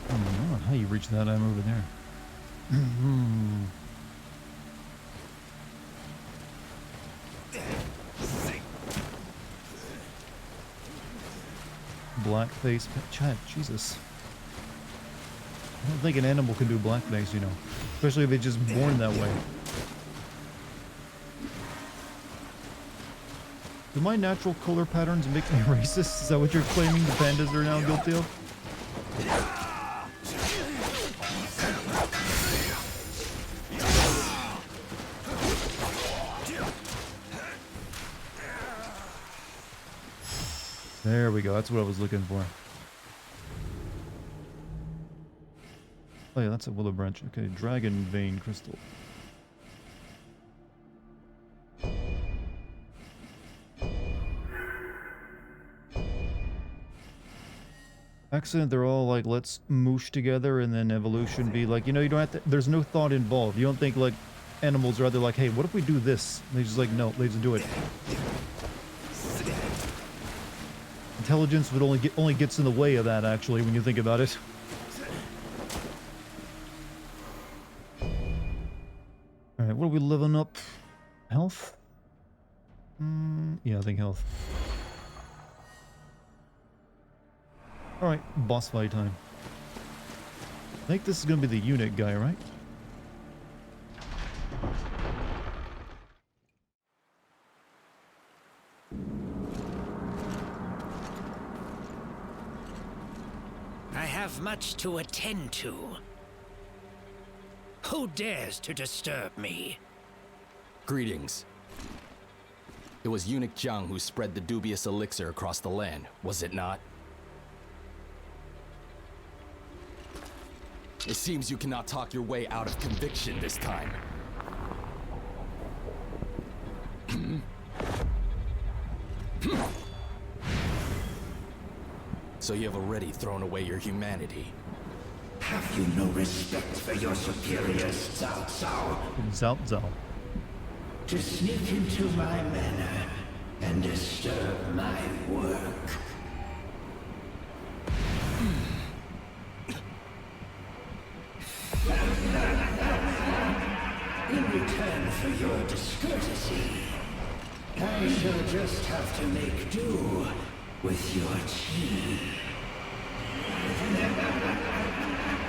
I don't know how you reach that item over there. Blackface chat, Jesus. I don't think an animal can do blackface, you know. Especially if it's just born that way. Do my natural color patterns make me racist? Is that what you're claiming the pandas are now guilty of? There we go, that's what I was looking for. Oh yeah, that's a willow branch. Okay, dragon vein crystal. Accident, they're all like, let's moosh together, and then evolution be like, you know, you don't have to, there's no thought involved. You don't think like animals are either like, hey, what if we do this? And they just like, no, they just do it. Intelligence would only gets in the way of that, actually, when you think about it. Alright, what are we living up? Health? Yeah, I think health. Alright, boss fight time. I think this is gonna be the unit guy, right? I have much to attend to. Who dares to disturb me? Greetings. It was Eunuch Zhang who spread the dubious elixir across the land, was it not? It seems you cannot talk your way out of conviction this time. So you have already thrown away your humanity. Have you no respect for your superiors, Cao Cao? Zao Zao. To sneak into my manor and disturb my work. In return for your discourtesy, I shall just have to make do with your chi.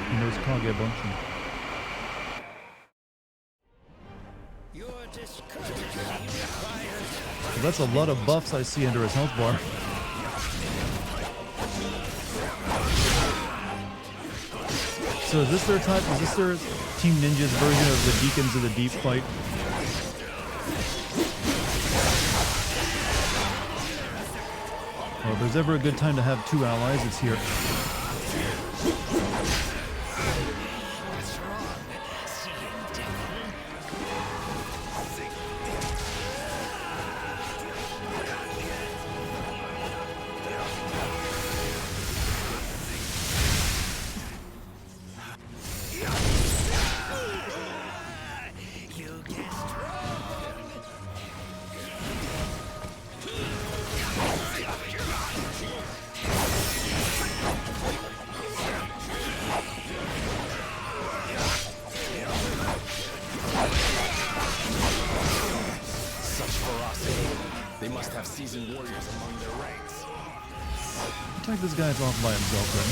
He knows Kage Bunchen. Your discourtesy requires... So that's a lot of buffs I see under his health bar. So is this their type? Is this their Team Ninja's version of the Deacons of the Deep fight? Well, if there's ever a good time to have two allies, it's here. Attack this guy's off by himself then.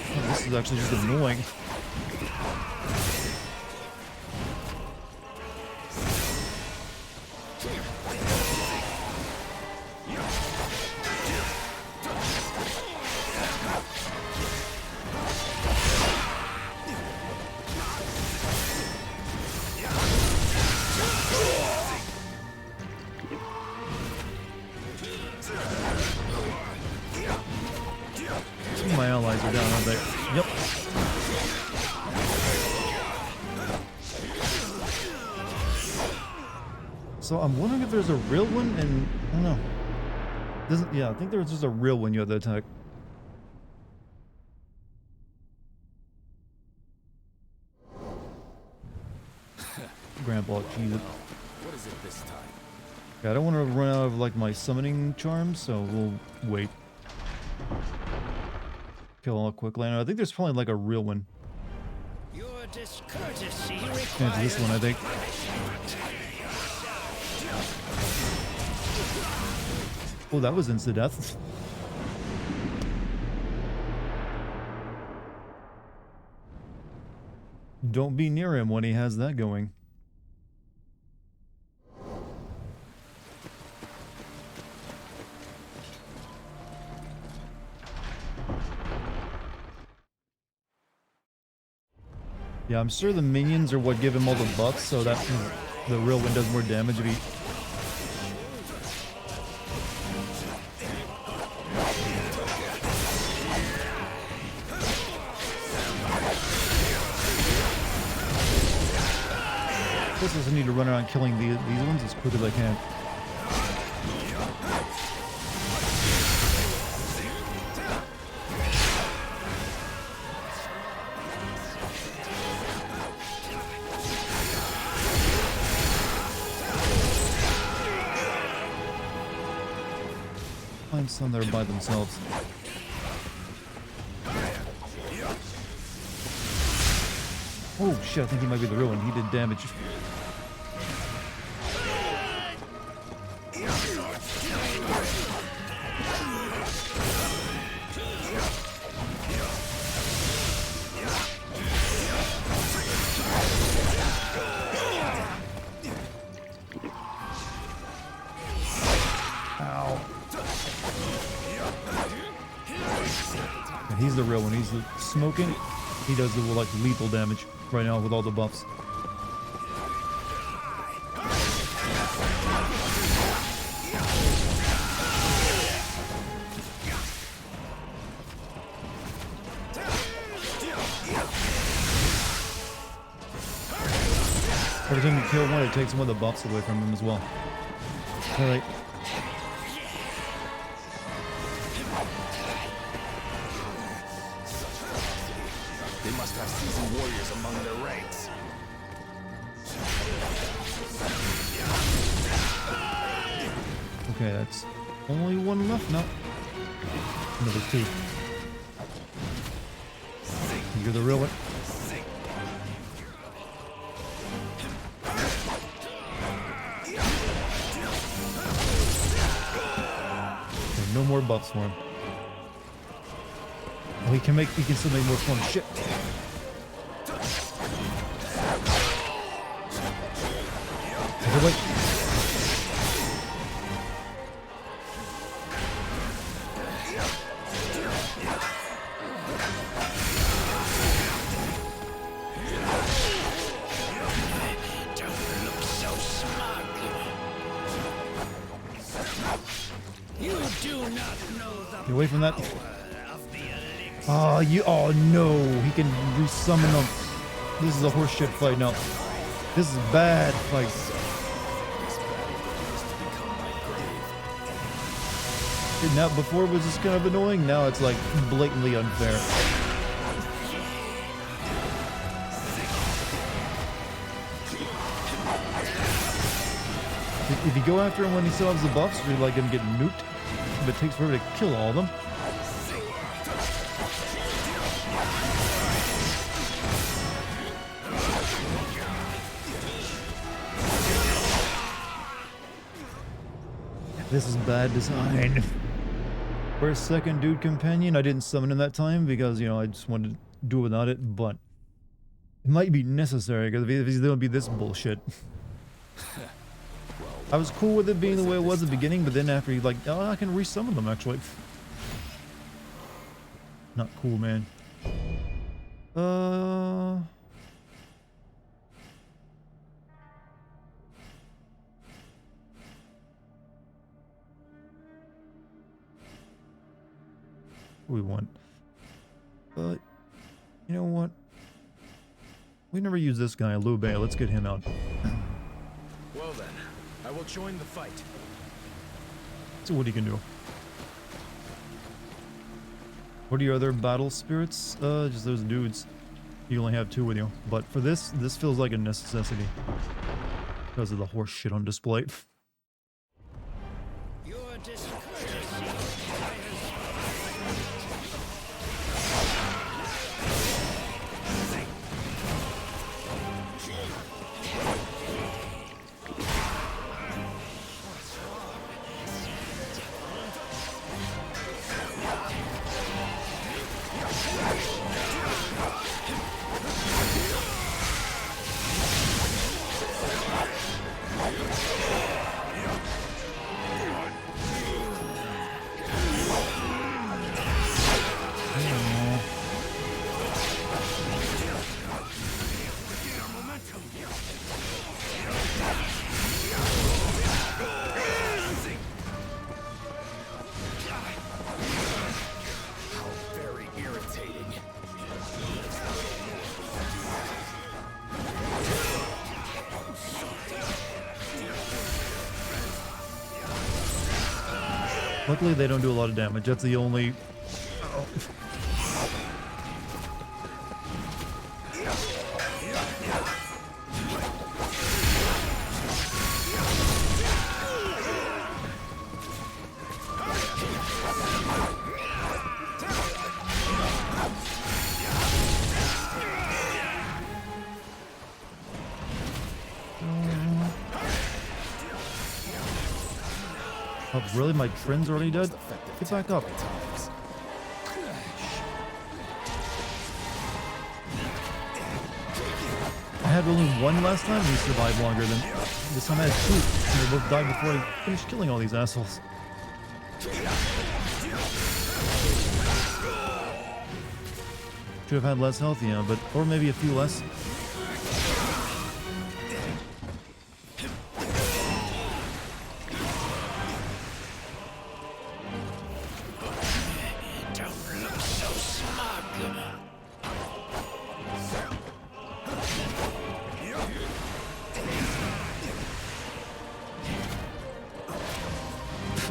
Oh, this is actually just annoying. My allies are down, aren't they? Yep. So I'm wondering if there's a real one, and I don't know. Yeah, I think there's just a real one you have to attack. Grandpa, Jesus. What is it this time? Yeah, I don't want to run out of like my summoning charms, so we'll wait. Kill all quickly. I think there's probably like a real one. Your discourtesy It's this one, I think. Oh, that was insta-death. Don't be near him when he has that going. Yeah, I'm sure the minions are what give him all the buffs, so that the real one does more damage if he... I guess I just need to run around killing these ones as quick as I can. Find some there by themselves. Oh shit, I think he might be the real one. He did damage. He's the real one. He's the smoking. He does the like lethal damage right now with all the buffs. Every time you kill one, it takes one of the buffs away from him as well. All right. They must have seasoned warriors among their ranks. Okay, that's only one left now. No, there's two. You're the real one. Okay, no more buffs for him. Oh, he can still make more fun shit. wait. Get away from that. Oh, oh no, he can resummon them. This is a horseshit fight now. This is a bad fight. Now, before it was just kind of annoying, now it's like blatantly unfair. If you go after him when he still has the buffs, you're like gonna get nuked. But it takes forever to kill all of them. This is bad design. For a second dude companion, I didn't summon him that time because, you know, I just wanted to do it without it, but it might be necessary because if he's gonna be this bullshit. I was cool with it being the way it was at the beginning, but then after he's like, oh, I can resummon them actually. Not cool, man. We want, but you know what? We never use this guy, Liu Bei. Let's get him out. Well then, I will join the fight. See what he can do. What are your other battle spirits? Just those dudes. You only have 2 with you. But for this feels like a necessity because of the horse shit on display. Your discourtesy. Luckily, they don't do a lot of damage. That's the only... Oh. Oh, really? My friend's already dead? Get back up. I had only 1 last time, he survived longer than this time I had 2, and they both died before I finished killing all these assholes. Should have had less health, yeah, but, or maybe a few less.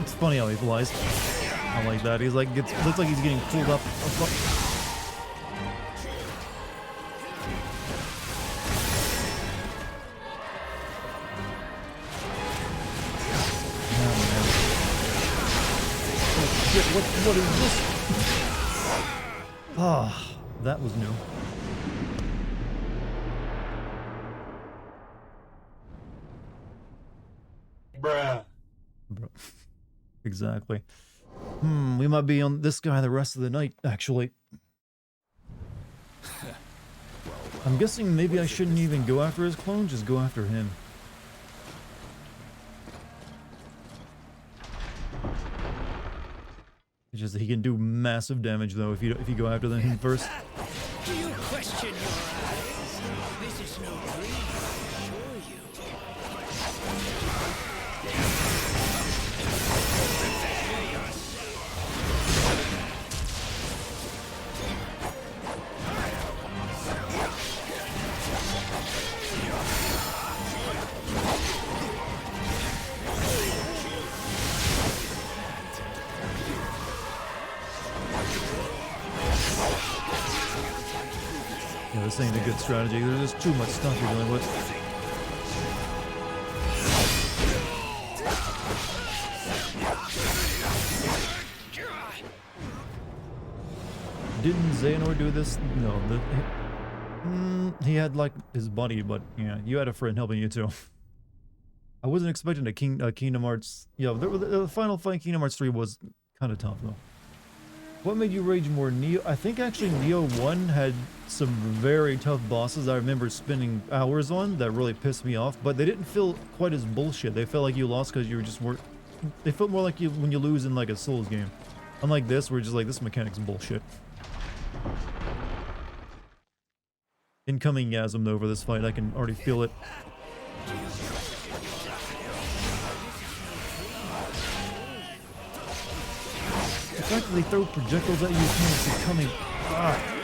It's funny how he flies. I like that. He's like, looks like he's getting pulled up. Oh shit! What is this? Ah, that was new. Bruh. Exactly. We might be on this guy the rest of the night, actually. I'm guessing maybe I shouldn't even go after his clone, just go after him. It's just that he can do massive damage though if you go after him first. Do you question your eyes? This is no dream, I assure you. Yeah, this ain't a good strategy. There's just too much stuff you're dealing with. Didn't Xehanort do this? No. He had like his buddy, but yeah, you had a friend helping you too. I wasn't expecting a Kingdom Hearts. Yeah, the final fight in Kingdom Hearts 3 was kind of tough though. What made you rage more, Neo? I think actually Neo 1 had some very tough bosses I remember spending hours on that really pissed me off, but they didn't feel quite as bullshit. They felt like you lost because you were just weren't. They felt more like you when you lose in like a Souls game. Unlike this, where just like this mechanic's bullshit. Incoming Yasm though for this fight, I can already feel it. The fact that they throw projectiles at you, you can't see coming. Ah.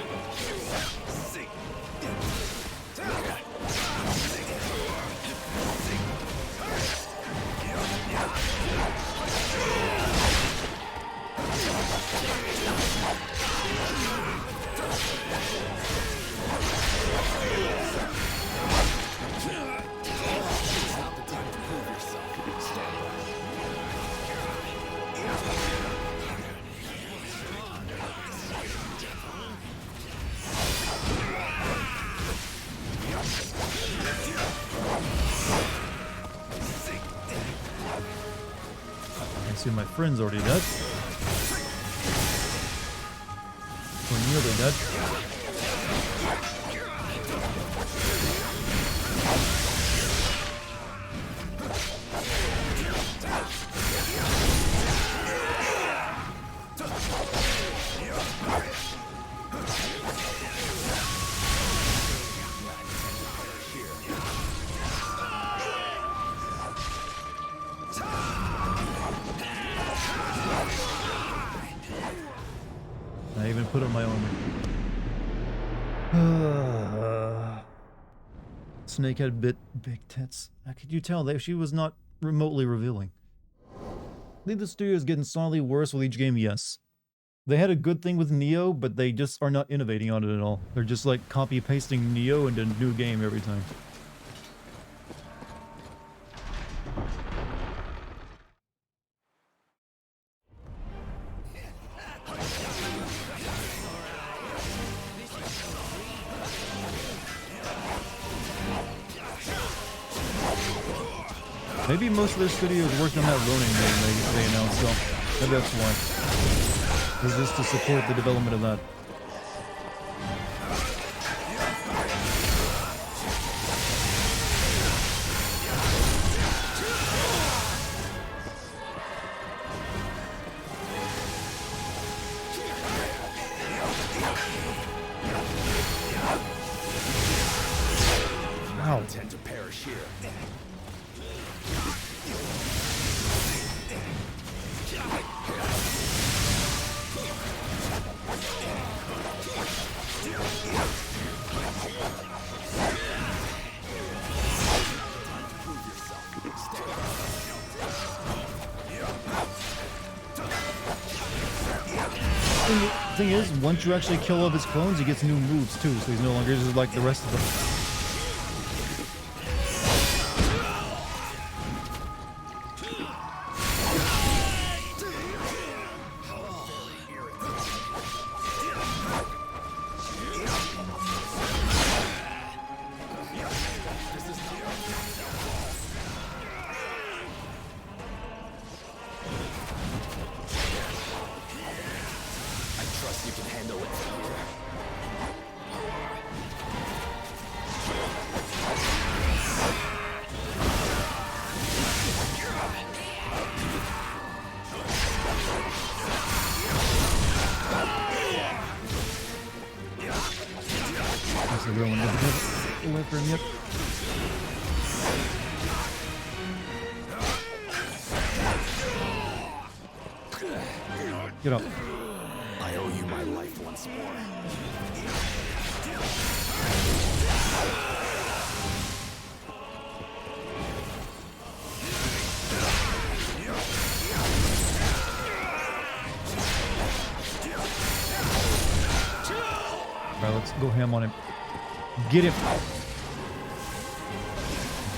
See, my friend's already dead. We're nearly dead. I even put on my armor. Snake had big tits. How could you tell that she was not remotely revealing? I think the studio is getting solidly worse with each game, yes. They had a good thing with Neo, but they just are not innovating on it at all. They're just like copy-pasting Neo into a new game every time. Maybe most of their studios worked on that Ronin game they announced, so maybe that's why. It was just to support the development of that. Wow. Tend to perish here. The thing is, once you actually kill all of his clones, he gets new moves too, so he's no longer just like the rest of them. You can handle it from here. aggro and away from him. Yep. Get up. I owe you my life once more. Alright, let's go ham on him. Get him. Oh,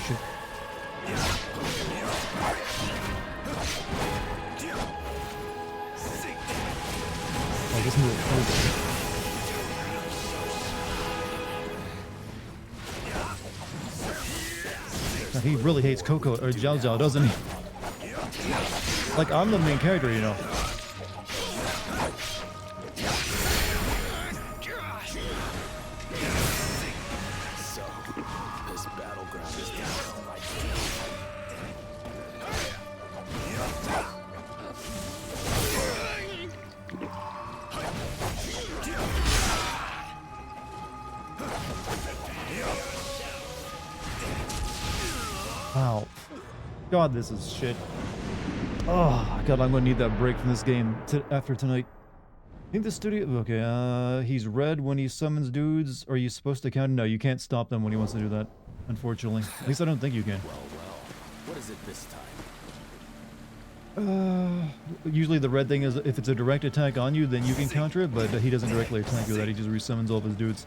shit. Oh, this move. Now, he really hates Coco or Zhao Zhao, doesn't he? Like, I'm the main character, you know. So, this battleground is down on my Wow. God, this is shit. Oh, God, I'm gonna need that break from this game after tonight. I think the studio... Okay, he's red when he summons dudes. Are you supposed to count? No, you can't stop them when he wants to do that, unfortunately. At least I don't think you can. Well, what is it this time? Usually the red thing is if it's a direct attack on you, then you can counter it, but he doesn't directly attack you with that. He just resummons all of his dudes.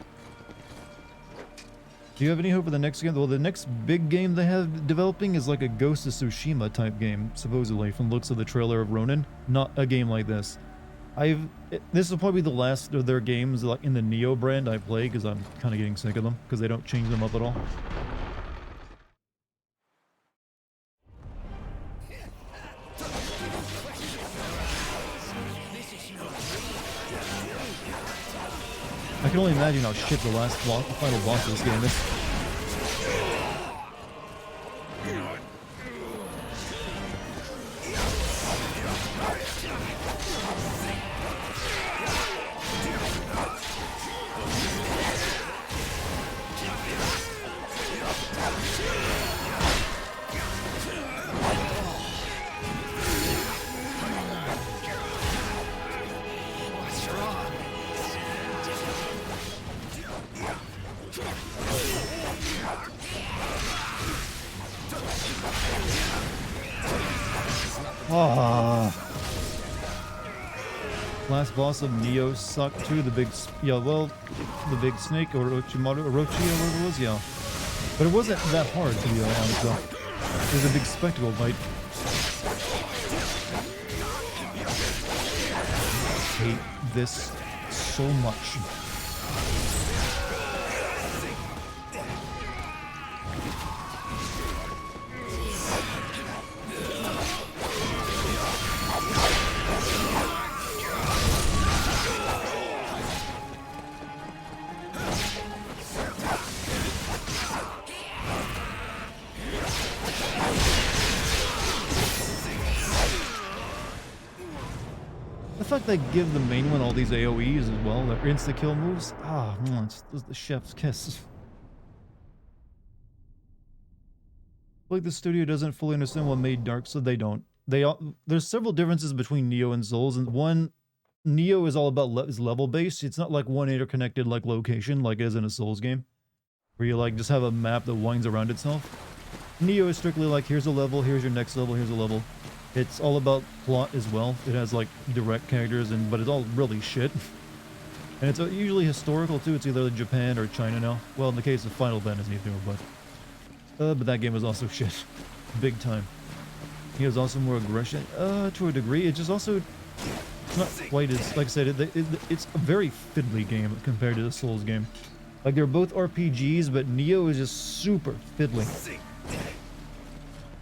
Do you have any hope for the next game? Well, the next big game they have developing is like a Ghost of Tsushima type game, supposedly, from looks of the trailer of Ronin. Not a game like this. This will probably be the last of their games like in the Neo brand I play, because I'm kind of getting sick of them, because they don't change them up at all. I can only imagine how shit the final boss of this game is. Last boss of Neo sucked too. The big, the big snake or Orochimaru, or whatever it was, yeah. But it wasn't that hard to be honest though. It was a big spectacle fight. I hate this so much. The fact they give the main one all these AoEs as well, their insta-kill moves. Ah, it's the chef's kiss. Like the studio doesn't fully understand what made Dark, so they don't. There's several differences between Neo and Souls, and one, Neo is all about is level based. It's not like one interconnected like location like it is in a Souls game, where you like just have a map that winds around itself. Neo is strictly like, here's a level, here's your next level, here's a level. It's all about plot as well. It has like direct characters, but it's all really shit. And it's usually historical too. It's either Japan or China now. Well, in the case of Final Fantasy too, but that game was also shit, big time. He has also more aggression, to a degree. It's just also not quite as, like I said, it's a very fiddly game compared to the Souls game. Like they're both RPGs, but Neo is just super fiddly.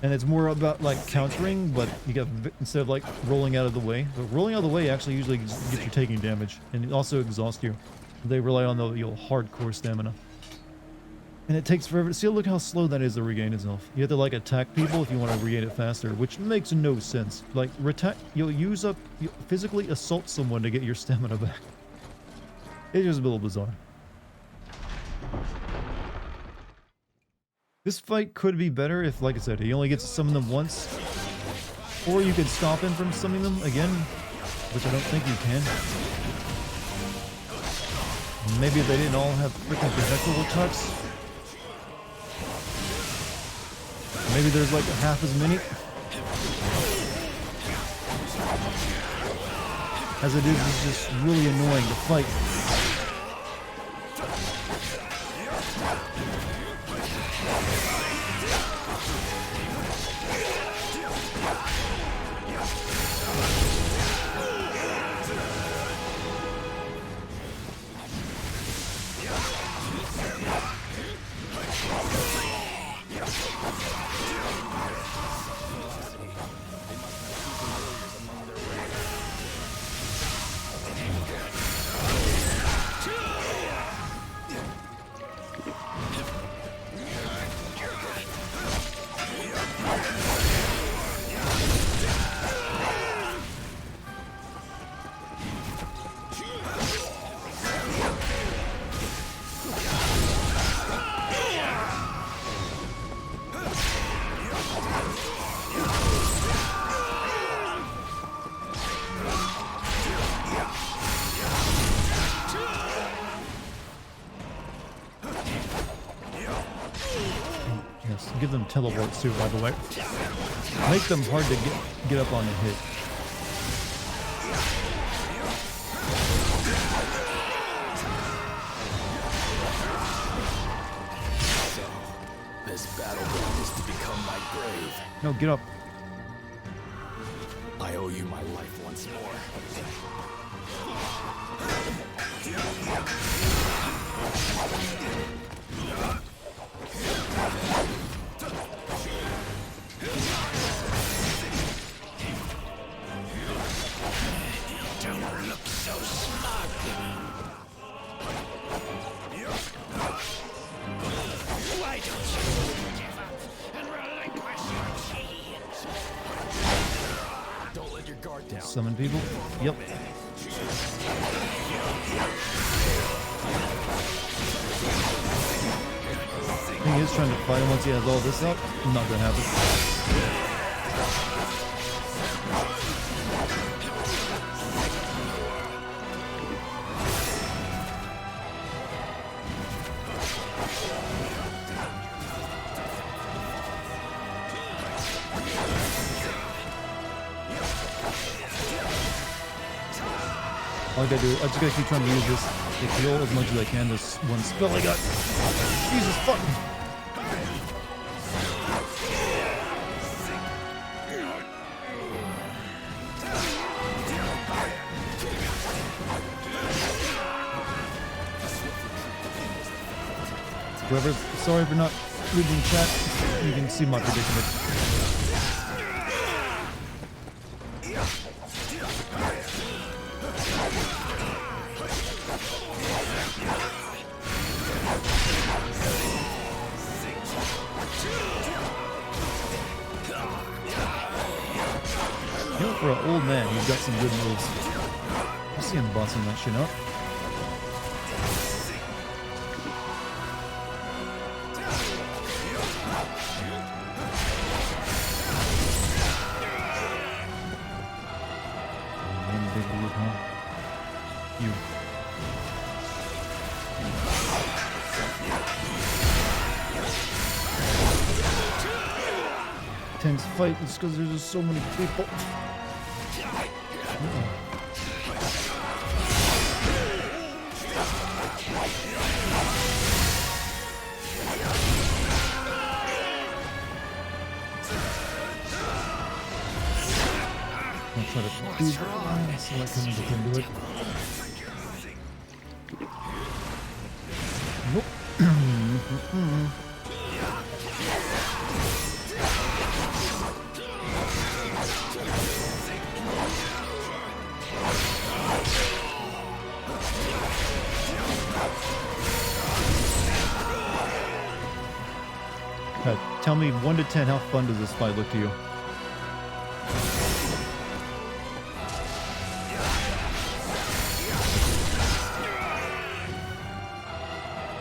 And it's more about like countering, but you got, instead of like rolling out of the way. But rolling out of the way actually usually gets you taking damage, and it also exhausts you. They rely on the hardcore stamina. And it takes forever. See, look how slow that is to regain itself. You have to like attack people if you want to regain it faster, which makes no sense. Like, you'll physically assault someone to get your stamina back. It's just a little bizarre. This fight could be better if, like I said, he only gets to summon them once. Or you could stop him from summoning them again, which I don't think you can. Maybe they didn't all have freaking projectile attacks. Maybe there's like half as many. As it is, it's just really annoying to fight. Give them teleports too, by the way. Make them hard to get up on a hit. This battleground is to become my grave. No, get up. I owe you my life once more. Don't look so smug. Why don't you give up and relinquish your chains? Don't let your guard down. Summon people? Yep. He is trying to fight him once he has all this up. Not gonna happen. All I gotta do, I just gotta keep trying to use this to heal as much as I can. This one spell I got. Jesus fuck. Whoever, sorry for not reading chat. You can see my predicament. You know, for an old man, he's got some good moves. I see him bossing that shit up. One big loop, huh? You. Tense fight is because there's just so many people. I'll try to do that so I can do it. Nope. Tell me 1 to 10, how fun does this fight look to you?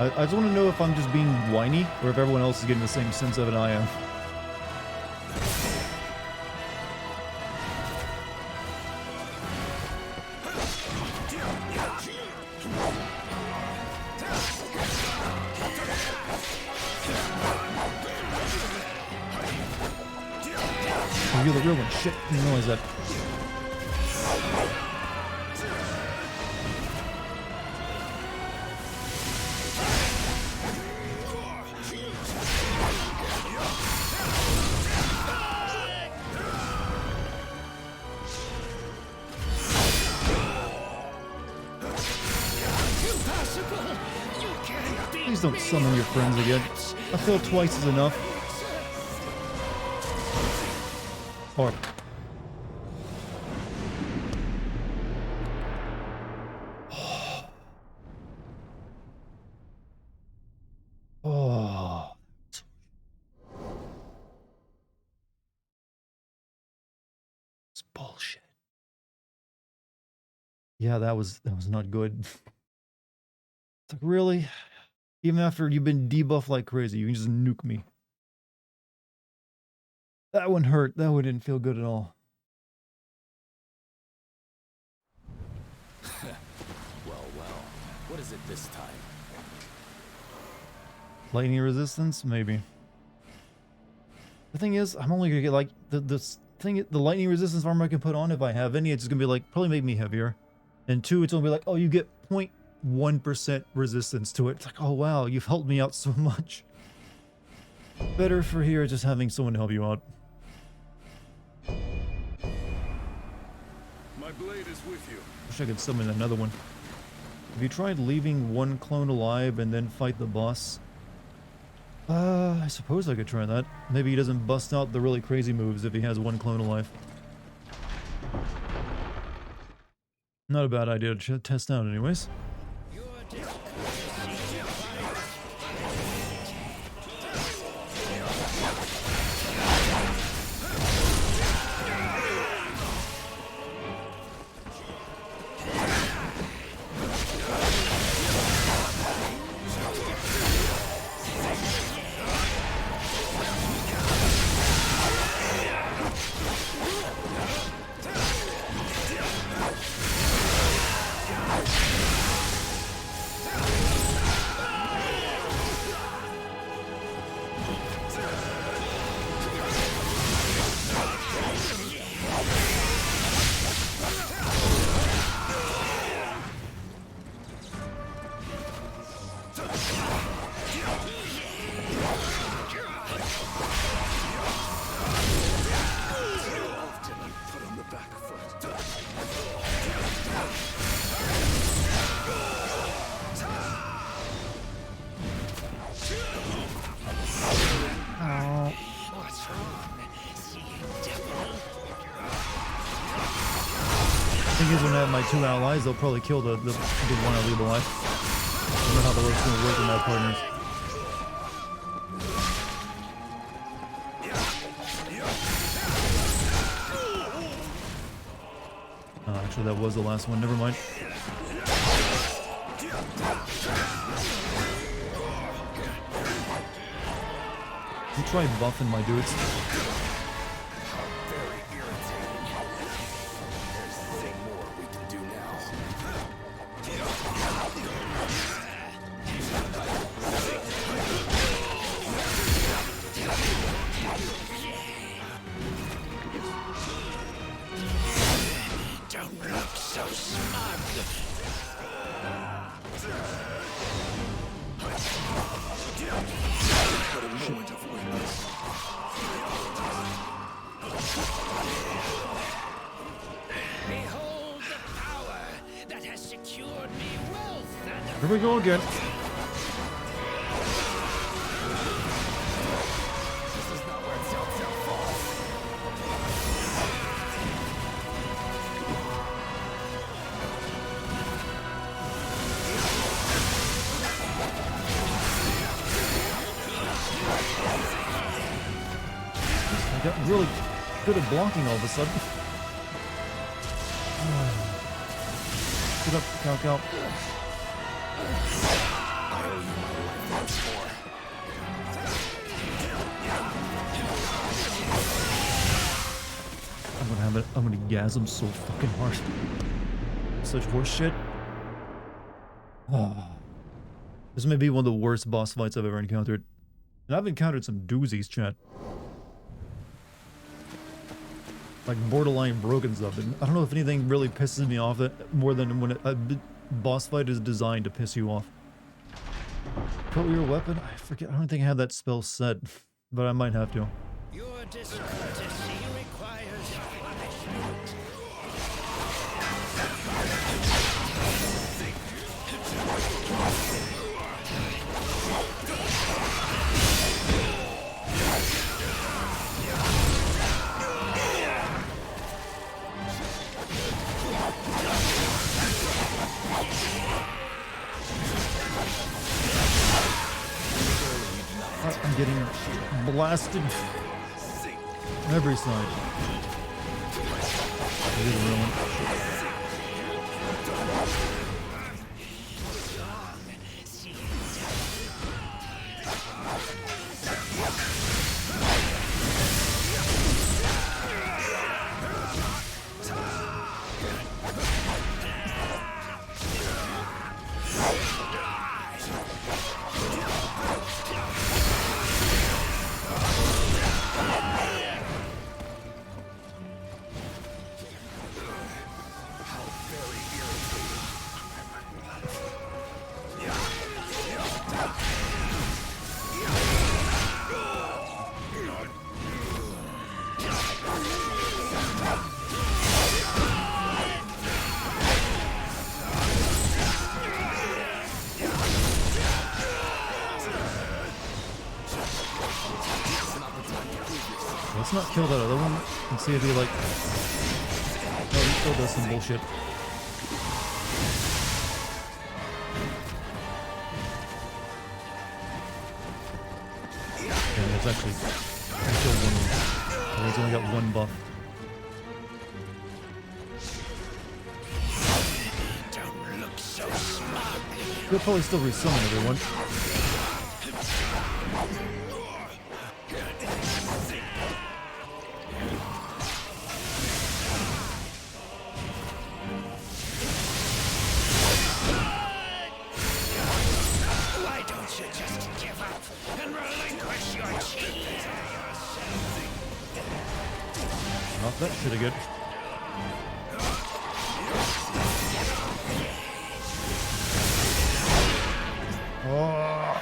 I just want to know if I'm just being whiny or if everyone else is getting the same sense of it I am. Oh, you're the real one. Shit, I didn't realize that. Please don't summon your friends again. I feel twice is enough. Or... Oh. It's bullshit. Yeah, that was not good. It's like, really? Even after you've been debuffed like crazy, you can just nuke me. That one hurt. That one didn't feel good at all. Well, what is it this time? Lightning resistance? Maybe. The thing is, I'm only gonna get like the lightning resistance armor I can put on if I have any. It's just gonna be like probably make me heavier. And two, it's gonna be like, oh, you get 0.1% resistance to it. It's like, oh wow, you've helped me out so much. Better for here just having someone help you out. My blade is with you. Wish I could summon another one. Have you tried leaving one clone alive and then fight the boss? I suppose I could try that. Maybe he doesn't bust out the really crazy moves if he has one clone alive. Not a bad idea to test out anyways. When I have my two allies, they'll probably kill the one I leave alive. I don't know how the rope's gonna work with my partners. Oh, actually, that was the last one. Never mind. You try buffing my dudes. Here we go again. This is not where Telltale falls. I got really good at blocking all of a sudden. Get up, Cow. I owe you my life once more. I'm gonna gasm so fucking hard. Such horse shit. Oh. This may be one of the worst boss fights I've ever encountered. And I've encountered some doozies, chat. Like borderline broken stuff. And I don't know if anything really pisses me off more than when a boss fight is designed to piss you off. Put your weapon? I forget. I don't think I have that spell set. But I might have to. Your discourtesy requires punishment. I'm getting blasted every side. I did a real one. Let's not kill that other one and see if he like... No, he still does some bullshit. Yeah, it's actually... I killed one. Oh, he's only got one buff. Don't look so smug. He'll probably still resummon everyone. Oh, that's pretty good. Oh.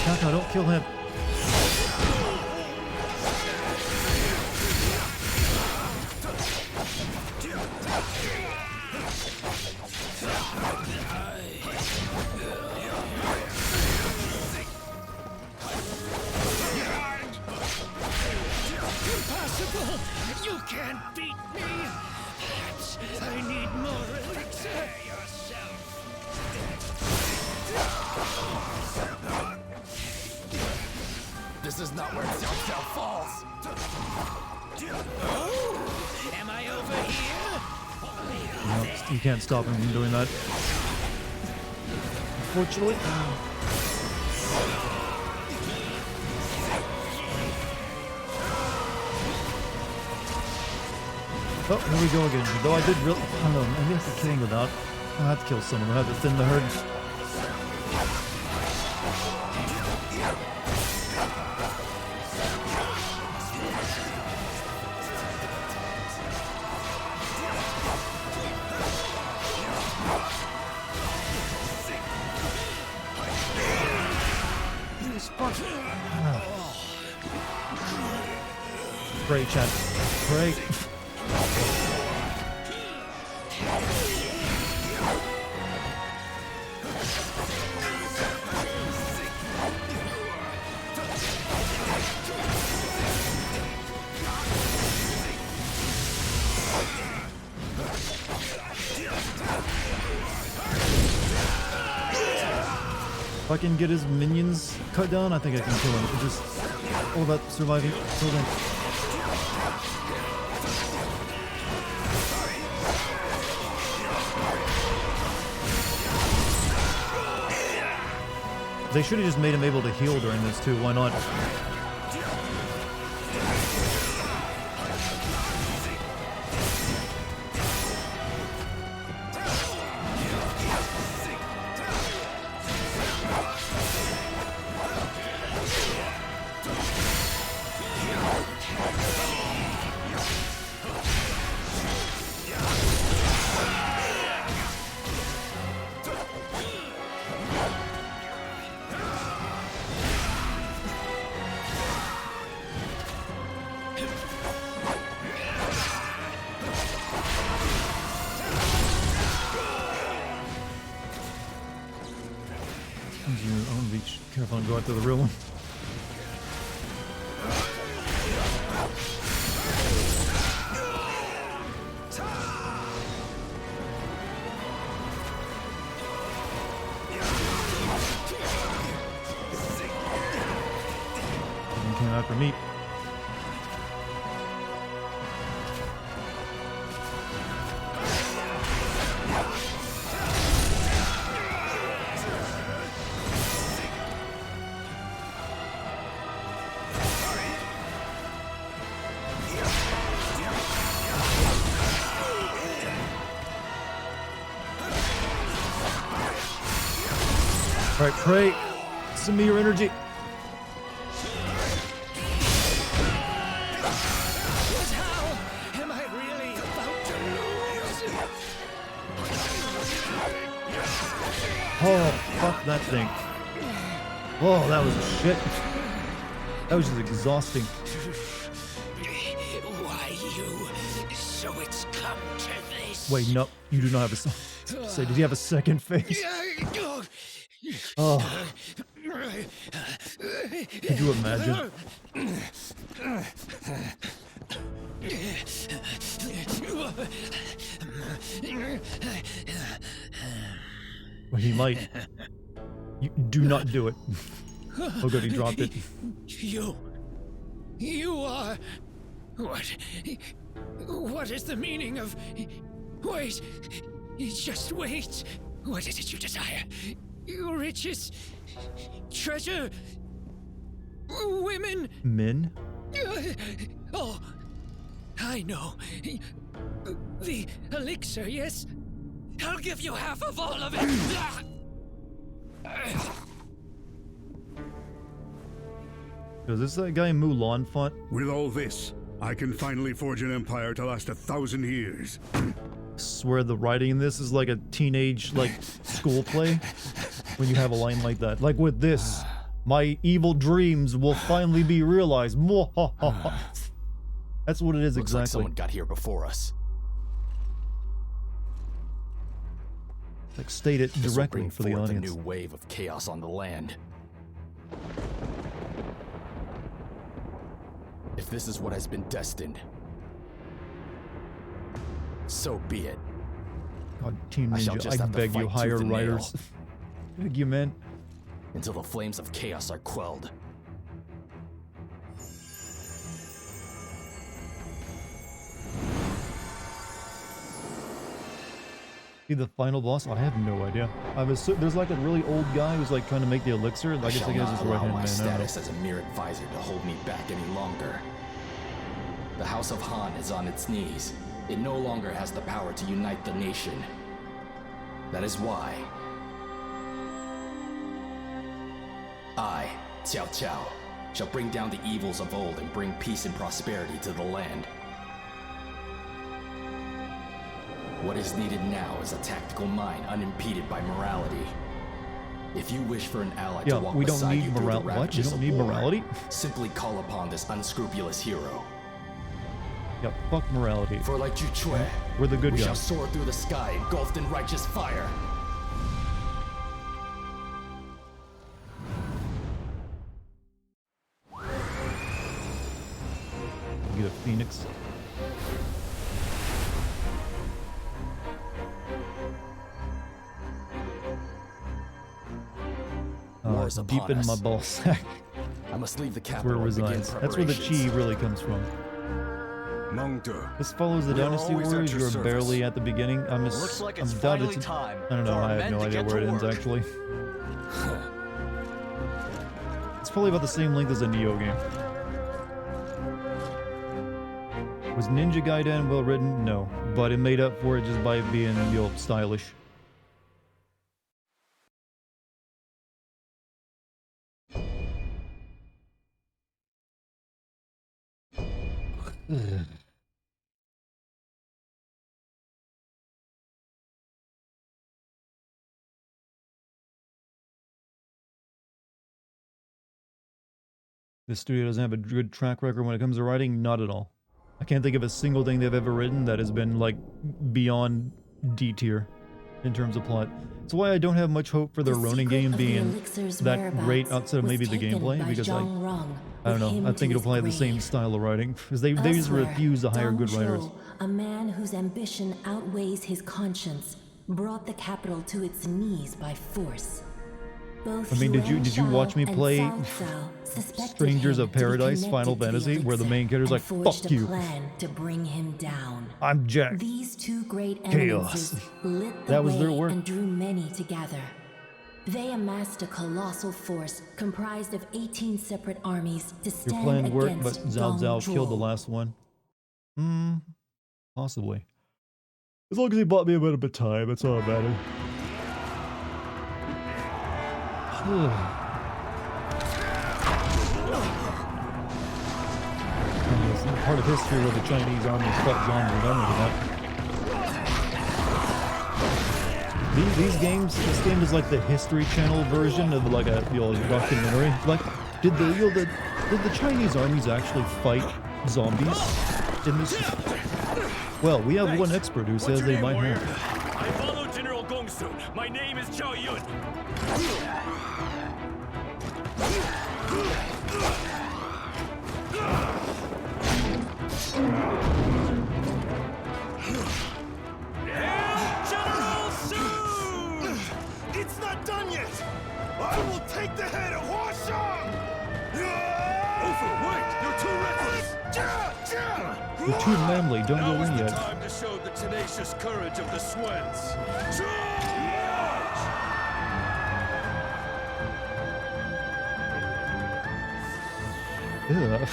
Kaka, don't kill him. Impossible! You can't beat me! Perhaps I need more elixir yourself. This is not where Xiao Xiao falls! Oh! Am I over here? No, you can't stop him from doing that. Unfortunately. Oh, here we go again. Though I did really... I don't know, maybe I have to kill him without... I have to kill someone. I have to thin the herd. Pray, chat. Pray. If I can get his minions cut down, I think I can kill him. It's just all about surviving till then. They should have just made him able to heal during this too. Why not? I want to be careful and go after the real one. He came after me. Alright, pray. Send me your energy. But how am I really about to lose? Oh, fuck that thing. Oh, that was shit. That was just exhausting. Why you? So it's come to this. Wait, no. You do not have a... Say, did he have a second face? Oh. Could you imagine? Well, he might. You do not do it. Oh good, he dropped it. You are... What is the meaning of... Wait, just wait. What is it you desire? Riches? Treasure? Women? Men? Oh, I know. The elixir, yes? I'll give you half of all of it. Is this that guy Mulan fought? With all this, I can finally forge an empire to last 1,000 years. Swear the writing in this is like a teenage, like, school play. When you have a line like that. Like with this, my evil dreams will finally be realized. That's what it is. Looks exactly. like someone got here before us. Like state it This will directly bring for the forth audience. a new wave of chaos on the land. If this is what has been destined, so be it. God, Team I shall Ninja, just I have to beg you, fight hire tooth and nail. writers. Beg you, man. Until the flames of chaos are quelled. Be the final boss? I have no idea. There's like a really old guy who's like trying to make the elixir. I guess shall the guy's not his allow right hand my man. I don't know. status as a mere advisor to hold me back any longer. The House of Han is on its knees. It no longer has the power to unite the nation. That is why I, Cao Cao, shall bring down the evils of old and bring peace and prosperity to the land. What is needed now is a tactical mind unimpeded by morality. If you wish for an ally Yeah, to walk we don't beside need you through the morality. What? We ravages don't of need war, morality? simply call upon this unscrupulous hero. Yeah, fuck morality. For like Ju Chue, We're the good we shall guys. soar through the sky engulfed in righteous fire. Get a phoenix. War is Deep upon in my us. ball sack. I must leave the Where it capital and begin resides. That's where the chi preparations. really comes from. Mengde. This follows the We are Dynasty always at Warriors. your You are service. barely at the beginning. Looks like it's I'm doubt finally it's. time I don't know. for our I have men no to idea get where to it ends work. actually. It's probably about the same length as a Neo game. Was Ninja Gaiden well written? No, but it made up for it just by being, you know, stylish. This studio doesn't have a good track record when it comes to writing? Not at all. I can't think of a single thing they've ever written that has been, like, beyond D tier in terms of plot. That's why I don't have much hope for their Ronin game being that great outside of maybe the gameplay, because I don't know, I think it'll probably have the same style of writing, because they just refuse to hire good writers. A man whose ambition outweighs his conscience brought the capital to its knees by force. Both I mean, did you watch me play Strangers of Paradise Final Fantasy, where the main character's like, "Fuck you, to bring him down. I'm Jack." These two great Chaos. eminences lit the That was their way work. and drew many together. They amassed a colossal force comprised of 18 separate armies to Your stand plan worked, but against Zhao Zhao Dong killed the Zhuo. last one. Possibly. As long as he bought me a bit of time, that's all that matters. It's part of history where the Chinese army fought zombies. I remember that. These games, this game is like the History Channel version of like a documentary. Like, did the Chinese armies actually fight zombies in this? Well, we have one expert who says they might have. I follow General Gongsun. My name is Zhao Yun. General soon! It's not done yet! I will take the head of Huashang! Wait! You're too reckless! You're too manly, don't go in yet. Time to show the tenacious courage of the Swens. Ugh.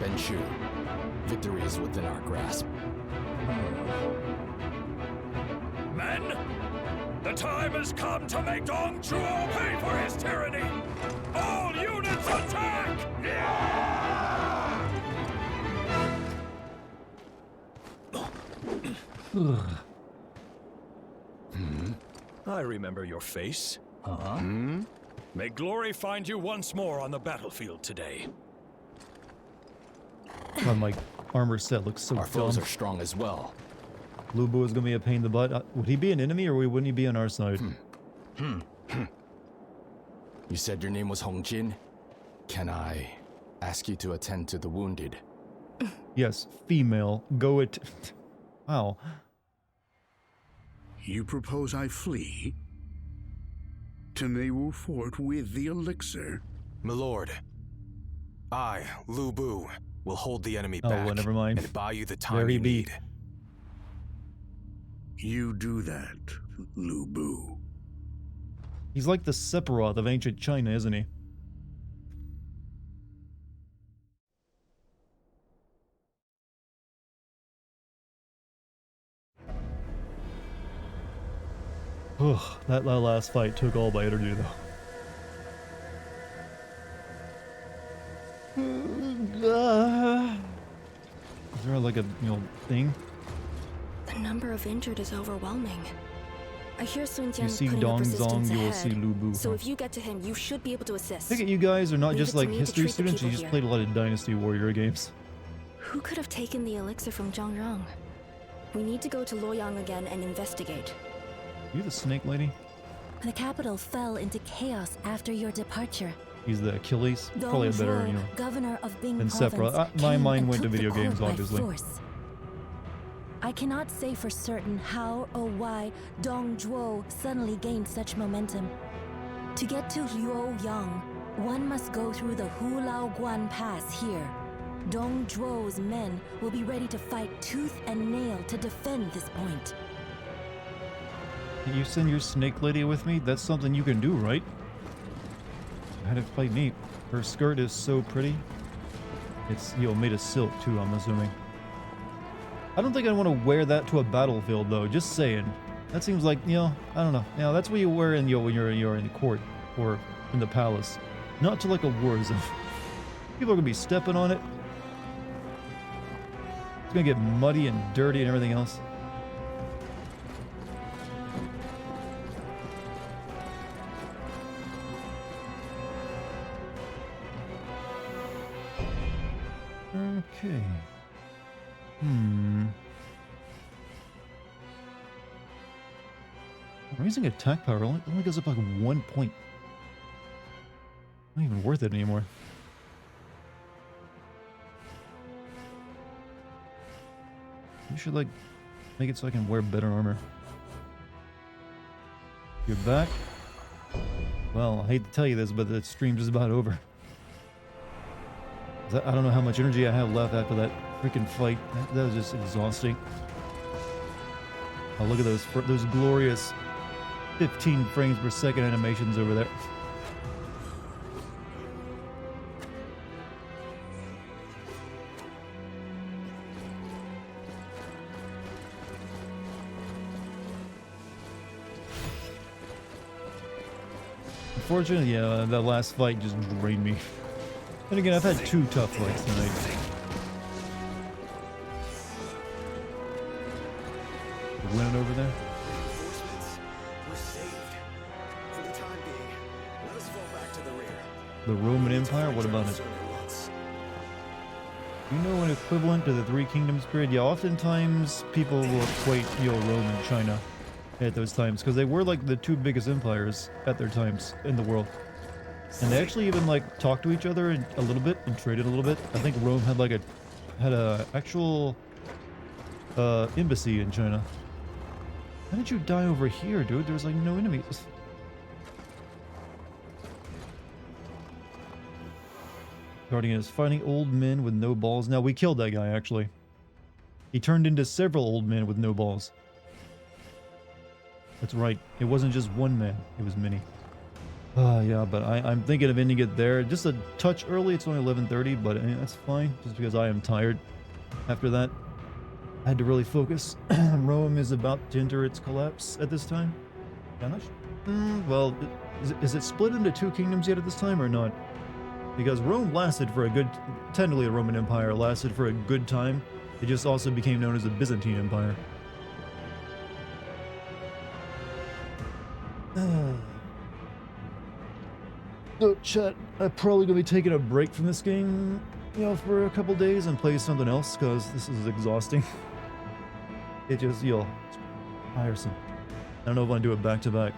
Benchu, victory is within our grasp. Men, the time has come to make Dong Zhuo pay for his tyranny. All units attack! I remember your face. May glory find you once more on the battlefield today. Oh, my armor set looks so Our dumb. foes are strong as well. Lu Bu is gonna be a pain in the butt. Would he be an enemy or wouldn't he be on our side? You said your name was Hong Jin? Can I ask you to attend to the wounded? Yes, female. Go it. Wow. You propose I flee? To Neiwu Fort with the elixir? Milord, I, Lu Bu, will hold the enemy Oh, back well, never mind. and buy you the time There he you be. need. You do that, Lu Bu. He's like the Sephiroth of ancient China, isn't he? Ugh, that last fight took all my energy, though. Is there like a, thing? The number of injured is overwhelming. I hear Sun You Jian's see putting up Dong resistance Zong, you will ahead. see Lu Bu. So if you get to him, you should be able to assist. I think you guys are not Leave just it to like me to history treat the students, you people just here. played a lot of Dynasty Warrior games. Who could have taken the elixir from Zhongrong? We need to go to Luoyang again and investigate. You the snake lady? The capital fell into chaos after your departure. He's the Achilles. Probably a Dong better, Zhuo, governor of Bing than province, Sephiroth. My came mind and went to took the video games, court by obviously. force. I cannot say for certain how or why Dong Zhuo suddenly gained such momentum. To get to Luoyang, one must go through the Hulao Guan Pass here. Dong Zhuo's men will be ready to fight tooth and nail to defend this point. You send your snake lady with me? That's something you can do, right? I had to fight me. Her skirt is so pretty. It's, you know, made of silk too, I'm assuming. I don't think I want to wear that to a battlefield though, just saying. That seems like, you know, I don't know. You know, that's what you wear in, you know, when you're in the court or in the palace. Not to like a war zone. People are gonna be stepping on it. It's gonna get muddy and dirty and everything else. Okay. Raising attack power only goes up like 1 point. Not even worth it anymore. You should like make it so I can wear better armor. You're back? Well, I hate to tell you this, but the stream's just about over. I don't know how much energy I have left after that freaking fight. That was just exhausting. Oh, look at those glorious 15 frames per second animations over there. Unfortunately, yeah, that last fight just drained me. And again, I've had 2 tough fights tonight. Winning over there. The Roman Empire? What about it? You know an equivalent to the Three Kingdoms period? Yeah, oftentimes people will equate, you know, Rome and China at those times because they were like the 2 biggest empires at their times in the world. And they actually even like talked to each other a little bit and traded a little bit. I think Rome had like a actual embassy in China. How did you die over here, dude? There's like no enemies. Dartigan is fighting old men with no balls. Now, we killed that guy, actually. He turned into several old men with no balls. That's right. It wasn't just one man. It was many. Yeah, but I'm thinking of ending it there. Just a touch early. It's only 11:30, but that's fine. Just because I am tired. After that, I had to really focus. Rome is about to enter its collapse at this time. Yeah, I'm not sure. Well, is it split into 2 kingdoms yet at this time or not? Because Rome lasted for a good... Technically, the Roman Empire lasted for a good time. It just also became known as the Byzantine Empire. So, chat, I'm probably going to be taking a break from this game, you know, for a couple days and play something else, because this is exhausting. It just, you know, it's tiresome. I don't know if I want to do it back-to-back.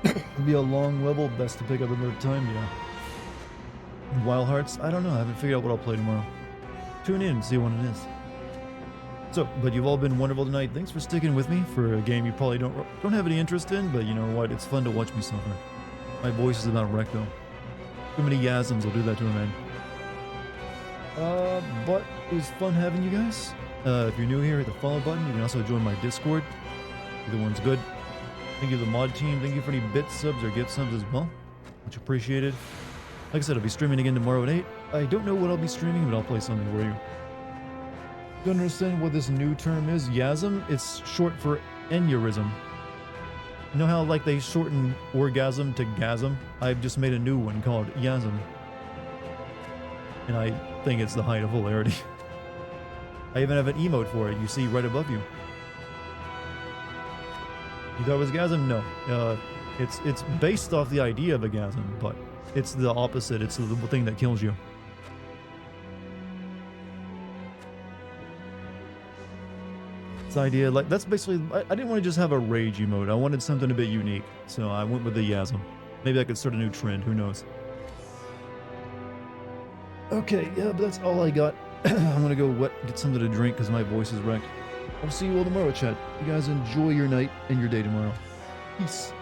It'd be a long level, best to pick up another time, yeah. Wild Hearts, I don't know, I haven't figured out what I'll play tomorrow. Tune in and see what it is. So, but you've all been wonderful tonight. Thanks for sticking with me for a game you probably don't have any interest in, but you know what, it's fun to watch me suffer. My voice is about wrecked though. Too many yasms will do that to a man. But it was fun having you guys. If you're new here, hit the follow button. You can also join my Discord. Either one's good. Thank you to the mod team. Thank you for any bit subs or gift subs as well. Much appreciated. Like I said, I'll be streaming again tomorrow at 8. I don't know what I'll be streaming, but I'll play something for you. Don't understand what this new term is? Yasm? It's short for aneurysm. You know how like they shorten orgasm to gasm? I've just made a new one called Yasm. And I think it's the height of hilarity. I even have an emote for it, you see right above you. You thought it was gasm? No. It's based off the idea of a gasm, but it's the opposite. It's the thing that kills you. This idea, like, that's basically, I didn't want to just have a rage emote. I wanted something a bit unique, so I went with the Yasm. Maybe I could start a new trend, who knows. Okay, yeah, but that's all I got. I'm gonna go get something to drink because my voice is wrecked. I'll see you all tomorrow, chat. You guys enjoy your night and your day tomorrow. Peace.